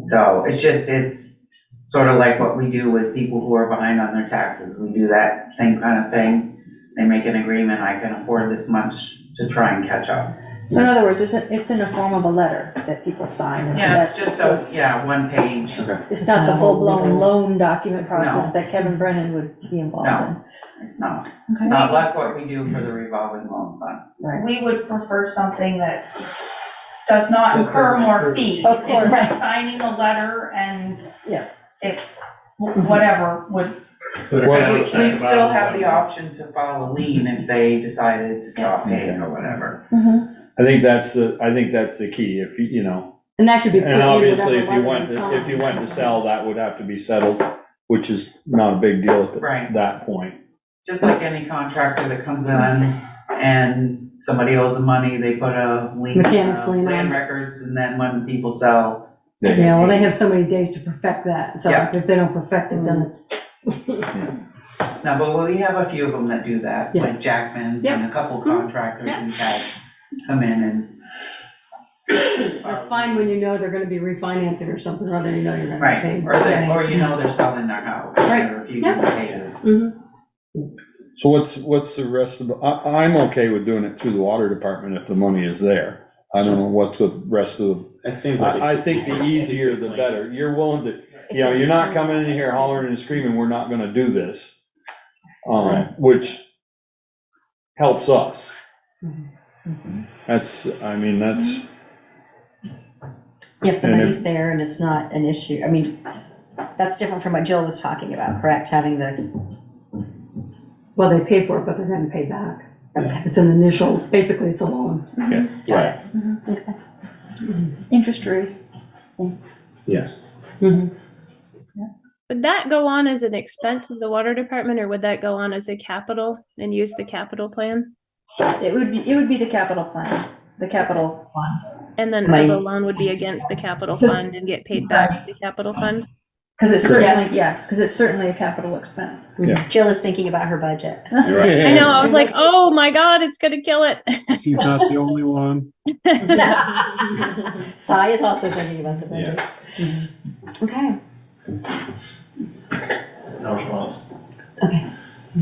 Speaker 20: So it's sort of like what we do with people who are behind on their taxes. We do that same kind of thing. They make an agreement, I can afford this much to try and catch up.
Speaker 2: So in other words, it's in the form of a letter that people sign. and
Speaker 20: Yeah, it's
Speaker 2: that's-
Speaker 20: just one page.
Speaker 2: It's not the full-blown loan document process
Speaker 20: No.
Speaker 2: that Kevin Brennan would be involved
Speaker 20: No.
Speaker 2: in.
Speaker 20: It's not.
Speaker 2: Okay.
Speaker 20: Not like what we do for the revolving loan fund.
Speaker 17: We would prefer something that does not incur more fees.
Speaker 2: Of course.
Speaker 17: By signing a letter and
Speaker 2: Yeah.
Speaker 17: if, whatever would.
Speaker 20: We'd still have the option to file a lien if they decided to stop paying or whatever.
Speaker 10: I think that's the key, if you know.
Speaker 13: And that should be.
Speaker 10: And obviously, if you went to sell, that would have to be settled, which is not a big deal at that point.
Speaker 20: Just like any contractor that comes in and somebody owes them money, they put a lien,
Speaker 13: Mechanics lien
Speaker 20: land
Speaker 13: on.
Speaker 20: records, and then when people sell.
Speaker 13: Yeah, well, they have so many days to perfect that, so
Speaker 20: Yeah.
Speaker 13: if they don't perfect it, then it's.
Speaker 20: No, but we have a few of them that do that,
Speaker 13: Yeah.
Speaker 20: like Jackman's
Speaker 13: Yep.
Speaker 20: and a couple contractors we've had come in and.
Speaker 13: That's fine when you know they're gonna be refinancing or something, or then you know you're gonna be
Speaker 20: Right,
Speaker 13: paying.
Speaker 20: or you know they're selling their house, and
Speaker 13: Right.
Speaker 20: they're refusing to pay it.
Speaker 10: So what's the rest of, I'm okay with doing it through the water department if the money is there. I don't know what's the rest of the.
Speaker 11: It seems like.
Speaker 10: I think the easier the better. You're willing to, you're not coming in here hollering and screaming, we're not gonna do this. Which helps us. That's.
Speaker 1: If the
Speaker 10: And
Speaker 1: money's there and it's not an issue, I mean, that's different from what Jill was talking about, correct? Having the.
Speaker 13: Well, they pay for it, but they're gonna pay back. It's an initial, basically it's a loan.
Speaker 11: Right,
Speaker 2: Okay. Interest rate.
Speaker 11: yes.
Speaker 6: Would that go on as an expense of the water department, or would that go on as a capital and use the capital plan?
Speaker 2: It would be the capital plan, the capital fund.
Speaker 6: And then so the loan would be against the capital fund and get paid back to the capital fund?
Speaker 2: Because it's certainly,
Speaker 1: Yes.
Speaker 2: because it's certainly a capital expense.
Speaker 10: Yeah.
Speaker 1: Jill is thinking about her budget.
Speaker 6: I know, I was like, oh my God, it's gonna kill it.
Speaker 19: She's not the only one.
Speaker 1: Sai is also thinking about the budget. Okay.
Speaker 16: No response.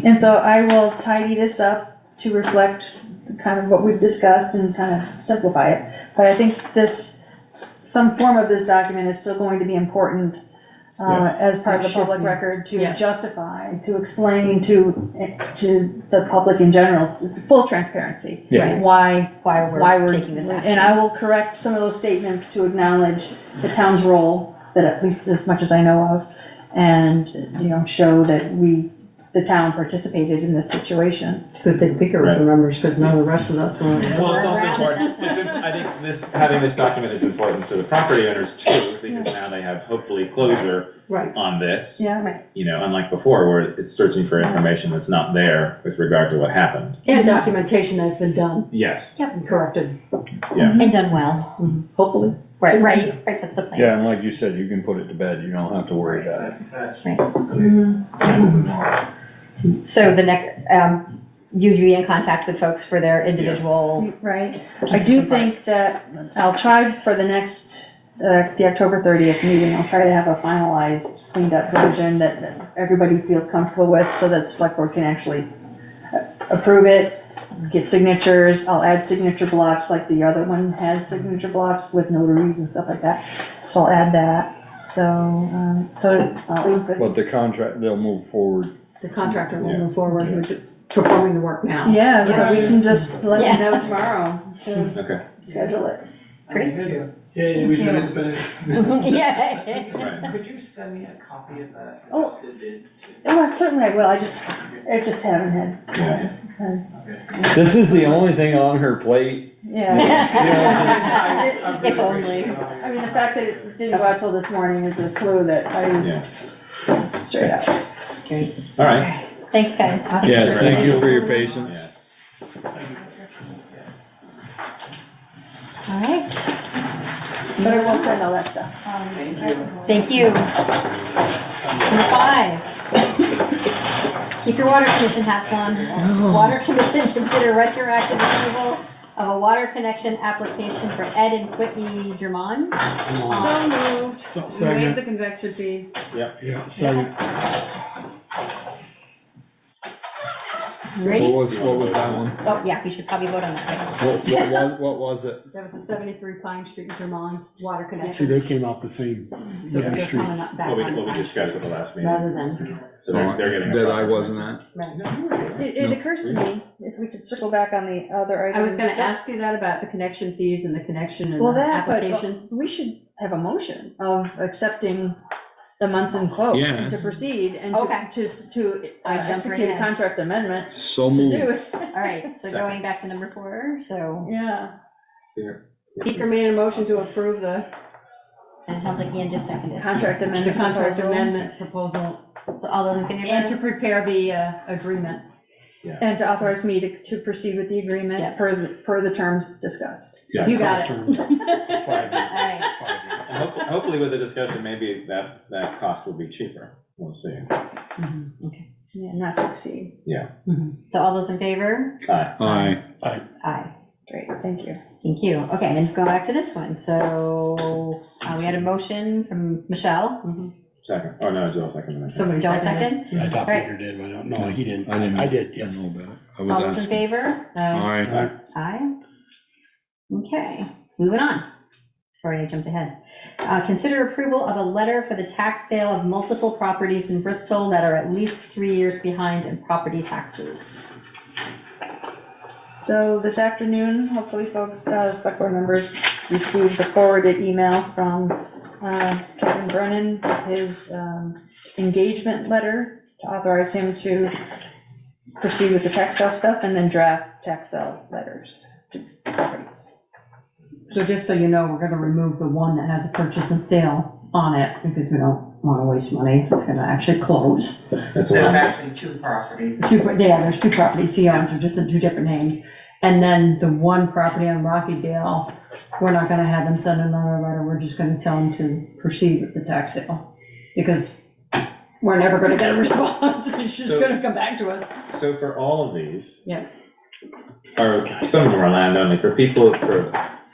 Speaker 2: And so I will tidy this up to reflect kind of what we've discussed and kind of simplify it. But I think some form of this document is still going to be important
Speaker 11: Yes.
Speaker 2: as part of the
Speaker 13: It should
Speaker 2: public
Speaker 13: be.
Speaker 2: record to
Speaker 13: Yeah.
Speaker 2: justify, to explain to the public in general, it's full transparency.
Speaker 10: Yeah.
Speaker 2: Right? Why
Speaker 1: we're taking this action.
Speaker 2: And I will correct some of those statements to acknowledge the town's role, that at least as much as I know of, and, show that the town participated in this situation.
Speaker 13: It's a good thing Picker
Speaker 11: Right.
Speaker 13: remembers, because none of the rest of us will.
Speaker 11: Well, it's also important, I think having this document is important to the property owners too, because now they have hopefully closure
Speaker 13: Right.
Speaker 11: on this.
Speaker 2: Yeah.
Speaker 13: Right.
Speaker 11: Unlike before, where it's searching for information that's not there with regard to what happened.
Speaker 13: And documentation that's been done
Speaker 11: Yes,
Speaker 13: and corrected,
Speaker 11: yeah.
Speaker 1: And done well.
Speaker 13: hopefully.
Speaker 1: Right, that's the plan.
Speaker 10: Yeah, and like you said, you can put it to bed, you don't have to worry about it.
Speaker 18: That's
Speaker 1: Right.
Speaker 18: moving on.
Speaker 1: So the next, you'd be in contact with folks for their individual.
Speaker 2: Right. I
Speaker 1: pieces
Speaker 2: do
Speaker 1: and
Speaker 2: think
Speaker 1: parts.
Speaker 2: that I'll try for the next, the October 30th meeting, I'll try to have a finalized, cleaned up version that everybody feels comfortable with, so that the select board can actually approve it, get signatures. I'll add signature blocks like the other one had signature blocks with notaries and stuff like that. So I'll add that. So I'll aim for.
Speaker 10: But the contract, they'll move forward.
Speaker 13: The contractor will move forward with performing the work now.
Speaker 2: Yeah, so we can just let you
Speaker 1: Yeah.
Speaker 2: know tomorrow to
Speaker 11: Okay.
Speaker 2: schedule it.
Speaker 1: Chris?
Speaker 12: Yeah, we should have been.
Speaker 1: Yeah.
Speaker 11: Right.
Speaker 18: Could you send me a copy of that?
Speaker 2: Oh.
Speaker 18: Posted bid?
Speaker 2: Oh, certainly I will, I just haven't had.
Speaker 11: Yeah.
Speaker 10: This is the only thing on her plate.
Speaker 2: Yeah.
Speaker 1: If only.
Speaker 2: I mean, the fact that it didn't go out till this morning is a clue that I
Speaker 11: Yeah.
Speaker 2: was straight out.
Speaker 11: All right.
Speaker 1: Thanks, guys.
Speaker 10: Yes, thank you for your patience.
Speaker 11: Yes.
Speaker 1: All right.
Speaker 2: But I will send all that stuff.
Speaker 1: Thank you. Number 5. Keep your water commission hats on. Water commission, consider retroactive approval of a water connection application for Ed and Whitney Germán.
Speaker 2: So moved.
Speaker 4: So,
Speaker 2: Waive the convection fee.
Speaker 11: Yep.
Speaker 4: Yeah, second.
Speaker 1: Ready?
Speaker 10: What was that one?
Speaker 1: Oh, yeah, we should probably vote on that.
Speaker 10: What was it?
Speaker 13: That was a 73 Pine Street in Germán's water
Speaker 4: See,
Speaker 13: connection.
Speaker 4: they came off the same,
Speaker 13: So
Speaker 4: same
Speaker 13: they're
Speaker 4: street.
Speaker 13: coming up back
Speaker 11: What we
Speaker 13: on
Speaker 11: discussed at the last meeting.
Speaker 13: rather than.
Speaker 11: So they're getting. a
Speaker 10: That I
Speaker 11: proper-
Speaker 10: wasn't at.
Speaker 2: It occurs to me, if we could circle back on the other items.
Speaker 13: I was gonna ask you that about the connection fees and the connection and
Speaker 2: Well,
Speaker 13: the
Speaker 2: that, but
Speaker 13: applications.
Speaker 2: we should have a motion of accepting the Munson quote.
Speaker 10: Yeah.
Speaker 2: And to proceed and
Speaker 1: Okay.
Speaker 2: to
Speaker 1: I jumped right
Speaker 2: execute a
Speaker 1: ahead.
Speaker 2: contract amendment
Speaker 10: So
Speaker 2: to
Speaker 10: moved.
Speaker 2: do it.
Speaker 1: All right, so going back to number 4, so,
Speaker 2: Yeah.
Speaker 11: Here.
Speaker 2: Speaker made a motion to approve the
Speaker 1: and it sounds like Ian just seconded.
Speaker 2: contract
Speaker 13: The
Speaker 2: amendment.
Speaker 13: contract
Speaker 2: proposal.
Speaker 13: amendment proposal.
Speaker 1: So all those in favor?
Speaker 2: And to prepare the agreement.
Speaker 11: Yeah.
Speaker 2: And to authorize me to proceed with the agreement
Speaker 1: Yeah.
Speaker 2: per the terms discussed.
Speaker 11: Yeah.
Speaker 2: You got it.
Speaker 1: All right.
Speaker 11: And hopefully with the discussion, maybe that cost will be cheaper. We'll see.
Speaker 2: Yeah, not to exceed.
Speaker 11: Yeah.
Speaker 1: So all those in favor?
Speaker 11: Aye.
Speaker 1: Aye.
Speaker 2: Great, thank you.
Speaker 1: Thank you. Okay, then go back to this one. So we had a motion from Michelle.
Speaker 11: Second. Oh, no, Joe second.
Speaker 2: Somebody
Speaker 1: Joel
Speaker 2: seconded.
Speaker 1: second.
Speaker 4: I thought
Speaker 1: All right.
Speaker 4: Peter did, but I don't, no, he didn't.
Speaker 10: I didn't.
Speaker 4: I did, yes.
Speaker 10: know about it. I
Speaker 1: All
Speaker 10: was
Speaker 1: those in
Speaker 10: asking.
Speaker 1: favor?
Speaker 10: Aye.
Speaker 1: Aye. Okay, moving on. Sorry, I jumped ahead. Consider approval of a letter for the tax sale of multiple properties in Bristol that are at least 3 years behind in property taxes.
Speaker 2: So this afternoon, hopefully folks, select board members received the forwarded email from Kevin Brennan, his engagement letter to authorize him to proceed with the tax sale stuff and then draft tax sale letters to properties.
Speaker 13: So just so you know, we're gonna remove the one that has a purchase and sale on it, because we don't wanna waste money if it's gonna actually close.
Speaker 11: That's
Speaker 17: There's actually 2 properties.
Speaker 13: There's 2 properties he owns, they're just in 2 different names. And then the one property on Rocky Dale, we're not gonna have them send another letter, we're just gonna tell them to proceed with the tax sale. Because we're never gonna get a response, it's just
Speaker 11: So-
Speaker 13: gonna come back to us.
Speaker 11: So for all of these.
Speaker 13: Yeah.
Speaker 11: Or some of them are land only. For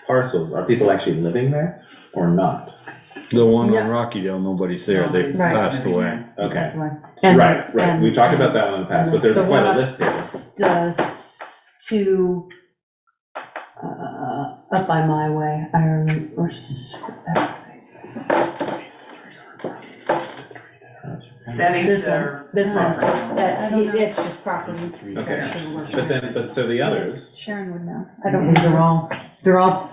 Speaker 11: parcels, are people actually living there or not?
Speaker 10: The one
Speaker 13: Yeah.
Speaker 10: on Rockydale, nobody's there. They
Speaker 13: Right.
Speaker 10: passed away.
Speaker 11: Okay.
Speaker 13: That's why. And-
Speaker 11: Right.
Speaker 13: and-
Speaker 11: We talked about that one in the past, but there's
Speaker 13: the
Speaker 11: quite
Speaker 13: one
Speaker 11: a
Speaker 13: up
Speaker 11: list here.
Speaker 13: Up by my way, I remember.
Speaker 7: Steady,
Speaker 13: This
Speaker 7: sir.
Speaker 13: one, this one,
Speaker 7: Property.
Speaker 13: it's just property.
Speaker 11: Okay. But so the others.
Speaker 2: Sharon would know.
Speaker 13: I don't think they're all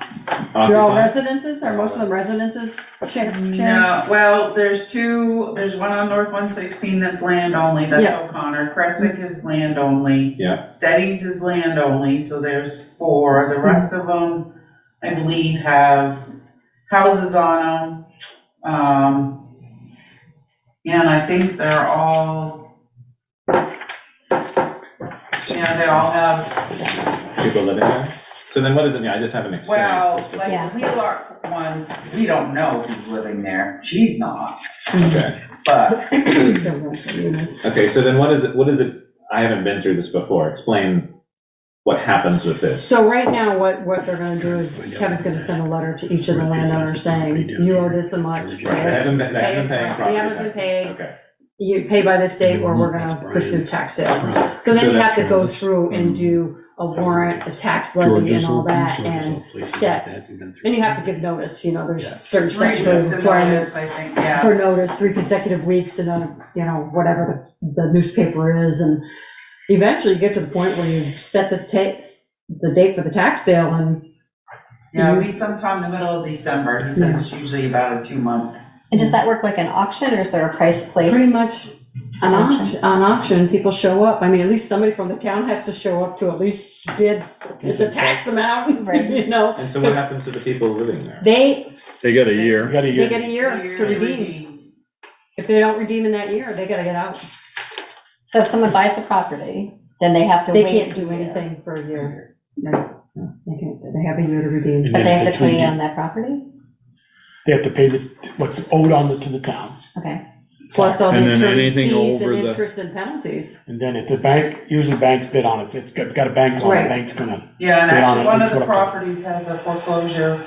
Speaker 11: Occupied?
Speaker 13: residences, are most of them residences? Sharon?
Speaker 7: No, well, there's one on North 116 that's land only, that's
Speaker 13: Yeah.
Speaker 7: O'Connor. Cressick is land only.
Speaker 11: Yeah.
Speaker 7: Steadies is land only, so there's 4. The rest of them, I believe, have houses on them. And I think they're all, they all have,
Speaker 11: People living there? So then what is it? Yeah, I just haven't
Speaker 7: well,
Speaker 11: experienced this.
Speaker 7: like the Wheelock ones, we don't know who's living there. She's not,
Speaker 11: Okay.
Speaker 7: but.
Speaker 11: Okay, so then what is it? I haven't been through this before. Explain what happens with this.
Speaker 13: So right now, what they're gonna do is Kevin's gonna send a letter to each of the landowners saying, you owe this much.
Speaker 11: Right, they haven't been paying property
Speaker 13: They haven't been
Speaker 11: taxes.
Speaker 13: paid.
Speaker 11: Okay.
Speaker 13: You pay by this date or we're gonna pursue tax sales. So then
Speaker 11: So
Speaker 13: you have
Speaker 11: that's-
Speaker 13: to go through and do a warrant, a tax levy and all that and set. And you have to give notice, there's certain
Speaker 7: 3
Speaker 13: statutory
Speaker 7: weeks of
Speaker 13: requirements
Speaker 7: notice, I think, yeah.
Speaker 13: for notice, 3 consecutive weeks and whatever the newspaper is. And eventually you get to the point where you set the date for the tax sale and.
Speaker 7: Yeah, it'll be sometime in the middle of December. He said it's usually about a 2-month.
Speaker 1: And does that work like an auction, or is there a price placed?
Speaker 13: Pretty much on auction, people show up. I mean, at least somebody from the town has to show up to at least bid the tax amount,
Speaker 1: Right.
Speaker 11: And so what happens to the people living there?
Speaker 13: They
Speaker 10: got a year.
Speaker 13: They get a year to redeem. If they don't redeem in that year, they gotta get out.
Speaker 1: So if someone buys the property, then they have to
Speaker 13: They
Speaker 1: wait.
Speaker 13: can't do anything for a year. No. They have a year to redeem.
Speaker 4: And
Speaker 1: But
Speaker 4: then
Speaker 1: they
Speaker 4: if
Speaker 1: have to
Speaker 4: it's
Speaker 1: pay
Speaker 4: redeemed,
Speaker 1: on that property?
Speaker 4: They have to pay what's owed to the town.
Speaker 1: Okay.
Speaker 13: Plus all
Speaker 10: And
Speaker 13: the
Speaker 10: then
Speaker 13: attorney's
Speaker 10: anything
Speaker 13: fees and
Speaker 10: over the-
Speaker 13: interest and penalties.
Speaker 4: And then if the bank, usually banks bid on it, if it's got a bank on it,
Speaker 13: Right.
Speaker 4: the bank's gonna.
Speaker 7: Yeah, and
Speaker 4: bid on
Speaker 7: actually,
Speaker 4: it,
Speaker 7: one
Speaker 4: at
Speaker 7: of
Speaker 4: least
Speaker 7: the
Speaker 4: what up
Speaker 7: properties has a foreclosure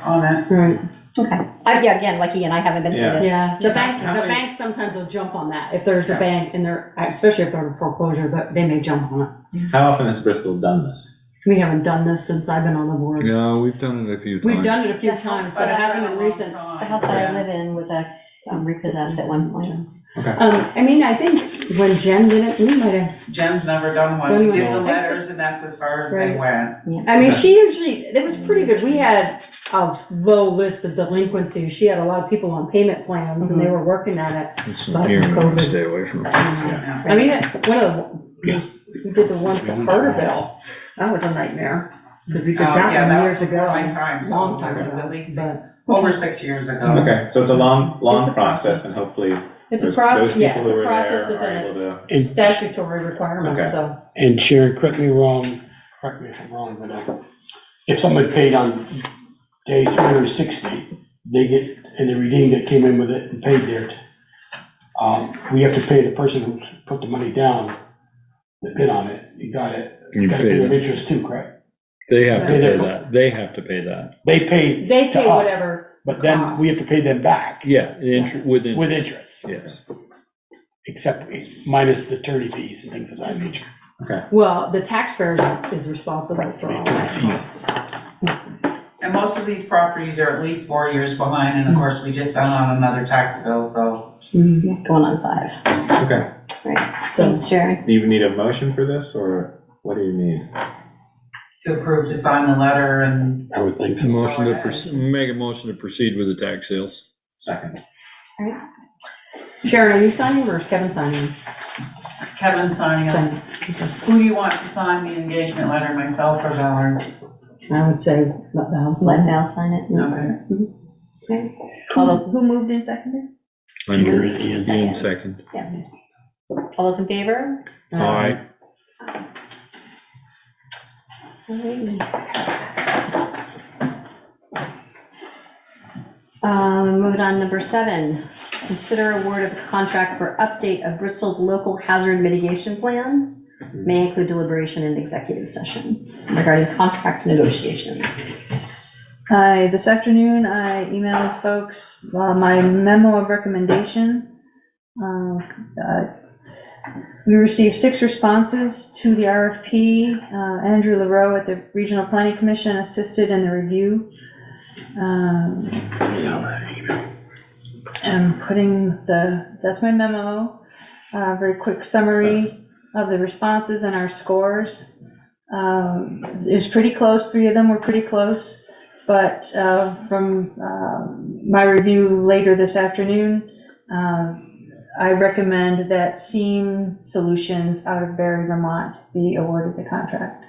Speaker 7: on it.
Speaker 13: Right.
Speaker 1: Okay. Yeah, again, like Ian, I haven't been through
Speaker 11: Yeah.
Speaker 1: this.
Speaker 13: Yeah, the
Speaker 1: Just
Speaker 13: bank,
Speaker 1: asking.
Speaker 13: the bank sometimes will jump on that. If there's a bank and they're, especially if they're in foreclosure, but they may jump on it.
Speaker 11: How often has Bristol done this?
Speaker 13: We haven't done this since I've been on the board.
Speaker 10: Yeah, we've done it a few times.
Speaker 13: We've done it a few
Speaker 1: The house
Speaker 13: times, but it
Speaker 1: that-
Speaker 13: hasn't been recent.
Speaker 1: The house that I live in was repossessed at one point.
Speaker 11: Okay.
Speaker 13: I mean, I think when Jen did it, we might have,
Speaker 7: Jen's never done one.
Speaker 13: Done
Speaker 7: We
Speaker 13: one.
Speaker 7: did the
Speaker 13: No.
Speaker 7: letters and that's as far as they
Speaker 13: Right.
Speaker 7: went.
Speaker 13: I mean, she usually, it was pretty good. We had a low list of delinquencies. She had a lot of people on payment plans and they were working at it.
Speaker 10: It's
Speaker 13: But
Speaker 10: here,
Speaker 13: COVID.
Speaker 10: stay away from it.
Speaker 13: I mean, one of the, we did the one for Carterville. That was a nightmare. Because we did
Speaker 7: Yeah,
Speaker 13: that one
Speaker 7: that
Speaker 13: years
Speaker 7: was
Speaker 13: ago.
Speaker 7: before my time, so
Speaker 13: Long time
Speaker 7: it was
Speaker 13: ago.
Speaker 7: at least
Speaker 13: but-
Speaker 7: over 6 years ago.
Speaker 11: Okay, so it's a long
Speaker 13: It's a
Speaker 11: process and hopefully
Speaker 13: It's a
Speaker 11: those
Speaker 13: process, yeah,
Speaker 11: people
Speaker 13: it's
Speaker 11: who
Speaker 13: a
Speaker 11: were
Speaker 13: process
Speaker 11: there are
Speaker 13: and
Speaker 11: able
Speaker 13: it's
Speaker 11: to.
Speaker 13: statutory requirement,
Speaker 11: Okay.
Speaker 13: so.
Speaker 4: And Sharon, correct me if I'm wrong, but if somebody paid on day 360, they get, and the redeemed that came in with it and paid theirs, we have to pay the person who put the money down, the bid on it, you got it.
Speaker 10: You
Speaker 4: Gotta
Speaker 10: pay
Speaker 4: pay them
Speaker 10: them.
Speaker 4: interest too, correct?
Speaker 10: They have to
Speaker 4: Pay
Speaker 10: pay
Speaker 4: their-
Speaker 10: that. They have to pay that.
Speaker 4: They pay
Speaker 13: They
Speaker 4: to
Speaker 13: pay
Speaker 4: us,
Speaker 13: whatever.
Speaker 4: but then we have to pay them back
Speaker 10: Yeah, with interest.
Speaker 4: with interest,
Speaker 10: Yes.
Speaker 4: except minus the attorney fees and things of that nature.
Speaker 13: Well, the taxpayer is responsible for all that.
Speaker 7: And most of these properties are at least 4 years behind, and of course, we just sent out another tax bill, so.
Speaker 1: Going on 5.
Speaker 11: Okay.
Speaker 1: Right.
Speaker 13: So-
Speaker 1: Thanks, Sharon.
Speaker 11: Do you need a motion for this or what do you need?
Speaker 7: To approve to sign the letter and.
Speaker 4: I would think so.
Speaker 10: Motion to, make a motion to proceed with the tax sales.
Speaker 11: Second.
Speaker 13: Sharon, are you signing or is Kevin signing?
Speaker 7: Kevin signing it.
Speaker 13: Signing.
Speaker 7: Who do you want to sign the engagement letter, myself or Valerie?
Speaker 13: I would say let the house
Speaker 1: Let
Speaker 13: sign.
Speaker 1: Val sign it.
Speaker 7: Okay.
Speaker 1: Okay. All those,
Speaker 20: Who moved in seconded?
Speaker 10: Ian second.
Speaker 1: yeah. All those in favor?
Speaker 10: Aye.
Speaker 1: Moving on, number 7, consider award of contract for update of Bristol's local hazard mitigation plan. May include deliberation and executive session regarding contract negotiations.
Speaker 2: Hi, this afternoon I emailed folks my memo of recommendation. We received 6 responses to the RFP. Andrew LaRoe at the Regional Planning Commission assisted in the review. I'm putting that's my memo, very quick summary of the responses and our scores. It was pretty close, 3 of them were pretty close, but from my review later this afternoon, I recommend that Seam Solutions out of Barre, Vermont be awarded the contract.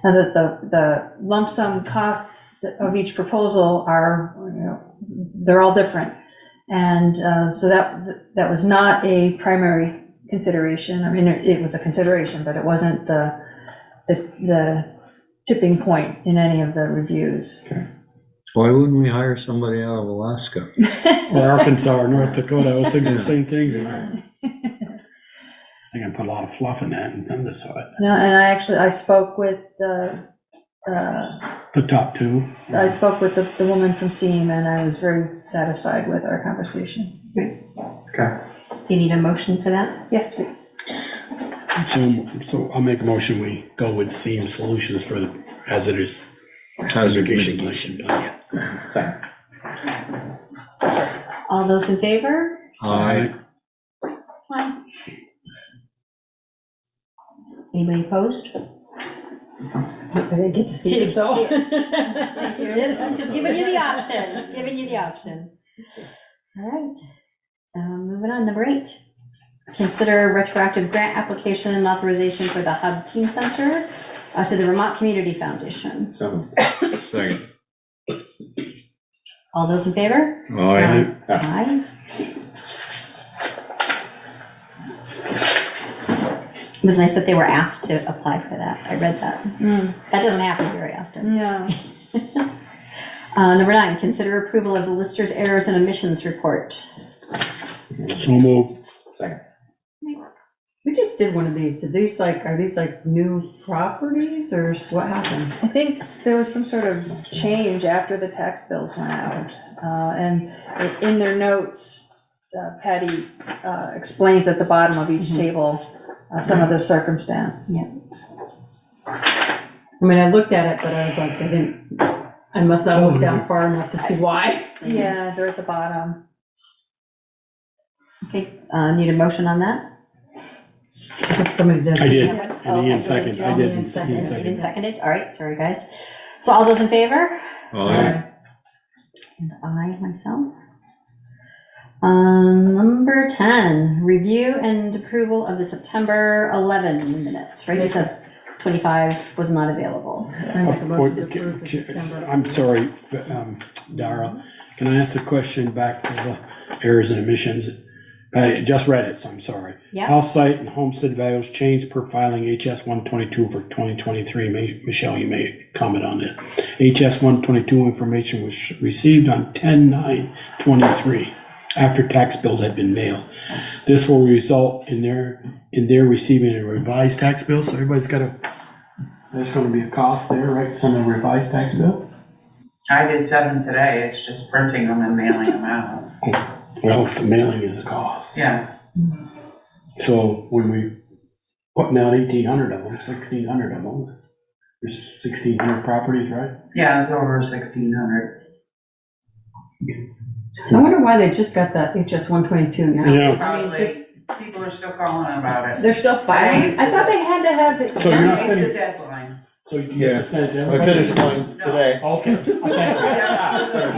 Speaker 2: Now that the lump sum costs of each proposal are, they're all different. And so that was not a primary consideration. I mean, it was a consideration, but it wasn't the tipping point in any of the reviews.
Speaker 10: Why wouldn't we hire somebody out of Alaska?
Speaker 4: Or Arkansas or North Dakota, I was thinking the same thing. I can put a lot of fluff in that and send this to it.
Speaker 2: No, and I spoke with
Speaker 4: The top 2.
Speaker 2: I spoke with the woman from Seam, and I was very satisfied with our conversation.
Speaker 11: Okay.
Speaker 1: Do you need a motion for that?
Speaker 2: Yes, please.
Speaker 4: So I'll make a motion, we go with Seam Solutions for the hazardous
Speaker 10: Hazard
Speaker 4: mitigation
Speaker 10: mitigation
Speaker 4: plan.
Speaker 11: Second.
Speaker 1: All those in favor?
Speaker 10: Aye.
Speaker 1: Aye. Anybody opposed?
Speaker 13: I didn't get to see it, so.
Speaker 1: Just giving you the option, All right. Moving on, number 8. Consider retroactive grant application and authorization for the Hub Teen Center to the Vermont Community Foundation.
Speaker 11: So.
Speaker 10: Second.
Speaker 1: All those in favor?
Speaker 10: Aye.
Speaker 1: Aye. It was nice that they were asked to apply for that. I read that. That doesn't happen very often.
Speaker 2: No.
Speaker 1: Number 9, consider approval of the Lister's errors and omissions report.
Speaker 4: So move.
Speaker 11: Second.
Speaker 13: We just did one of these. Are these like new properties or what happened?
Speaker 2: I think there was some sort of change after the tax bills went out. And in their notes, Patty explains at the bottom of each table some of the circumstance.
Speaker 13: Yeah. I mean, I looked at it, but I was like, I must not look down far enough to see why.
Speaker 2: Yeah, they're at the bottom.
Speaker 1: Okay, need a motion on that?
Speaker 13: Somebody did.
Speaker 4: I did.
Speaker 1: Yeah,
Speaker 4: And Ian seconded. I did.
Speaker 1: Ian seconded. All right, sorry, guys. So all those in favor?
Speaker 10: Aye.
Speaker 1: And I myself. Number 10, review and approval of the September 11 minutes, right? You said 25 was not available.
Speaker 4: I'm sorry, Dara, can I ask a question back to the errors and omissions? I just read it, so I'm sorry.
Speaker 1: Yeah.
Speaker 4: House site and homestead values changed per filing HS 122 for 2023. Michelle, you may comment on it. HS 122 information was received on 10/9/23 after tax bills had been mailed. This will result in their receiving a revised tax bill, so everybody's there's gonna be a cost there, right, send a revised tax bill?
Speaker 20: I did 7 today, it's just printing them and mailing them out.
Speaker 4: Well, the mailing is the cost.
Speaker 20: Yeah,
Speaker 4: So when we putting out 1,800 of them, 1,600 of them, there's 1,600 properties, right?
Speaker 20: yeah, it's over 1,600.
Speaker 13: I wonder why they just got that HS 122 now.
Speaker 4: Yeah.
Speaker 13: I mean,
Speaker 20: Probably, people are still calling about it.
Speaker 2: They're still filing?
Speaker 20: Today's
Speaker 2: I thought they had to have it.
Speaker 4: So you're not
Speaker 20: Today's the
Speaker 4: sending,
Speaker 20: deadline.
Speaker 4: so you sent it to
Speaker 10: I
Speaker 4: everybody?
Speaker 10: finished mine today.
Speaker 4: Okay, thank you.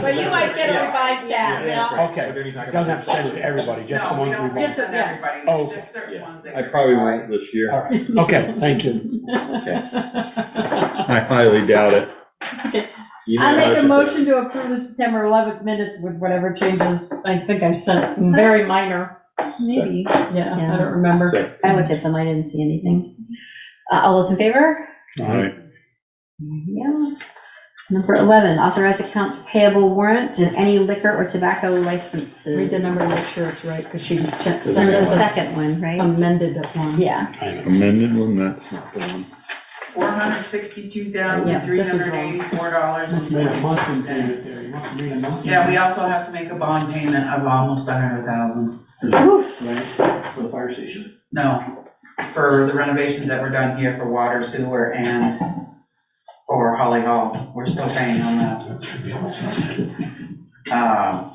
Speaker 2: So you might get a revised tax bill.
Speaker 4: Okay, doesn't have to send it to everybody, just the
Speaker 20: No, we
Speaker 4: ones we
Speaker 20: don't
Speaker 4: want.
Speaker 2: Just-
Speaker 20: send
Speaker 2: yeah.
Speaker 20: everybody,
Speaker 4: Oh,
Speaker 20: there's just certain ones that.
Speaker 10: I
Speaker 20: get
Speaker 10: probably won't
Speaker 20: revised.
Speaker 10: this year.
Speaker 4: All right, okay, thank you.
Speaker 10: I highly doubt it.
Speaker 13: I make a motion to approve the September 11th minutes with whatever changes I think I sent, very minor.
Speaker 2: Maybe.
Speaker 13: Yeah, I don't remember.
Speaker 1: I looked at them, I didn't see anything. All those in favor?
Speaker 10: All right.
Speaker 1: Yeah. Number 11, authorize accounts payable warrant and any liquor or tobacco licenses.
Speaker 13: Read the number to make sure it's right, because she sent
Speaker 1: There's a
Speaker 13: us a
Speaker 1: second one, right?
Speaker 13: amended one.
Speaker 1: Yeah.
Speaker 10: Amended one, that's not the one.
Speaker 20: $462,384.
Speaker 4: Must have made a monthly payment there, you must have made a monthly.
Speaker 20: Yeah, we also have to make a bond payment of almost $100,000.
Speaker 4: Right, for the fire station.
Speaker 20: No, for the renovations that were done here for water, sewer, and for Holly Hall. We're still paying on that. It's not.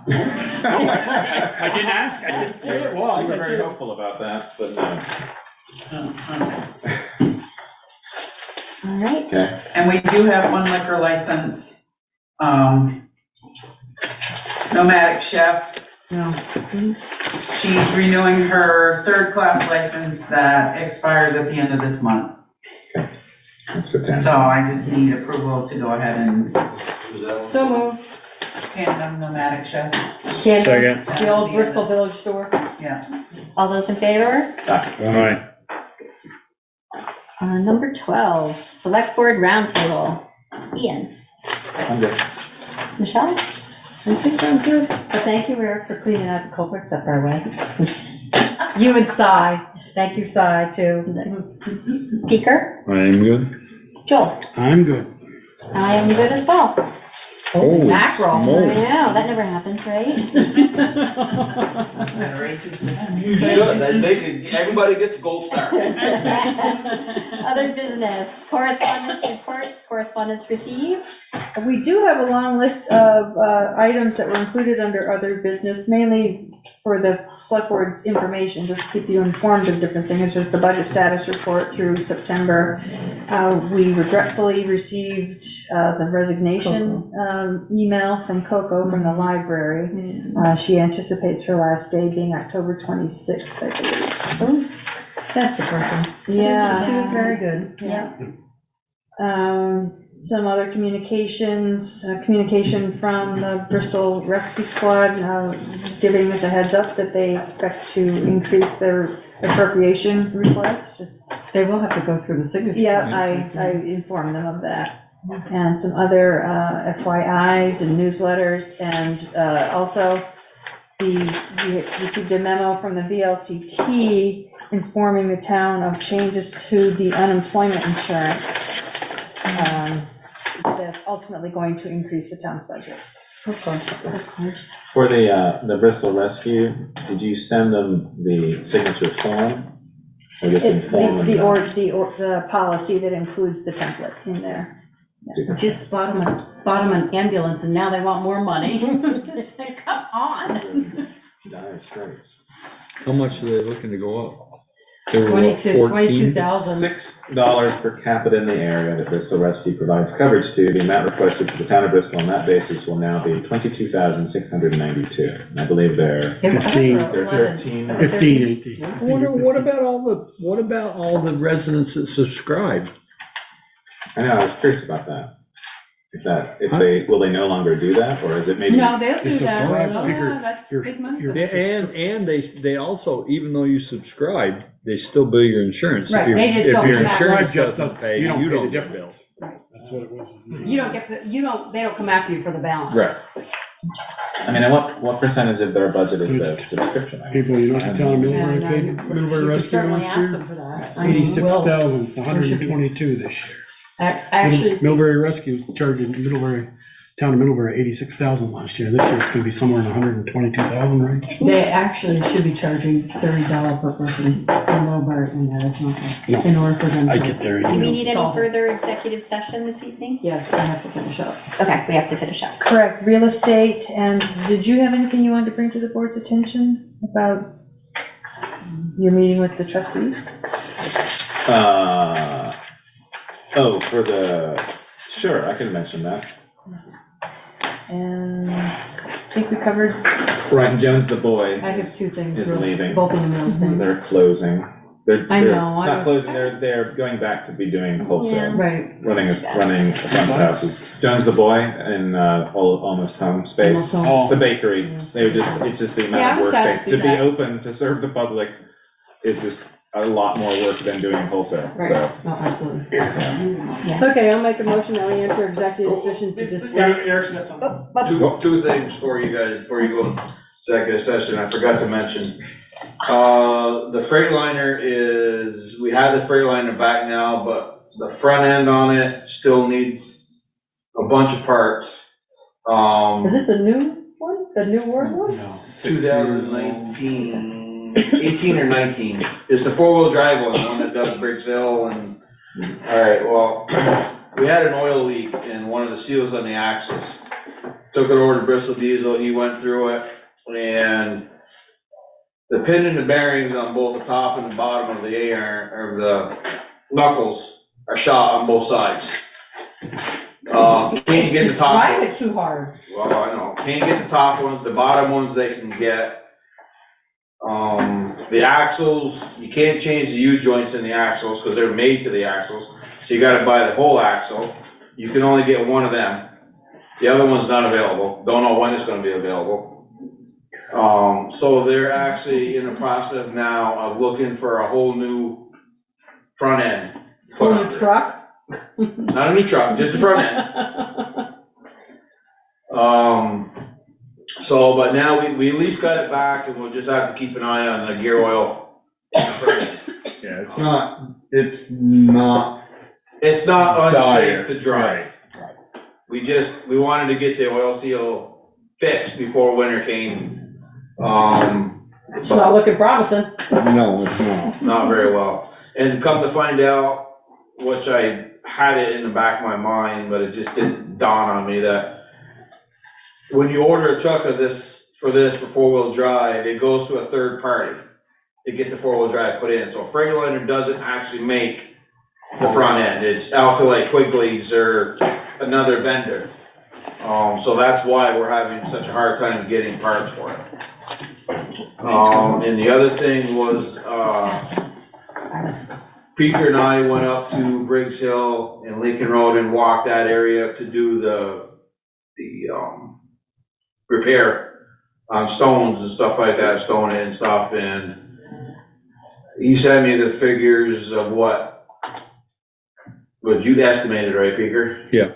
Speaker 4: I didn't ask, I didn't say it was.
Speaker 11: We were very hopeful about that, but no.
Speaker 1: All right.
Speaker 11: Okay.
Speaker 20: And we do have one liquor license, Nomadic Chef.
Speaker 13: No.
Speaker 20: She's renewing her 3rd-class license that expires at the end of this month.
Speaker 11: That's good.
Speaker 20: So I just need approval to go ahead and
Speaker 13: So moved.
Speaker 20: Tandem Nomadic Chef.
Speaker 10: Second.
Speaker 13: The old Bristol Village store.
Speaker 20: Yeah.
Speaker 1: All those in favor?
Speaker 10: All right.
Speaker 1: Number 12, select board roundtable. Ian,
Speaker 11: I'm good.
Speaker 1: Michelle?
Speaker 13: I think I'm good. But thank you, Eric, for cleaning out the culverts up our way. You and Cy. Thank you, Cy, too.
Speaker 1: Peeker?
Speaker 10: I am good.
Speaker 1: Joel?
Speaker 4: I'm good.
Speaker 1: I am good as well.
Speaker 10: Holy
Speaker 1: Mackerel. I
Speaker 10: smokes.
Speaker 1: know, that never happens, right?
Speaker 3: You should, that make it, everybody gets a gold star.
Speaker 1: Other business, correspondence reports, correspondence received.
Speaker 2: We do have a long list of items that were included under other business, mainly for the select board's information, just to keep you informed of different things. There's the budget status report through September. We regretfully received the resignation email from Coco from the library. She anticipates her last day being October 26th, I believe.
Speaker 13: That's the person.
Speaker 2: Yeah.
Speaker 13: She was very good.
Speaker 1: Yeah.
Speaker 2: some other communications, communication from the Bristol Rescue Squad, giving us a heads up that they expect to increase their appropriation request.
Speaker 13: They will have to go through the signature.
Speaker 2: Yeah,
Speaker 13: process.
Speaker 2: I informed them of that. And some other FYIs and newsletters, and also we received a memo from the VLCT informing the town of changes to the unemployment insurance. That's ultimately going to increase the town's budget.
Speaker 13: Of course.
Speaker 11: For the Bristol Rescue, did you send them the signature form? Or just inform them?
Speaker 2: The policy that includes the template in there.
Speaker 13: Just bought them an ambulance and now they want more money. Come on.
Speaker 11: Dire straits.
Speaker 10: How much are they looking to go up? They were what,
Speaker 13: 22,000.
Speaker 11: $6 per capita in the area that Bristol Rescue provides coverage to. The amount requested for the town of Bristol on that basis will now be $22,692. And I believe they're
Speaker 4: 15.
Speaker 11: They're 13.
Speaker 4: 15, 18.
Speaker 10: I wonder, what about all the residents that subscribe?
Speaker 11: I know, I was curious about that. Will they no longer do that, or is it maybe?
Speaker 13: No, they'll do that.
Speaker 4: subscribe,
Speaker 13: Oh,
Speaker 4: bigger-
Speaker 13: yeah, that's big money.
Speaker 10: Yeah, and they also, even though you subscribe, they still bill your insurance.
Speaker 13: Right,
Speaker 10: If
Speaker 13: they just
Speaker 10: if
Speaker 13: don't
Speaker 10: your
Speaker 13: come back.
Speaker 10: insurance
Speaker 4: Just
Speaker 10: doesn't pay,
Speaker 4: you don't pay the
Speaker 10: get
Speaker 4: difference.
Speaker 10: billed.
Speaker 4: That's what it was.
Speaker 13: You don't get, they don't come after you for the balance.
Speaker 11: Right. I mean, and what percentage of their budget is the subscription?
Speaker 4: People, you know what the town of Middlebury
Speaker 13: Yeah,
Speaker 4: paid,
Speaker 13: you
Speaker 4: Middlebury
Speaker 13: could
Speaker 4: Rescue
Speaker 13: certainly
Speaker 4: last
Speaker 13: ask
Speaker 4: year?
Speaker 13: them for that. I mean,
Speaker 4: 86,000, it's
Speaker 13: There should be.
Speaker 4: 122 this year.
Speaker 13: Actually,
Speaker 4: Middlebury Rescue charging town of Middlebury 86,000 last year. This year it's gonna be somewhere in the 122,000 range.
Speaker 13: they actually should be charging $30 per person in Middlebury, and that is not
Speaker 4: No,
Speaker 13: in order for them to.
Speaker 4: I get there.
Speaker 1: Do we need any
Speaker 13: solve it.
Speaker 1: further executive session this evening?
Speaker 13: Yes, I have to finish up.
Speaker 1: Okay, we have to finish up.
Speaker 2: Correct, real estate, and did you have anything you wanted to bring to the board's attention about your meeting with the trustees?
Speaker 11: Sure, I can mention that.
Speaker 2: And I think we covered,
Speaker 11: Brian Jones, the boy,
Speaker 13: I have two things,
Speaker 11: is leaving.
Speaker 13: both of them real estate.
Speaker 11: They're closing.
Speaker 13: I know, I
Speaker 11: Not
Speaker 13: was-
Speaker 11: closing, they're going back to be doing wholesale.
Speaker 13: Right.
Speaker 11: Running a bunch of houses. Jones the boy in Almost Home Space,
Speaker 13: Almost Home.
Speaker 11: the bakery. It's just the
Speaker 13: Yeah, I
Speaker 11: amount of
Speaker 13: was
Speaker 11: work
Speaker 13: sad to see
Speaker 11: to be
Speaker 13: that.
Speaker 11: open to serve the public is just a lot more work than doing wholesale.
Speaker 13: Right,
Speaker 11: So
Speaker 13: no, absolutely.
Speaker 1: Yeah.
Speaker 13: Okay, I'll make a motion that we enter executive session to discuss.
Speaker 3: Two things for you guys, before you go executive session, I forgot to mention. The Freightliner we have the Freightliner back now, but the front end on it still needs a bunch of parts.
Speaker 13: Is this a new one, the new word one?
Speaker 3: 2019, 18 or 19. It's the four-wheel drive one that does Briggs Hill and, all right, well, we had an oil leak in one of the seals on the axles. Took it over to Bristol Diesel, he went through it, and the pin and the bearings on both the top and the bottom of the A-iron, or the knuckles, are shot on both sides. Can't get the top
Speaker 13: Drive
Speaker 3: ones.
Speaker 13: it too hard.
Speaker 3: Well, I know, can't get the top ones, the bottom ones they can get. The axles, you can't change the U-joints in the axles, because they're made to the axles, so you gotta buy the whole axle. You can only get one of them. The other one's not available, don't know when it's gonna be available. So they're actually in the process now of looking for a whole new front end.
Speaker 13: Whole new truck?
Speaker 3: Not a new truck, just the front end. But now we at least got it back, and we'll just have to keep an eye on the gear oil.
Speaker 10: Yeah, it's not
Speaker 3: unsafe to
Speaker 10: dire.
Speaker 3: drive. We wanted to get the oil seal fixed before winter came.
Speaker 13: It's not looking promising.
Speaker 10: No, it's not.
Speaker 3: Not very well. And come to find out, which I had it in the back of my mind, but it just didn't dawn on me that when you order a truck of for four-wheel drive, it goes to a third party to get the four-wheel drive put in. So Freightliner doesn't actually make the front end. It's Alkali Quigley's or another vendor. So that's why we're having such a hard time getting parts for it. And the other thing was, Peter and I went up to Briggs Hill and Lincoln Road and walked that area to do the repair on stones and stuff like that, stone and stuff, and he sent me the figures of what you'd estimated, right, Peter?
Speaker 10: Yeah.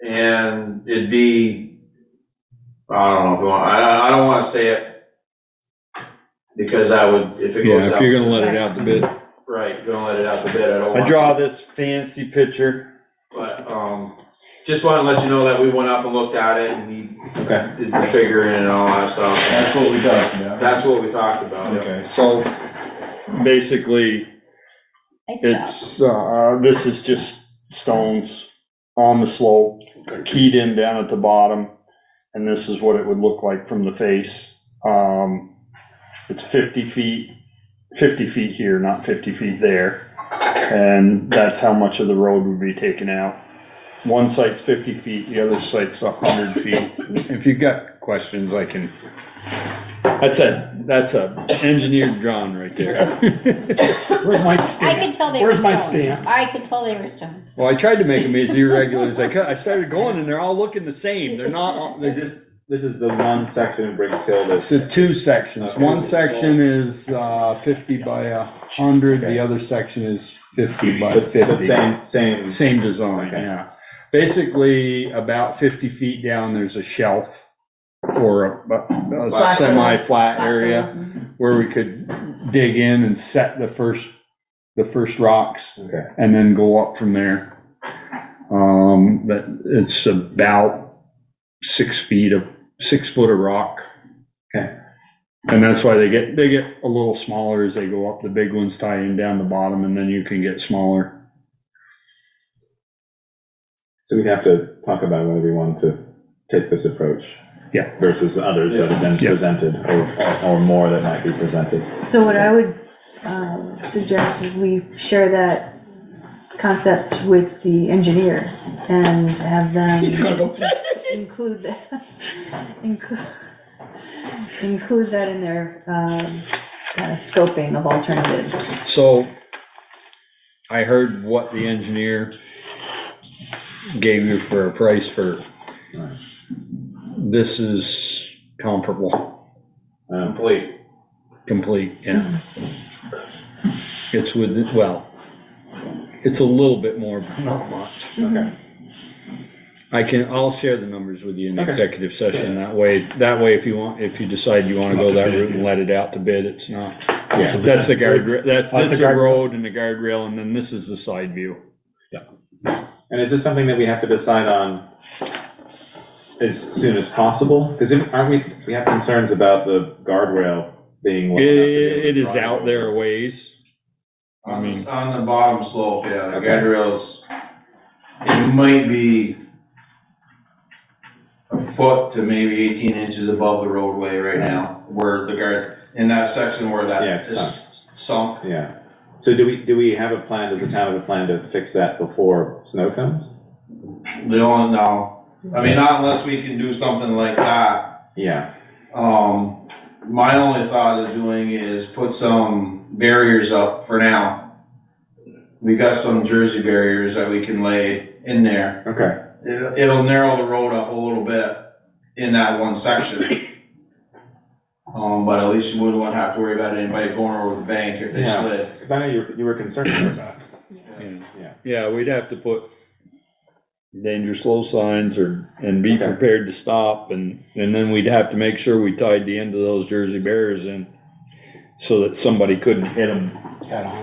Speaker 3: And it'd be, I don't know if you want, I don't wanna say it, because I would, if it goes out.
Speaker 10: Yeah, if you're gonna let it out the bid.
Speaker 3: Right, gonna let it out the bid, I don't want.
Speaker 10: I draw this fancy picture.
Speaker 3: But, just wanted to let you know that we went up and looked at it and he did the figuring and all that stuff.
Speaker 10: That's what we talked about.
Speaker 3: That's what we talked about, yeah.
Speaker 10: Okay, so basically, it's, this is just stones on the slope, keyed in down at the bottom, and this is what it would look like from the face. It's 50 feet here, not 50 feet there, and that's how much of the road would be taken out. One site's 50 feet, the other site's 100 feet. If you've got questions, I can, that's a engineered drawing right there.
Speaker 4: Where's my stamp?
Speaker 1: I could tell they were
Speaker 4: Where's my
Speaker 1: stones.
Speaker 4: stamp?
Speaker 1: I could tell they were stones.
Speaker 10: Well, I tried to make them as irregular as I could. I started going and they're all looking the same. They're not, all-
Speaker 11: This is the one section in Briggs Hill
Speaker 10: it's
Speaker 11: that's,
Speaker 10: the two sections.
Speaker 11: Okay.
Speaker 10: One section is 50 by 100, the other section is 50 by
Speaker 11: but
Speaker 10: 50.
Speaker 11: same
Speaker 10: design,
Speaker 11: Okay.
Speaker 10: yeah. Basically, about 50 feet down, there's a shelf or a semi-flat area where we could dig in and set the first rocks.
Speaker 11: Okay.
Speaker 10: And then go up from there. But it's about 6 foot of rock.
Speaker 11: Okay.
Speaker 10: And that's why they get a little smaller as they go up. The big ones tie in down the bottom, and then you can get smaller.
Speaker 11: so we'd have to talk about whether we want to take this approach.
Speaker 10: Yeah.
Speaker 11: Versus others that have been presented, or more that might be presented.
Speaker 2: So what I would suggest is we share that concept with the engineer and have them include that, include that in their kind of scoping of alternatives.
Speaker 10: So I heard what the engineer gave you for a price for, this is comparable. Complete, yeah. It's it's a little bit more, but not much.
Speaker 11: Okay.
Speaker 10: I'll share the numbers with you in the
Speaker 11: Okay.
Speaker 10: executive session, that way if you decide you wanna go that route and let it out to bid, it's not.
Speaker 11: Yeah.
Speaker 10: So that's the guardrail,
Speaker 4: That's
Speaker 10: this is
Speaker 4: the
Speaker 10: the
Speaker 4: guardrail.
Speaker 10: road and the guardrail, and then this is the side view.
Speaker 11: And is this something that we have to decide on as soon as possible? Because we have concerns about the guardrail being. long enough to be able to
Speaker 10: It is
Speaker 11: drive
Speaker 10: out
Speaker 11: over.
Speaker 10: there a ways. I mean,
Speaker 3: On the bottom slope, yeah, the
Speaker 11: Okay.
Speaker 3: guardrails, it might be a foot to maybe 18 inches above the roadway right now, where the guard, in that section where that
Speaker 11: Yeah, it's
Speaker 3: is sunk.
Speaker 11: Yeah. So do we have a plan, does the town have a plan to fix that before snow comes?
Speaker 3: They don't know, I mean, not unless we can do something like that.
Speaker 11: Yeah.
Speaker 3: My only thought of doing is put some barriers up for now. We got some Jersey barriers that we can lay in there.
Speaker 11: Okay.
Speaker 3: It'll narrow the road up a little bit in that one section. But at least you wouldn't want to have to worry about anybody going over the bank if they
Speaker 11: Yeah.
Speaker 3: slid.
Speaker 11: Because I know you were concerned about that.
Speaker 10: yeah, we'd have to put danger slow signs and be prepared to stop, and then we'd have to make sure we tied the end of those Jersey barriers in so that somebody couldn't hit them.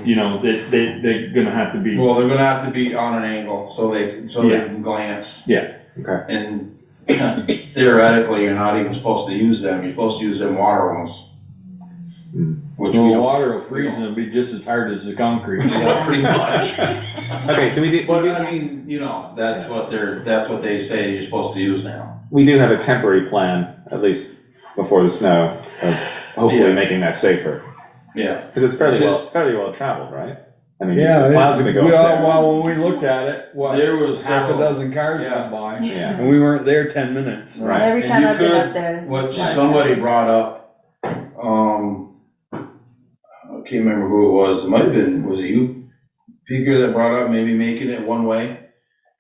Speaker 10: You know, they're gonna have to be.
Speaker 3: Well, they're gonna have to be on an angle so they can glance.
Speaker 10: Yeah.
Speaker 11: Okay.
Speaker 3: And theoretically, you're not even supposed to use them. You're supposed to use them water ones. Which
Speaker 10: Well,
Speaker 3: we
Speaker 10: the
Speaker 3: don't-
Speaker 10: water will freeze and it'll be just as hard as the concrete.
Speaker 3: Yeah, pretty much.
Speaker 11: Okay, so we did.
Speaker 3: But I mean, you know, that's what they say you're supposed to use now.
Speaker 11: We do have a temporary plan, at least before the snow, of hopefully
Speaker 3: Yeah.
Speaker 11: making that safer.
Speaker 3: Yeah.
Speaker 11: Because it's fairly
Speaker 3: It's just-
Speaker 11: well traveled, right? I mean,
Speaker 10: Yeah,
Speaker 11: the plow's gonna go up there.
Speaker 10: well, when we looked at it,
Speaker 3: There was
Speaker 10: half a
Speaker 3: several-
Speaker 10: dozen cars
Speaker 3: Yeah.
Speaker 10: went by,
Speaker 11: Yeah.
Speaker 10: and we weren't there 10 minutes.
Speaker 11: Right.
Speaker 2: Every
Speaker 3: And
Speaker 2: time
Speaker 3: you
Speaker 2: I've been
Speaker 3: could-
Speaker 2: up there.
Speaker 3: What somebody brought up, I can't remember who it was. It might have been, was it you? Peter that brought up maybe making it one way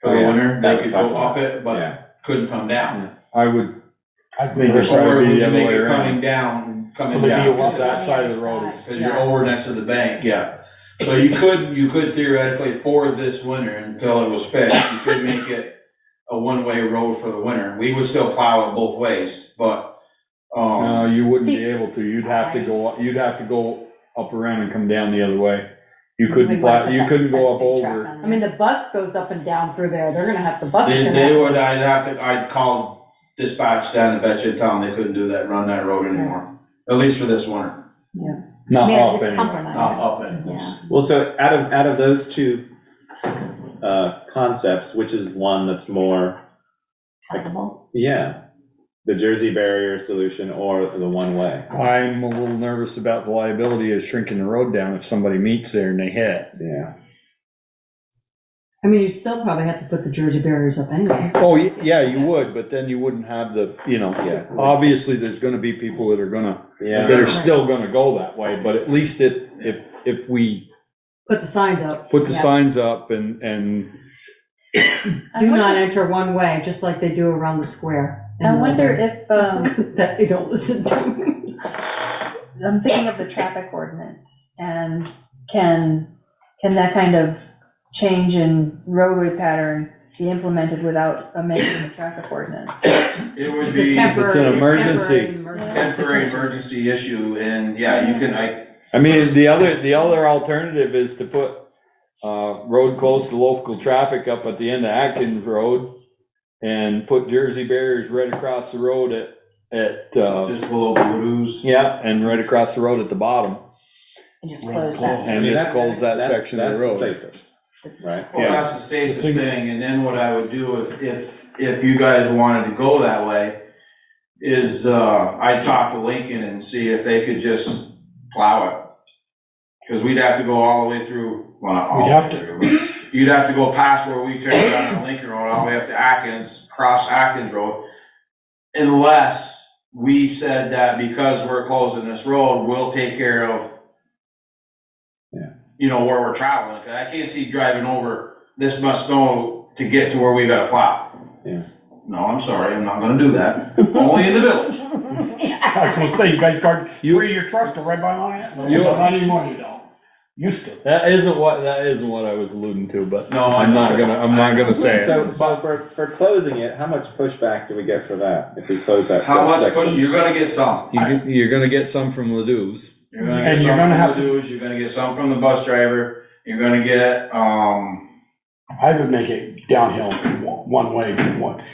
Speaker 3: for
Speaker 11: Oh,
Speaker 3: the
Speaker 11: yeah.
Speaker 3: winter,
Speaker 11: That
Speaker 3: they
Speaker 11: was
Speaker 3: could
Speaker 11: talked
Speaker 3: go
Speaker 11: about.
Speaker 3: up it, but
Speaker 11: Yeah.
Speaker 3: couldn't come down.
Speaker 10: I would
Speaker 4: I
Speaker 10: think
Speaker 4: agree.
Speaker 10: it'd probably
Speaker 3: Or
Speaker 10: be
Speaker 3: would
Speaker 10: the
Speaker 3: you
Speaker 10: other
Speaker 3: make
Speaker 10: way
Speaker 3: it
Speaker 10: around.
Speaker 3: coming down,
Speaker 4: So they'd be
Speaker 3: down?
Speaker 10: Off that side of the road is.
Speaker 3: Cause you're over next to the bank, yeah. So you could theoretically, for this winter, until it was fixed, you could make it a one-way road for the winter. We would still plow it both ways, but,
Speaker 10: No, you wouldn't be able to. You'd have to go up around and come down the other way. You couldn't you couldn't go up over.
Speaker 13: I mean, the bus goes up and down through there, they're gonna have, the bus is
Speaker 3: they,
Speaker 13: gonna
Speaker 3: they
Speaker 13: have.
Speaker 3: would, I'd call dispatch down at Betcha and tell them they couldn't do that, run that road anymore, at least for this winter.
Speaker 10: Not
Speaker 1: Yeah,
Speaker 10: up
Speaker 1: it's
Speaker 10: anyway.
Speaker 1: compromised.
Speaker 3: Not up anyways.
Speaker 1: Yeah.
Speaker 11: Well, so out of those two, concepts, which is one that's more,
Speaker 1: Palatable.
Speaker 11: yeah, the Jersey barrier solution or the one-way?
Speaker 10: I'm a little nervous about the liability of shrinking the road down if somebody meets there and they hit.
Speaker 11: Yeah.
Speaker 13: I mean, you still probably have to put the Jersey barriers up anyway.
Speaker 10: Oh, yeah, you would, but then you wouldn't have the,
Speaker 11: Yeah.
Speaker 10: obviously, there's gonna be people that are
Speaker 11: Yeah.
Speaker 10: that are still gonna go that way, but at least if we
Speaker 13: Put the signs up.
Speaker 10: put the
Speaker 13: Yeah.
Speaker 10: signs up and
Speaker 13: Do not enter one way, just like they do around the square.
Speaker 2: I wonder if,
Speaker 13: That they don't listen to.
Speaker 2: I'm thinking of the traffic ordinance, and can that kind of change in roadway pattern be implemented without amending the traffic ordinance?
Speaker 3: It would
Speaker 13: It's a
Speaker 3: be
Speaker 13: temporary.
Speaker 10: It's an
Speaker 13: it's
Speaker 10: emergency.
Speaker 3: temporary emergency issue, and yeah, you can,
Speaker 10: I mean, the other alternative is to put, road close to local traffic up at the end of Atkins Road and put Jersey barriers right across the road at,
Speaker 3: just below Blues.
Speaker 10: yeah, and right across the road at the bottom.
Speaker 2: And just close that.
Speaker 10: And just close that section of the road.
Speaker 11: That's the safest, right?
Speaker 3: Well, that's the safest thing, and then what I would do if you guys wanted to go that way, is, I'd talk to Lincoln and see if they could just plow it. Cause we'd have to go all the way through, well, not all
Speaker 4: We'd
Speaker 3: the
Speaker 4: have
Speaker 3: way through, but you'd have to go past where we turn down on Lincoln Road, all the way up to Atkins, cross Atkins Road. Unless we said that because we're closing this road, we'll take care of, you know, where we're traveling, 'cause I can't see driving over this much snow to get to where we gotta plow.
Speaker 11: Yeah.
Speaker 3: No, I'm sorry, I'm not gonna do that, only in the village.
Speaker 4: I was gonna say, you guys got three of your trucks to right by mine?
Speaker 10: You-
Speaker 4: Not anymore, you don't. Used to.
Speaker 10: That isn't what I was alluding to, but
Speaker 3: No,
Speaker 10: I'm not gonna say it.
Speaker 11: So for closing it, how much pushback do we get for that, if we close that?
Speaker 3: How much
Speaker 11: section?
Speaker 3: push, you're gonna get some.
Speaker 10: You're gonna get some from Ladou's.
Speaker 3: You're gonna
Speaker 4: And
Speaker 3: get
Speaker 4: you're
Speaker 3: some
Speaker 4: gonna
Speaker 3: from
Speaker 4: have
Speaker 3: the dudes, you're gonna get some from the bus driver, you're gonna get,
Speaker 4: I would make it downhill, one way,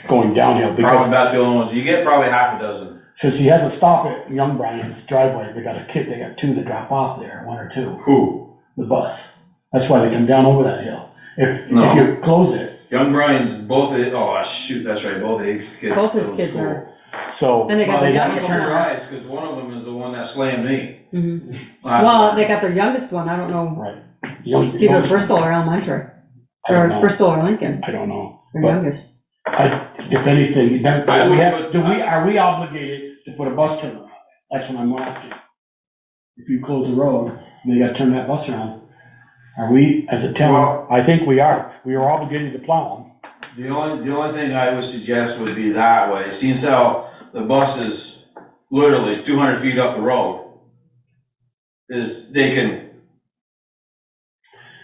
Speaker 4: going downhill,
Speaker 3: probably
Speaker 4: because
Speaker 3: about the only ones, you get probably half a dozen.
Speaker 4: since he has a stop at Young Brian's driveway, they got two that drop off there, one or two,
Speaker 3: Who?
Speaker 4: the bus. That's why they come down over that hill. If
Speaker 3: No.
Speaker 4: you close it,
Speaker 3: Young Brian's, both of, shoot, that's right, both of his kids.
Speaker 13: Both his
Speaker 3: go to
Speaker 13: kids
Speaker 3: school.
Speaker 13: are,
Speaker 4: so.
Speaker 13: and they got
Speaker 3: Well,
Speaker 13: their
Speaker 3: they got
Speaker 13: youngest
Speaker 3: two
Speaker 13: one.
Speaker 3: drives, cause one of them is the one that slammed me.
Speaker 13: Mhm.
Speaker 3: last
Speaker 13: Well,
Speaker 3: time.
Speaker 13: they got their youngest one, I don't know,
Speaker 4: Right.
Speaker 13: it's either Bristol or Elementary,
Speaker 4: I don't
Speaker 13: or
Speaker 4: know.
Speaker 13: Bristol or Lincoln,
Speaker 4: I don't know.
Speaker 13: their
Speaker 4: But
Speaker 13: youngest.
Speaker 4: if anything, then,
Speaker 3: I would put-
Speaker 4: are we obligated to put a bus turn around? That's what I'm asking. If you close the road, they gotta turn that bus around. Are we, as a town,
Speaker 3: Well-
Speaker 4: I think we are obligated to plow
Speaker 3: The only thing I would suggest would be that way, seeing as how the bus is literally 200 feet up the road, is they can,
Speaker 4: them.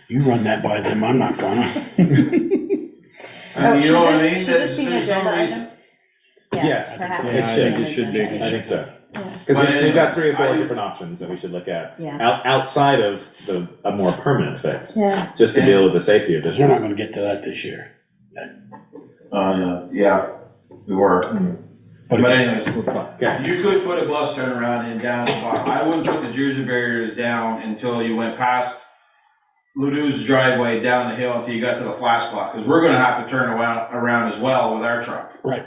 Speaker 4: You run that by them, I'm not gonna.
Speaker 3: I mean, you know what I mean?
Speaker 2: Should this be an
Speaker 3: There's no
Speaker 2: agenda
Speaker 3: reason-
Speaker 2: item?
Speaker 11: Yes,
Speaker 1: perhaps.
Speaker 11: it
Speaker 10: Yeah, I
Speaker 11: should.
Speaker 10: think it should be.
Speaker 11: I think so.
Speaker 1: Yeah.
Speaker 11: Because
Speaker 3: But
Speaker 11: we've got 3 or 4
Speaker 3: I-
Speaker 11: different options that we should look at,
Speaker 1: Yeah.
Speaker 11: outside of a more permanent fix.
Speaker 1: Yeah.
Speaker 11: Just to deal with the safety of this.
Speaker 4: You're not gonna get to that this year.
Speaker 3: Yeah, we were. But anyways,
Speaker 11: Okay.
Speaker 3: you could put a bus turnaround in down the bottom. I wouldn't put the Jersey barriers down until you went past Ladou's driveway down the hill until you got to the flat spot, because we're gonna have to turn around as well with our truck.
Speaker 4: Right.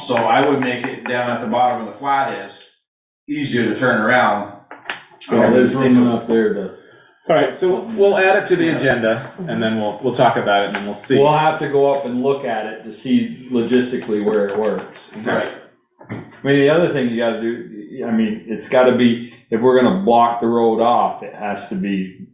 Speaker 3: So I would make it down at the bottom of the flat is easier to turn around.
Speaker 10: Yeah, there's room enough there to.
Speaker 11: All right, so we'll add it to the agenda, and then we'll talk about it, and we'll see.
Speaker 10: We'll have to go up and look at it to see logistically where it works.
Speaker 3: Right.
Speaker 10: I mean, the other thing you gotta do, I mean, it's gotta be, if we're gonna block the road off, it has to be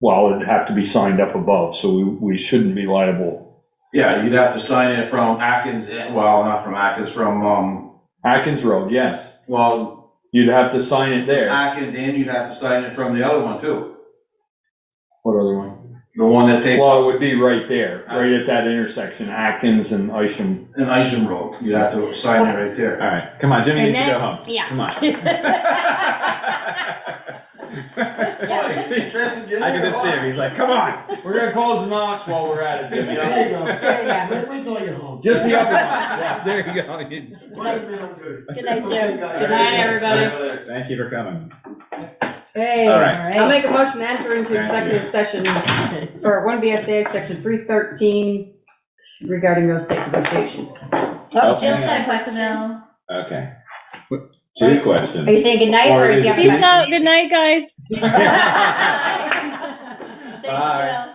Speaker 10: Well, it'd have to be signed up above, so we shouldn't be liable.
Speaker 3: Yeah, you'd have to sign it from Atkins, well, not from Atkins, from,
Speaker 10: Atkins Road, yes.
Speaker 3: well,
Speaker 10: You'd have to sign it there.
Speaker 3: Atkins, and you'd have to sign it from the other one too.
Speaker 10: What other one?
Speaker 3: The one that takes.
Speaker 10: Well, it would be right there, right at that intersection, Atkins and Isham.
Speaker 3: An Isham Road, you'd have to sign it right there.
Speaker 11: All right, come on, Jimmy
Speaker 1: And
Speaker 11: needs to go
Speaker 1: next-
Speaker 11: home.
Speaker 1: yeah.
Speaker 11: Come on.
Speaker 3: Interested, Jimmy?
Speaker 11: I can just see him, he's like, come on.
Speaker 5: We're gonna close the notch while we're at it, Jimmy.
Speaker 15: There you go.
Speaker 1: Yeah.
Speaker 15: Wait till you're home.
Speaker 5: Just the upper one, yeah.
Speaker 11: There you go.
Speaker 1: Good night, Jim. Good night, everybody.
Speaker 11: Thank you for coming.
Speaker 2: Hey,
Speaker 11: All right.
Speaker 2: I'll make a motion to enter into
Speaker 11: Thank
Speaker 2: executive session for 1 VSA section 313 regarding real estate negotiations.
Speaker 1: Oh, Jill's got a question.
Speaker 11: Okay. 2 questions.
Speaker 1: Are you saying good night, or do you have a
Speaker 6: Peace
Speaker 1: question?
Speaker 6: out. Good night, guys.
Speaker 1: Thanks,
Speaker 11: Bye.
Speaker 1: Jill.